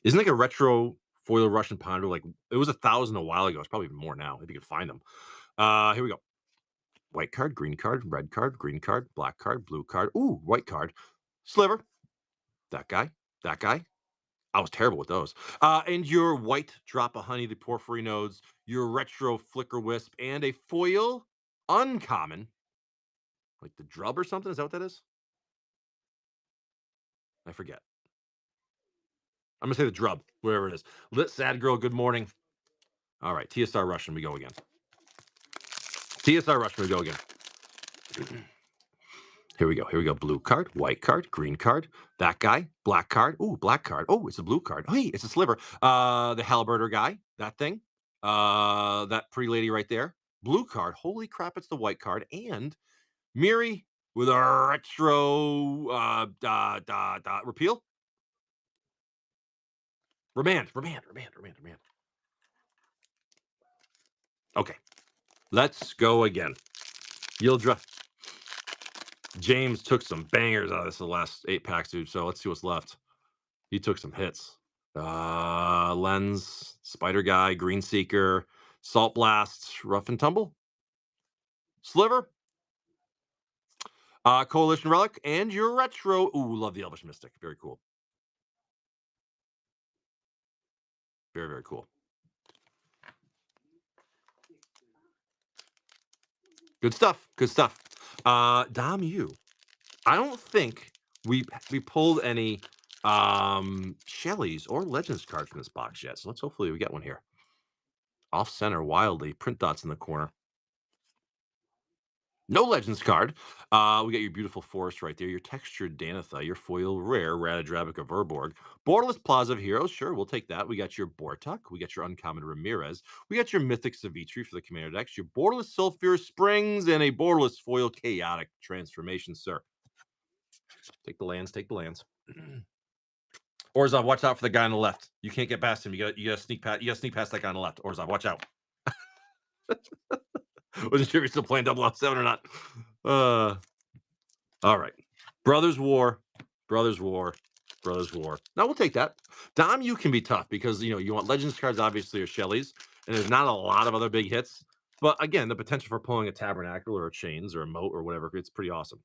Isn't like a retro foil Russian Pounder, like it was 1,000 a while ago. It's probably even more now if you can find them. Here we go. White card, green card, red card, green card, black card, blue card. Ooh, white card. Sliver. That guy. I was terrible with those. And your white drop of honey, the porphyry nodes, your retro flicker wisp, and a foil uncommon, like the drub or something. Is that what that is? I forget. I'm gonna say the drub, wherever it is. Lit sad girl. Good morning. All right, TSR Russian. We go again. TSR Russian. We go again. Here we go. Blue card, white card, green card. That guy, black card. Ooh, black card. Oh, it's a blue card. Hey, it's a sliver. The Halberder guy. That thing. That pretty lady right there. Blue card. Holy crap! It's the white card and Miri with a retro repeal. Remand. Okay, let's go again. Yildra. James took some bangers out of this the last 8 packs, dude. So let's see what's left. He took some hits. Lens, Spider Guy, Green Seeker, Salt Blast, Rough and Tumble, Sliver, Coalition Relic, and your retro. Ooh, love the Elvish Mystic. Very cool. Very, very cool. Good stuff. Dom U. I don't think we pulled any Shellys or Legends cards from this box yet. So let's hopefully we get one here. Off center wildly, print dots in the corner. No Legends card. We got your beautiful forest right there, your textured Danitha, your foil rare Radadrabica Verborg, Borderless Plaza of Heroes. Sure, we'll take that. We got your Bortuk, we got your uncommon Ramirez, we got your Mythic Savitri for the Commander decks, your Borderless Sulfur Springs, and a Borderless Foil Chaotic Transformation, sir. Take the lands. Orzhov, watch out for the guy on the left. You can't get past him. You got to sneak past. You got to sneak past that guy on the left. Orzhov, watch out. Wasn't sure if you're still playing 007 or not. All right. Brothers War. Now we'll take that. Dom, you can be tough because you want Legends cards, obviously, or Shellys, and there's not a lot of other big hits. But again, the potential for pulling a Tabernacle or a Chains or a Moat or whatever, it's pretty awesome.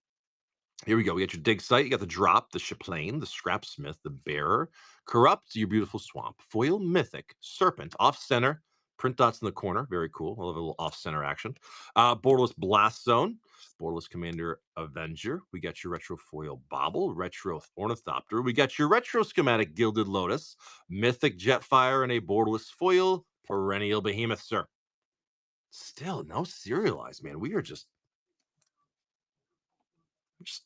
Here we go. We got your Dig Site. You got the Drop, the Chaplain, the Scrapsmith, the Bearer, Corrupt, your beautiful Swamp, Foil Mythic, Serpent, off center, print dots in the corner. Very cool. I love a little off center action. Borderless Blast Zone, Borderless Commander Avenger. We got your Retro Foil Bobble, Retro Ornithopter. We got your Retro Schematic Gilded Lotus, Mythic Jetfire, and a Borderless Foil Perennial Behemoth, sir. Still no serialized, man. We are just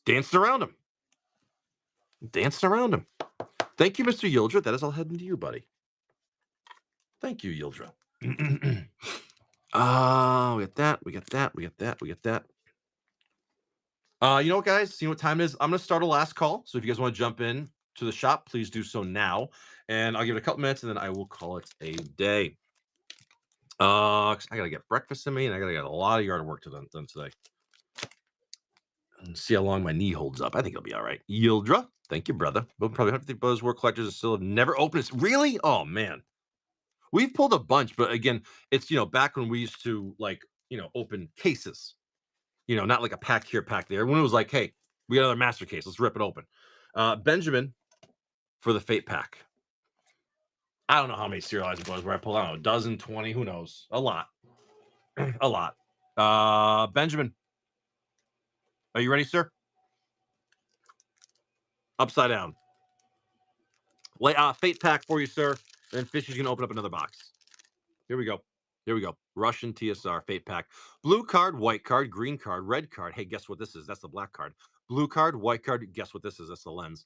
dancing around him. Thank you, Mr. Yildra. That is all heading to you, buddy. Thank you, Yildra. We got that. You know what, guys? See what time it is? I'm going to start a last call. So if you guys want to jump in, to the shop, please do so now. And I'll give it a couple minutes and then I will call it a day. 'Cause I gotta get breakfast in me and I gotta get a lot of yard work done today. And see how long my knee holds up. I think it'll be all right. Yildra, thank you, brother. We'll probably have to think Buzz Work Collectors are still never opened. Really? Oh man. We've pulled a bunch, but again, it's back when we used to like, open cases, not like a pack here, pack there. When it was like, hey, we got another master case, let's rip it open. Benjamin for the Fate Pack. I don't know how many serialized was where I pulled, I don't know, a dozen, 20, who knows? A lot. A lot. Benjamin. Are you ready, sir? Upside down. Fate Pack for you, sir. And Fishy's gonna open up another box. Here we go. Here we go. Russian TSR Fate Pack. Blue card, white card, green card, red card. Hey, guess what this is? That's the black card. Blue card, white card. Guess what this is? That's the lens.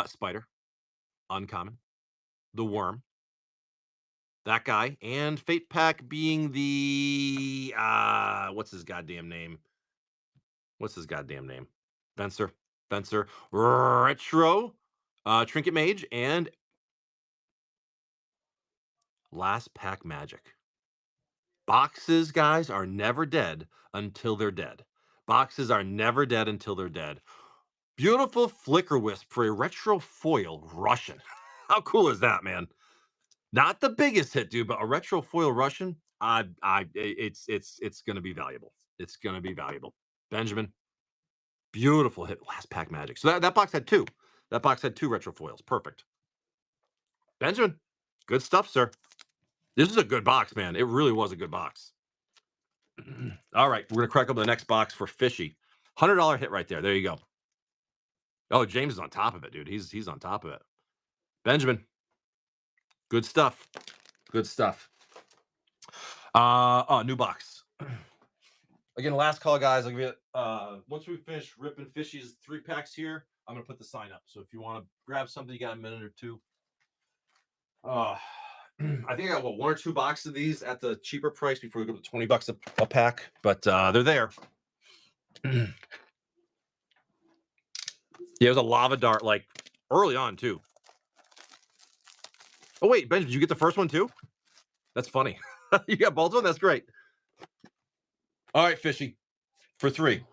Spider. Uncommon. The worm. That guy. And Fate Pack being the what's his goddamn name? What's his goddamn name? Fencer. Fencer. Retro. Trinket Mage and Last Pack Magic. Boxes, guys, are never dead until they're dead. Boxes are never dead until they're dead. Beautiful Flicker Wisp for a retro foil Russian. How cool is that, man? Not the biggest hit, dude, but a retro foil Russian. It's gonna be valuable. It's gonna be valuable. Benjamin, beautiful hit. Last Pack Magic. So that box had two. That box had two retro foils. Perfect. Benjamin, good stuff, sir. This is a good box, man. It really was a good box. All right, we're gonna crack open the next box for Fishy. $100 hit right there. There you go. Oh, James is on top of it, dude. He's on top of it. Benjamin, good stuff. Good stuff. New box. Again, last call, guys. I'll give you once we finish ripping Fishy's 3 packs here, I'm gonna put the sign up. So if you want to grab something, you got a minute or two. I think I got 1 or 2 boxes of these at the cheaper price before we go to $20 a pack, but they're there. Yeah, it was a lava dart like early on too. Oh wait, Ben, did you get the first one too? That's funny. You got both of them. That's great. All right, Fishy, for 3.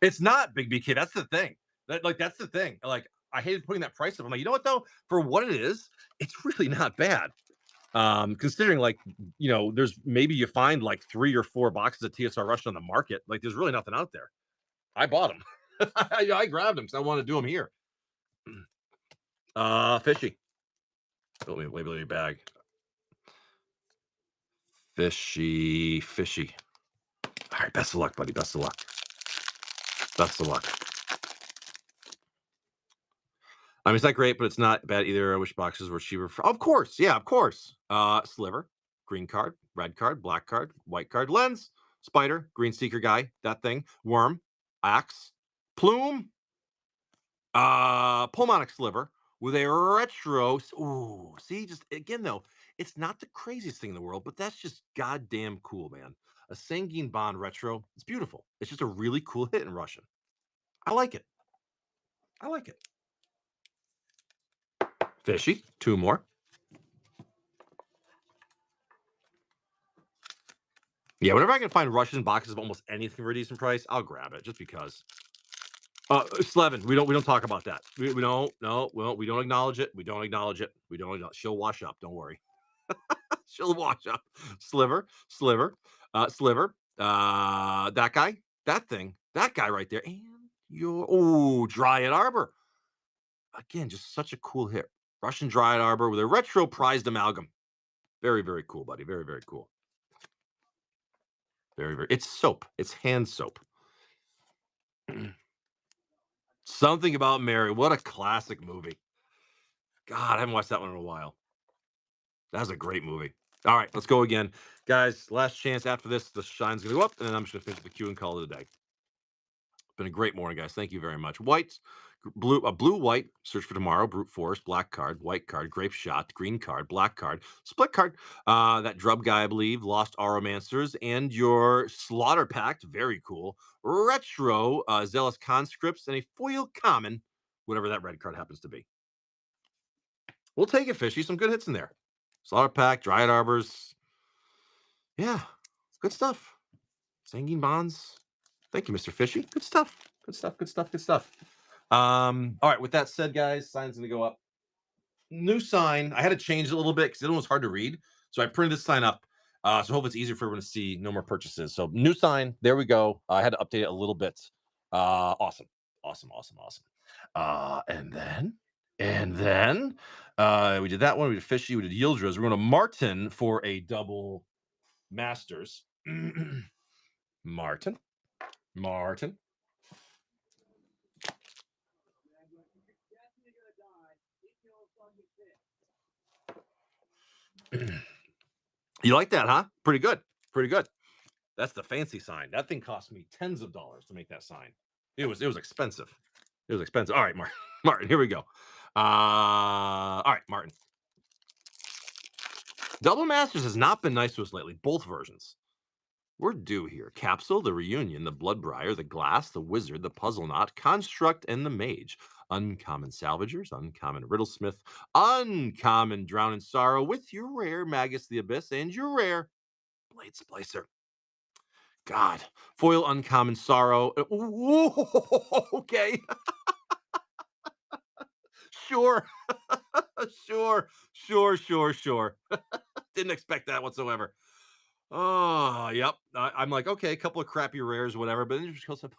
It's not Big BK. That's the thing. That's the thing. Like I hated putting that price up. I'm like, you know what though? For what it is, it's really not bad. Considering like there's maybe you find like 3 or 4 boxes of TSR Russian on the market. Like there's really nothing out there. I bought them. I grabbed them because I want to do them here. Fishy. Let me label your bag. Fishy. All right, best of luck, buddy. Best of luck. Best of luck. I mean, it's not great, but it's not bad either. I wish boxes were cheaper. Of course, yeah, of course. Sliver, green card, red card, black card, white card, lens, spider, green seeker guy, that thing, worm, axe, plume, pulmonic sliver with a retro. Ooh, see, just again though, it's not the craziest thing in the world, but that's just goddamn cool, man. A Sanguine Bond retro. It's beautiful. It's just a really cool hit in Russian. I like it. I like it. Fishy, 2 more. Yeah, whenever I can find Russian boxes of almost anything for a decent price, I'll grab it just because. Slevin, we don't talk about that. We don't. No, well, we don't acknowledge it. We don't acknowledge it. We don't. She'll wash up. Don't worry. She'll wash up. Sliver. That guy. That thing. That guy right there. And your Dryad Arbor. Again, just such a cool hit. Russian Dryad Arbor with a retro prized amalgam. Very, very cool, buddy. Very, very cool. Very, very. It's soap. It's hand soap. Something About Mary. What a classic movie. God, I haven't watched that one in a while. That's a great movie. All right, let's go again. Guys, last chance after this. The shine's going to go up, and then I'm just going to finish the queue and call it a day. been a great morning, guys. Thank you very much. White, blue, white. Search for tomorrow. Brute force. Black card. White card. Grape shot. Green card. Black card. Split card. That Drub guy, I believe. Lost Aromancers and your Slaughter Pact. Very cool. Retro. Zealous Conscripts and a foil common, whatever that red card happens to be. We'll take it, Fishy. Some good hits in there. Slaughter Pact. Dryad Arbors. Yeah, good stuff. Sanguine Bonds. Thank you, Mr. Fishy. Good stuff. Good stuff. Good stuff. Good stuff. All right. With that said, guys, sign's gonna go up. New sign. I had to change it a little bit because it was hard to read, so I printed this sign up. So hope it's easier for everyone to see. No more purchases. So new sign. There we go. I had to update it a little bit. Awesome. Awesome. Awesome. Awesome. And then we did that one. We did Fishy. We did Yildras. We're going to Martin for a double Masters. Martin. You like that, huh? Pretty good. Pretty good. That's the fancy sign. That thing cost me tens of dollars to make that sign. It was expensive. It was expensive. All right, Martin, here we go. All right, Martin. Double Masters has not been nice to us lately, both versions. We're due here. Capsule, the Reunion, the Bloodbriar, the Glass, the Wizard, the Puzzle Knot, Construct, and the Mage. Uncommon Salvagers, Uncommon Riddlesmith, Uncommon Drown in Sorrow with your rare Magus the Abyss and your rare Blade Splicer. God. Foil Uncommon Sorrow. Ooh, okay. Sure. Sure. Didn't expect that whatsoever. Oh, yep. I'm like, okay, a couple of crappy rares, whatever, but then it just goes up.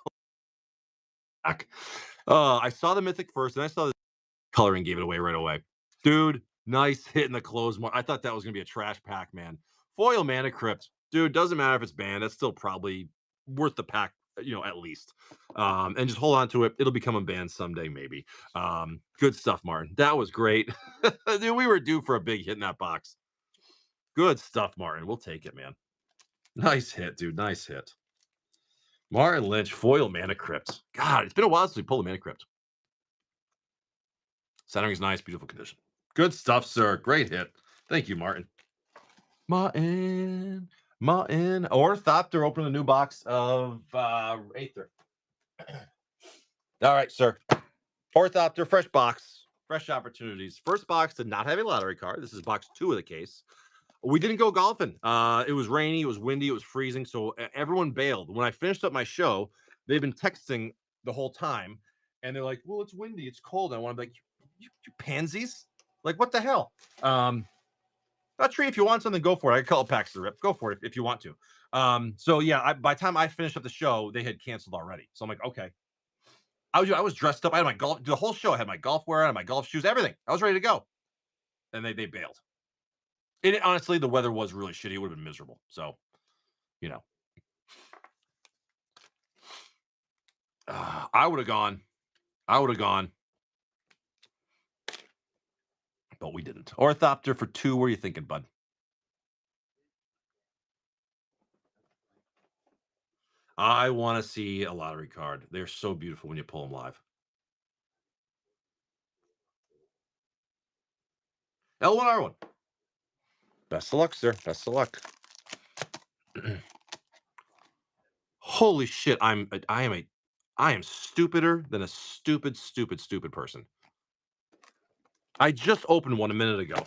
I saw the Mythic first, and I saw the coloring gave it away right away. Dude, nice hit in the close. I thought that was going to be a trash pack, man. Foil Mana Crypt. Dude, doesn't matter if it's banned. That's still probably worth the pack, at least. And just hold on to it. It'll become a band someday, maybe. Good stuff, Martin. That was great. Dude, we were due for a big hit in that box. Good stuff, Martin. We'll take it, man. Nice hit, dude. Nice hit. Martin Lynch, Foil Mana Crypt. God, it's been a while since we pulled a Mana Crypt. Centering is nice, beautiful condition. Good stuff, sir. Great hit. Thank you, Martin. Martin. Orthopter opening a new box of Aether. All right, sir. Orthopter, fresh box, fresh opportunities. First box did not have a lottery card. This is box 2 of the case. We didn't go golfing. It was rainy, it was windy, it was freezing, so everyone bailed. When I finished up my show, they've been texting the whole time, and they're like, "Well, it's windy, it's cold." I want to be like, "You pansies! Like, what the hell?" Tree, if you want something, go for it. I call it Packs the Rip. Go for it if you want to. So yeah, by the time I finished up the show, they had canceled already. So I'm like, okay. I was dressed up. I had my golf. The whole show I had my golf wear on, my golf shoes, everything. I was ready to go, and they bailed. Honestly, the weather was really shitty. It would have been miserable. So, I would have gone. But we didn't. Orthopter for 2. What are you thinking, bud? I want to see a lottery card. They're so beautiful when you pull them live. L1R1. Best of luck, sir. Best of luck. Holy shit! I am stupider than a stupid person. I just opened one a minute ago.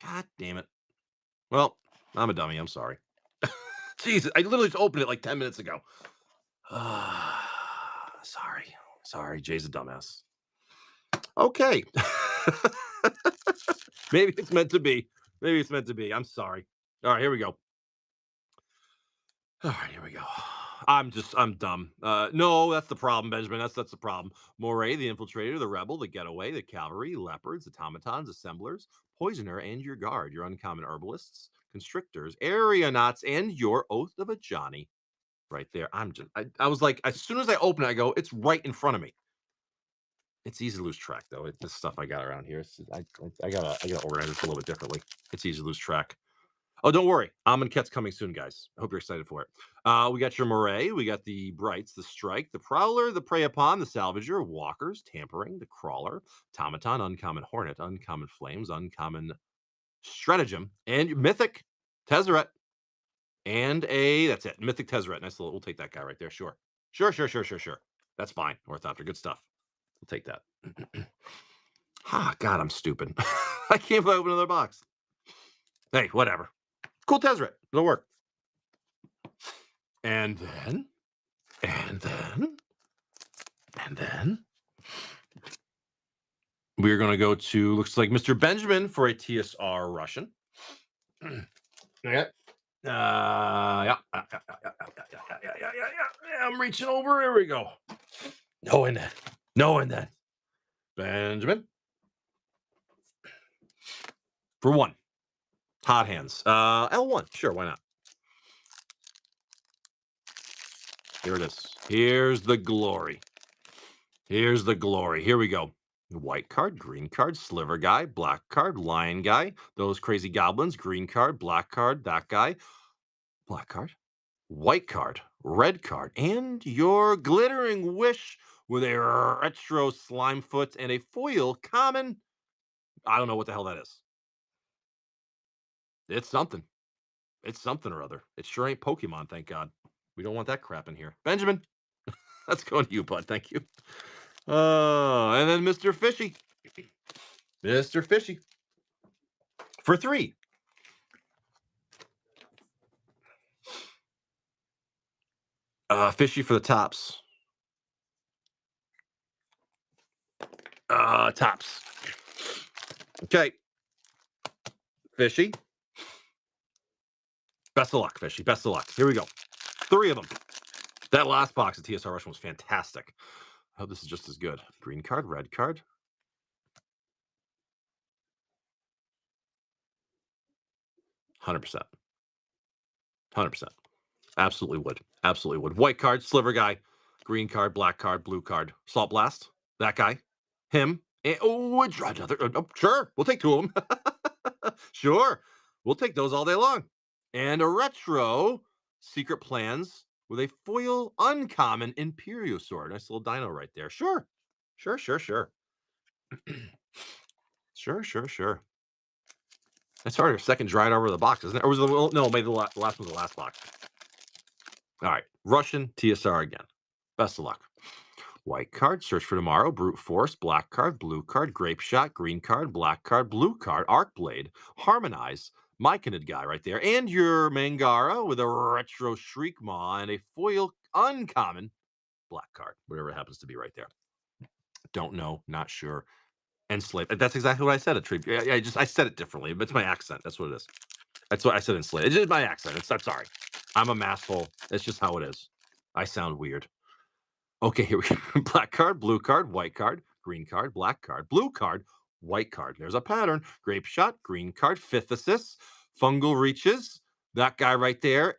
God damn it. Well, I'm a dummy. I'm sorry. Jesus, I literally just opened it like 10 minutes ago. Sorry. Jay's a dumbass. Okay. Maybe it's meant to be. I'm sorry. All right, here we go. All right, here we go. I'm dumb. No, that's the problem, Benjamin. That's the problem. Moray, the Infiltrator, the Rebel, the Getaway, the Cavalry, Leopards, Automatons, Assemblers, Poisoner, and your Guard, your Uncommon Herbalists, Constrictors, Aeronauts, and your Oath of a Johnny. Right there. I was like, as soon as I open it, I go, it's right in front of me. It's easy to lose track, though. This stuff I got around here. I gotta organize this a little bit differently. It's easy to lose track. Oh, don't worry. Amonkhet's coming soon, guys. I hope you're excited for it. We got your Moray, we got the Brights, the Strike, the Prowler, the Prey Upon, the Salvager, Walkers, Tampering, the Crawler, Automaton, Uncommon Hornet, Uncommon Flames, Uncommon Stratagem, and Mythic Tezzeret. And that's it. Mythic Tezzeret. Nice little, we'll take that guy right there. Sure. Sure. That's fine. Orthopter. Good stuff. We'll take that. God, I'm stupid. I can't open another box. Hey, whatever. Cool Tezzeret. It'll work. And then, and then, and then, we're going to go to, looks like Mr. Benjamin for a TSR Russian. Yeah. Yeah. I'm reaching over. Here we go. Knowing that. Benjamin. For one. Hot hands. L1. Sure, why not? Here it is. Here's the glory. Here we go. White card, green card, sliver guy, black card, lion guy, those crazy goblins, green card, black card, that guy, black card, white card, red card, and your glittering wish with a retro slime foot and a foil common. I don't know what the hell that is. It's something. It's something or other. It sure ain't Pokemon, thank God. We don't want that crap in here. Benjamin, that's going to you, bud. Thank you. And then Mr. Fishy. Mr. Fishy. For 3. Fishy for the tops. Tops. Okay. Fishy. Best of luck, Fishy. Best of luck. Here we go. 3 of them. That last box of TSR Russian was fantastic. I hope this is just as good. Green card, red card. 100%. 100%. Absolutely would. Absolutely would. White card, sliver guy. Green card, black card, blue card. Salt blast. That guy. Him. And, another. Sure. We'll take 2 of them. Sure. We'll take those all day long. And a retro secret plans with a foil uncommon Imperiosaur. Nice little dino right there. Sure. Sure. Sure. That's already our second dried over the box, isn't it? Or was it no, maybe the last one was the last box. All right. Russian TSR again. Best of luck. White card, Search for Tomorrow, Brute Force, black card, blue card, Grape Shot, green card, black card, blue card, Arc Blade, Harmonize, Myconid guy right there, and your Mangara with a retro Shriekmaw and a foil uncommon black card, whatever it happens to be right there. Don't know, not sure. Enslaved. That's exactly what I said. I said it differently, but it's my accent. That's what it is. That's what I said. Enslaved. It's just my accent. I'm sorry. I'm a masshole. That's just how it is. I sound weird. Okay, here we go. Black card, blue card, white card, green card, black card, blue card, white card. There's a pattern. Grape Shot, green card, fifth assist, fungal reaches. That guy right there.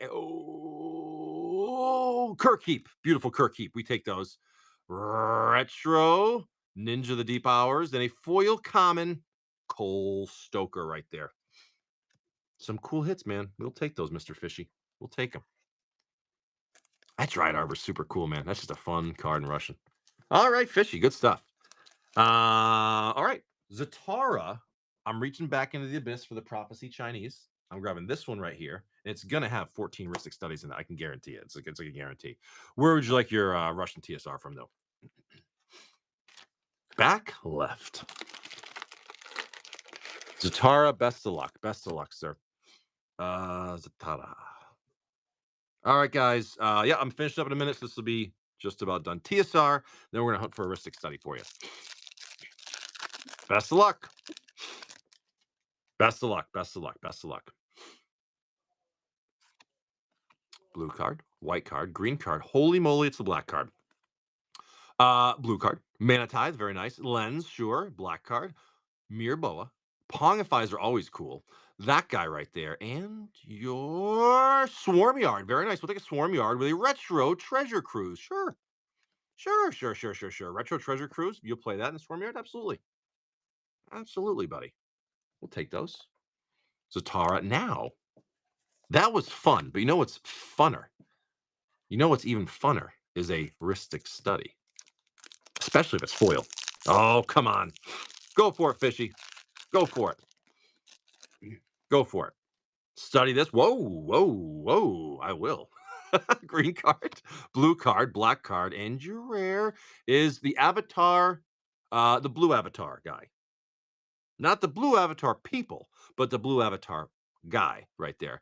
Oh, Kirkheap. Beautiful Kirkheap. We take those. Retro, Ninja the Deep Hours, and a foil common Cole Stoker right there. Some cool hits, man. We'll take those, Mr. Fishy. We'll take them. That Dried Arbor's super cool, man. That's just a fun card in Russian. All right, Fishy. Good stuff. All right. Zatara. I'm reaching back into the abyss for the Prophecy Chinese. I'm grabbing this one right here. And it's going to have 14 Ristic Studies in it. I can guarantee it. It's like a guarantee. Where would you like your Russian TSR from, though? Back left. Zatara, best of luck. Best of luck, sir. Zatara. All right, guys. Yeah, I'm finished up in a minute. So this will be just about done. TSR. Then we're going to hunt for a Ristic Study for you. Best of luck. Best of luck. Best of luck. Best of luck. Blue card, white card, green card. Holy moly, it's the black card. Blue card. Mana Tithe, very nice. Lens, sure. Black card. Mirboa. Pongifies are always cool. That guy right there. And your Swarm Yard. Very nice. We'll take a Swarm Yard with a Retro Treasure Cruise. Sure. Retro Treasure Cruise. You'll play that in the Swarm Yard? Absolutely. Absolutely, buddy. We'll take those. Zatara now. That was fun, but you know what's funner? You know what's even funner is a Ristic study, especially if it's foil. Oh, come on. Go for it, fishy. Go for it. Go for it. Study this. Whoa, whoa, whoa. I will. Green card, blue card, black card, and your rare is the avatar, the blue avatar guy. Not the blue avatar people, but the blue avatar guy right there.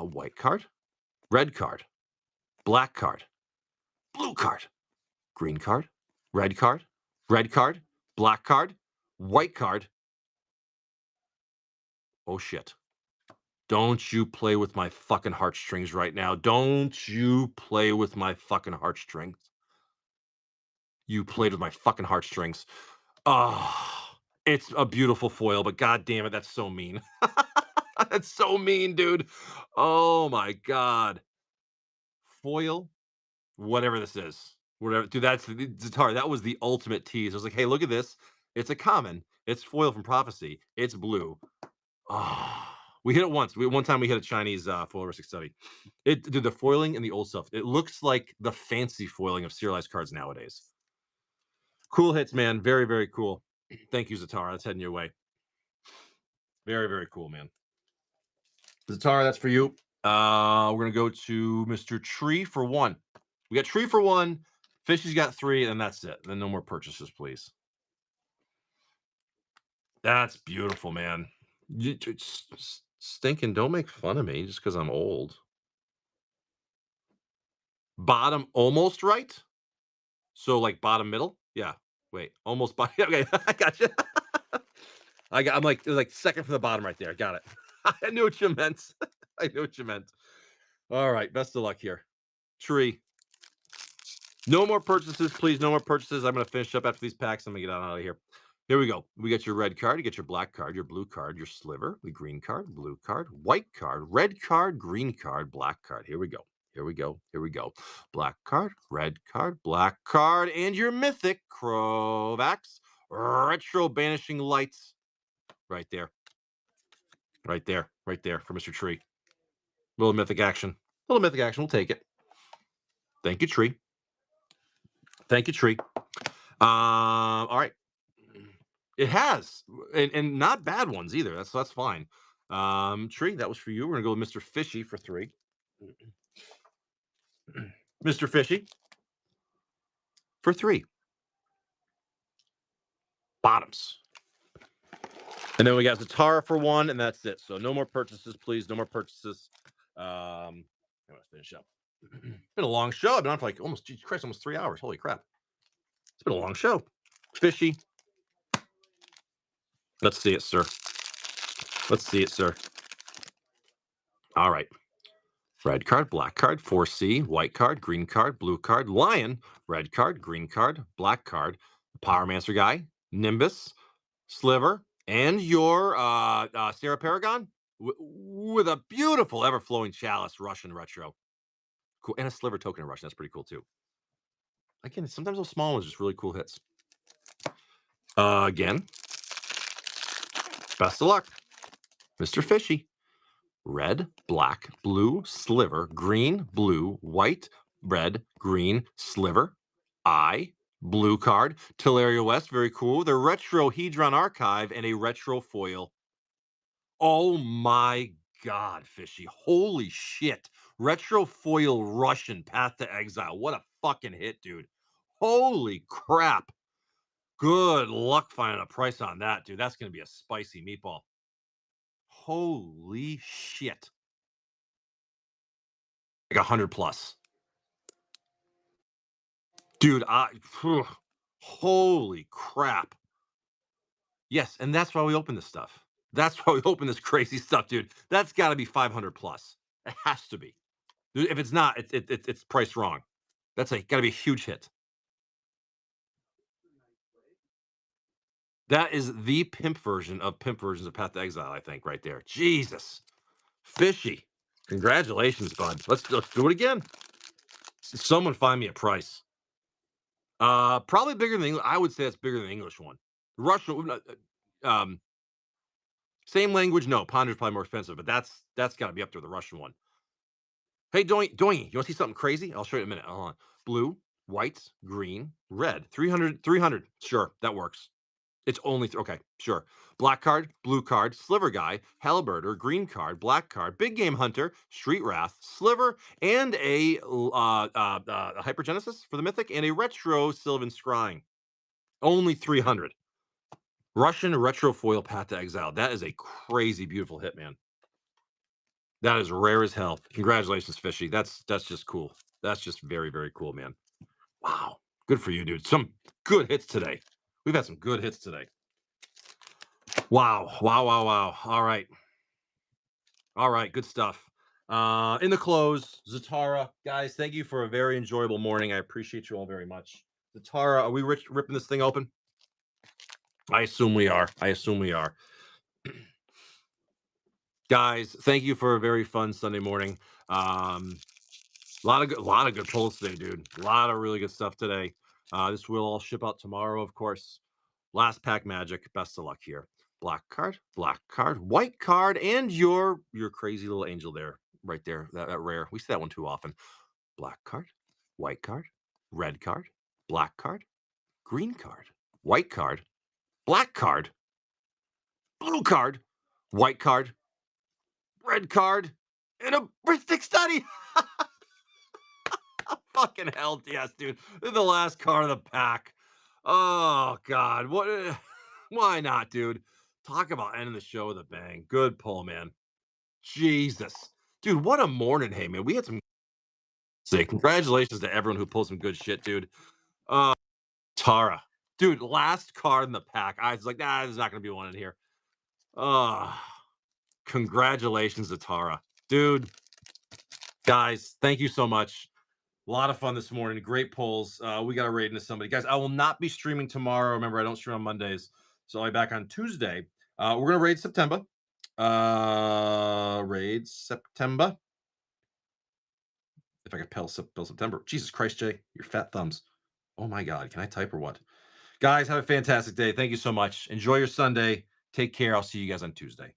A white card, red card, black card, blue card, green card, red card, black card, white card. Oh shit. Don't you play with my fucking heartstrings right now. Don't you play with my fucking heartstrings. You played with my fucking heartstrings. Oh, it's a beautiful foil, but god damn it, that's so mean. That's so mean, dude. Oh my god. Foil, whatever this is. Whatever, dude, that's the Zatar. That was the ultimate tease. I was like, hey, look at this. It's a common. It's foil from Prophecy. It's blue. Oh, we hit it once. One time we hit a Chinese foil ristic study. It did the foiling and the old stuff. It looks like the fancy foiling of serialized cards nowadays. Cool hits, man. Very, very cool. Thank you, Zatara. That's heading your way. Very, very cool, man. Zatara, that's for you. We're gonna go to Mr. Tree for 1. We got Tree for 1. Fishy's got 3, and that's it. Then no more purchases, please. That's beautiful, man. Stinking, don't make fun of me just because I'm old. Bottom almost right. So like bottom middle? Yeah. Wait, almost bottom. Okay, I got you. I'm like it was like second from the bottom right there. Got it. I knew what you meant. I knew what you meant. All right, best of luck here. Tree. No more purchases, please. No more purchases. I'm gonna finish up after these packs. I'm gonna get out of here. Here we go. We get your red card, you get your black card, your blue card, your sliver, the green card, blue card, white card, red card, green card, black card. Here we go. Here we go. Here we go. Black card, red card, black card, and your mythic Crovax retro banishing lights. Right there. Right there. Right there for Mr. Tree. Little mythic action. Little mythic action. We'll take it. Thank you, Tree. Thank you, Tree. All right. It has, and not bad ones either. That's fine. Tree, that was for you. We're gonna go with Mr. Fishy for 3. Mr. Fishy for 3. Bottoms. And then we got Zatara for 1, and that's it. So no more purchases, please. No more purchases. I'm gonna finish up. Been a long show. I've been on for like almost, Jesus Christ, almost 3 hours. Holy crap. It's been a long show. Fishy. Let's see it, sir. Let's see it, sir. All right. Red card, black card, 4C, white card, green card, blue card, lion, red card, green card, black card, Powermancer guy, Nimbus, Sliver, and your Sarah Paragon with a beautiful ever-flowing chalice Russian retro. Cool. And a Sliver token in Russian. That's pretty cool too. Again, sometimes those small ones just really cool hits. Again, best of luck, Mr. Fishy. Red, black, blue, sliver, green, blue, white, red, green, sliver, blue card, Teleria West, very cool. The Retro Hedron Archive and a retro foil. Oh my god, Fishy. Holy shit. Retro foil Russian Path to Exile. What a fucking hit, dude. Holy crap. Good luck finding a price on that, dude. That's going to be a spicy meatball. Holy shit. Like 100 plus. Dude, holy crap. Yes, and that's why we open this stuff. That's why we open this crazy stuff, dude. That's got to be 500 plus. It has to be. If it's not, it's priced wrong. That's got to be a huge hit. That is the pimp version of pimp versions of Path to Exile, I think, right there. Jesus. Fishy. Congratulations, bud. Let's do it again. Someone find me a price. Probably bigger than I would say it's bigger than the English one. Russian, Same language, no. Ponder's probably more expensive, but that's got to be up there, the Russian one. Hey, Doink, Doink, you want to see something crazy? I'll show you in a minute. Hold on. Blue, white, green, red. 300, 300. Sure, that works. It's only okay, sure. Black card, blue card, sliver guy, halberder, green card, black card, big game hunter, street wrath, sliver, and a hypergenesis for the mythic, and a retro Sylvan scrying. Only 300. Russian retro foil path to exile. That is a crazy beautiful hit, man. That is rare as hell. Congratulations, Fishy. That's just cool. That's just very, very cool, man. Wow. Good for you, dude. Some good hits today. We've had some good hits today. Wow. Wow. Wow. Wow. All right. All right. Good stuff. In the close, Zatara, guys, thank you for a very enjoyable morning. I appreciate you all very much. Zatara, are we ripping this thing open? I assume we are. I assume we are. Guys, thank you for a very fun Sunday morning. A lot of good pulls today, dude. A lot of really good stuff today. This will all ship out tomorrow, of course. Last pack magic. Best of luck here. Black card, white card, and your crazy little angel there, right there. That rare. We see that one too often. Black card, white card, red card, black card, green card, white card, black card, blue card, white card, red card, and a Mystic Study. Fucking hell, yes, dude. They're the last card of the pack. Oh God, what? Why not, dude? Talk about ending the show with a bang. Good pull, man. Jesus, dude, what a morning. Hey, man, we had some. Say congratulations to everyone who pulled some good shit, dude. Uh, Tara, dude, last card in the pack. I was like, nah, there's not gonna be one in here. Congratulations to Tara, dude. Guys, thank you so much. A lot of fun this morning. Great polls. We got a raid into somebody. Guys, I will not be streaming tomorrow. Remember, I don't stream on Mondays. So I'll be back on Tuesday. We're going to raid September. Raid September. If I could spell September. Jesus Christ, Jay. Your fat thumbs. Oh my God. Can I type or what? Guys, have a fantastic day. Thank you so much. Enjoy your Sunday. Take care. I'll see you guys on Tuesday.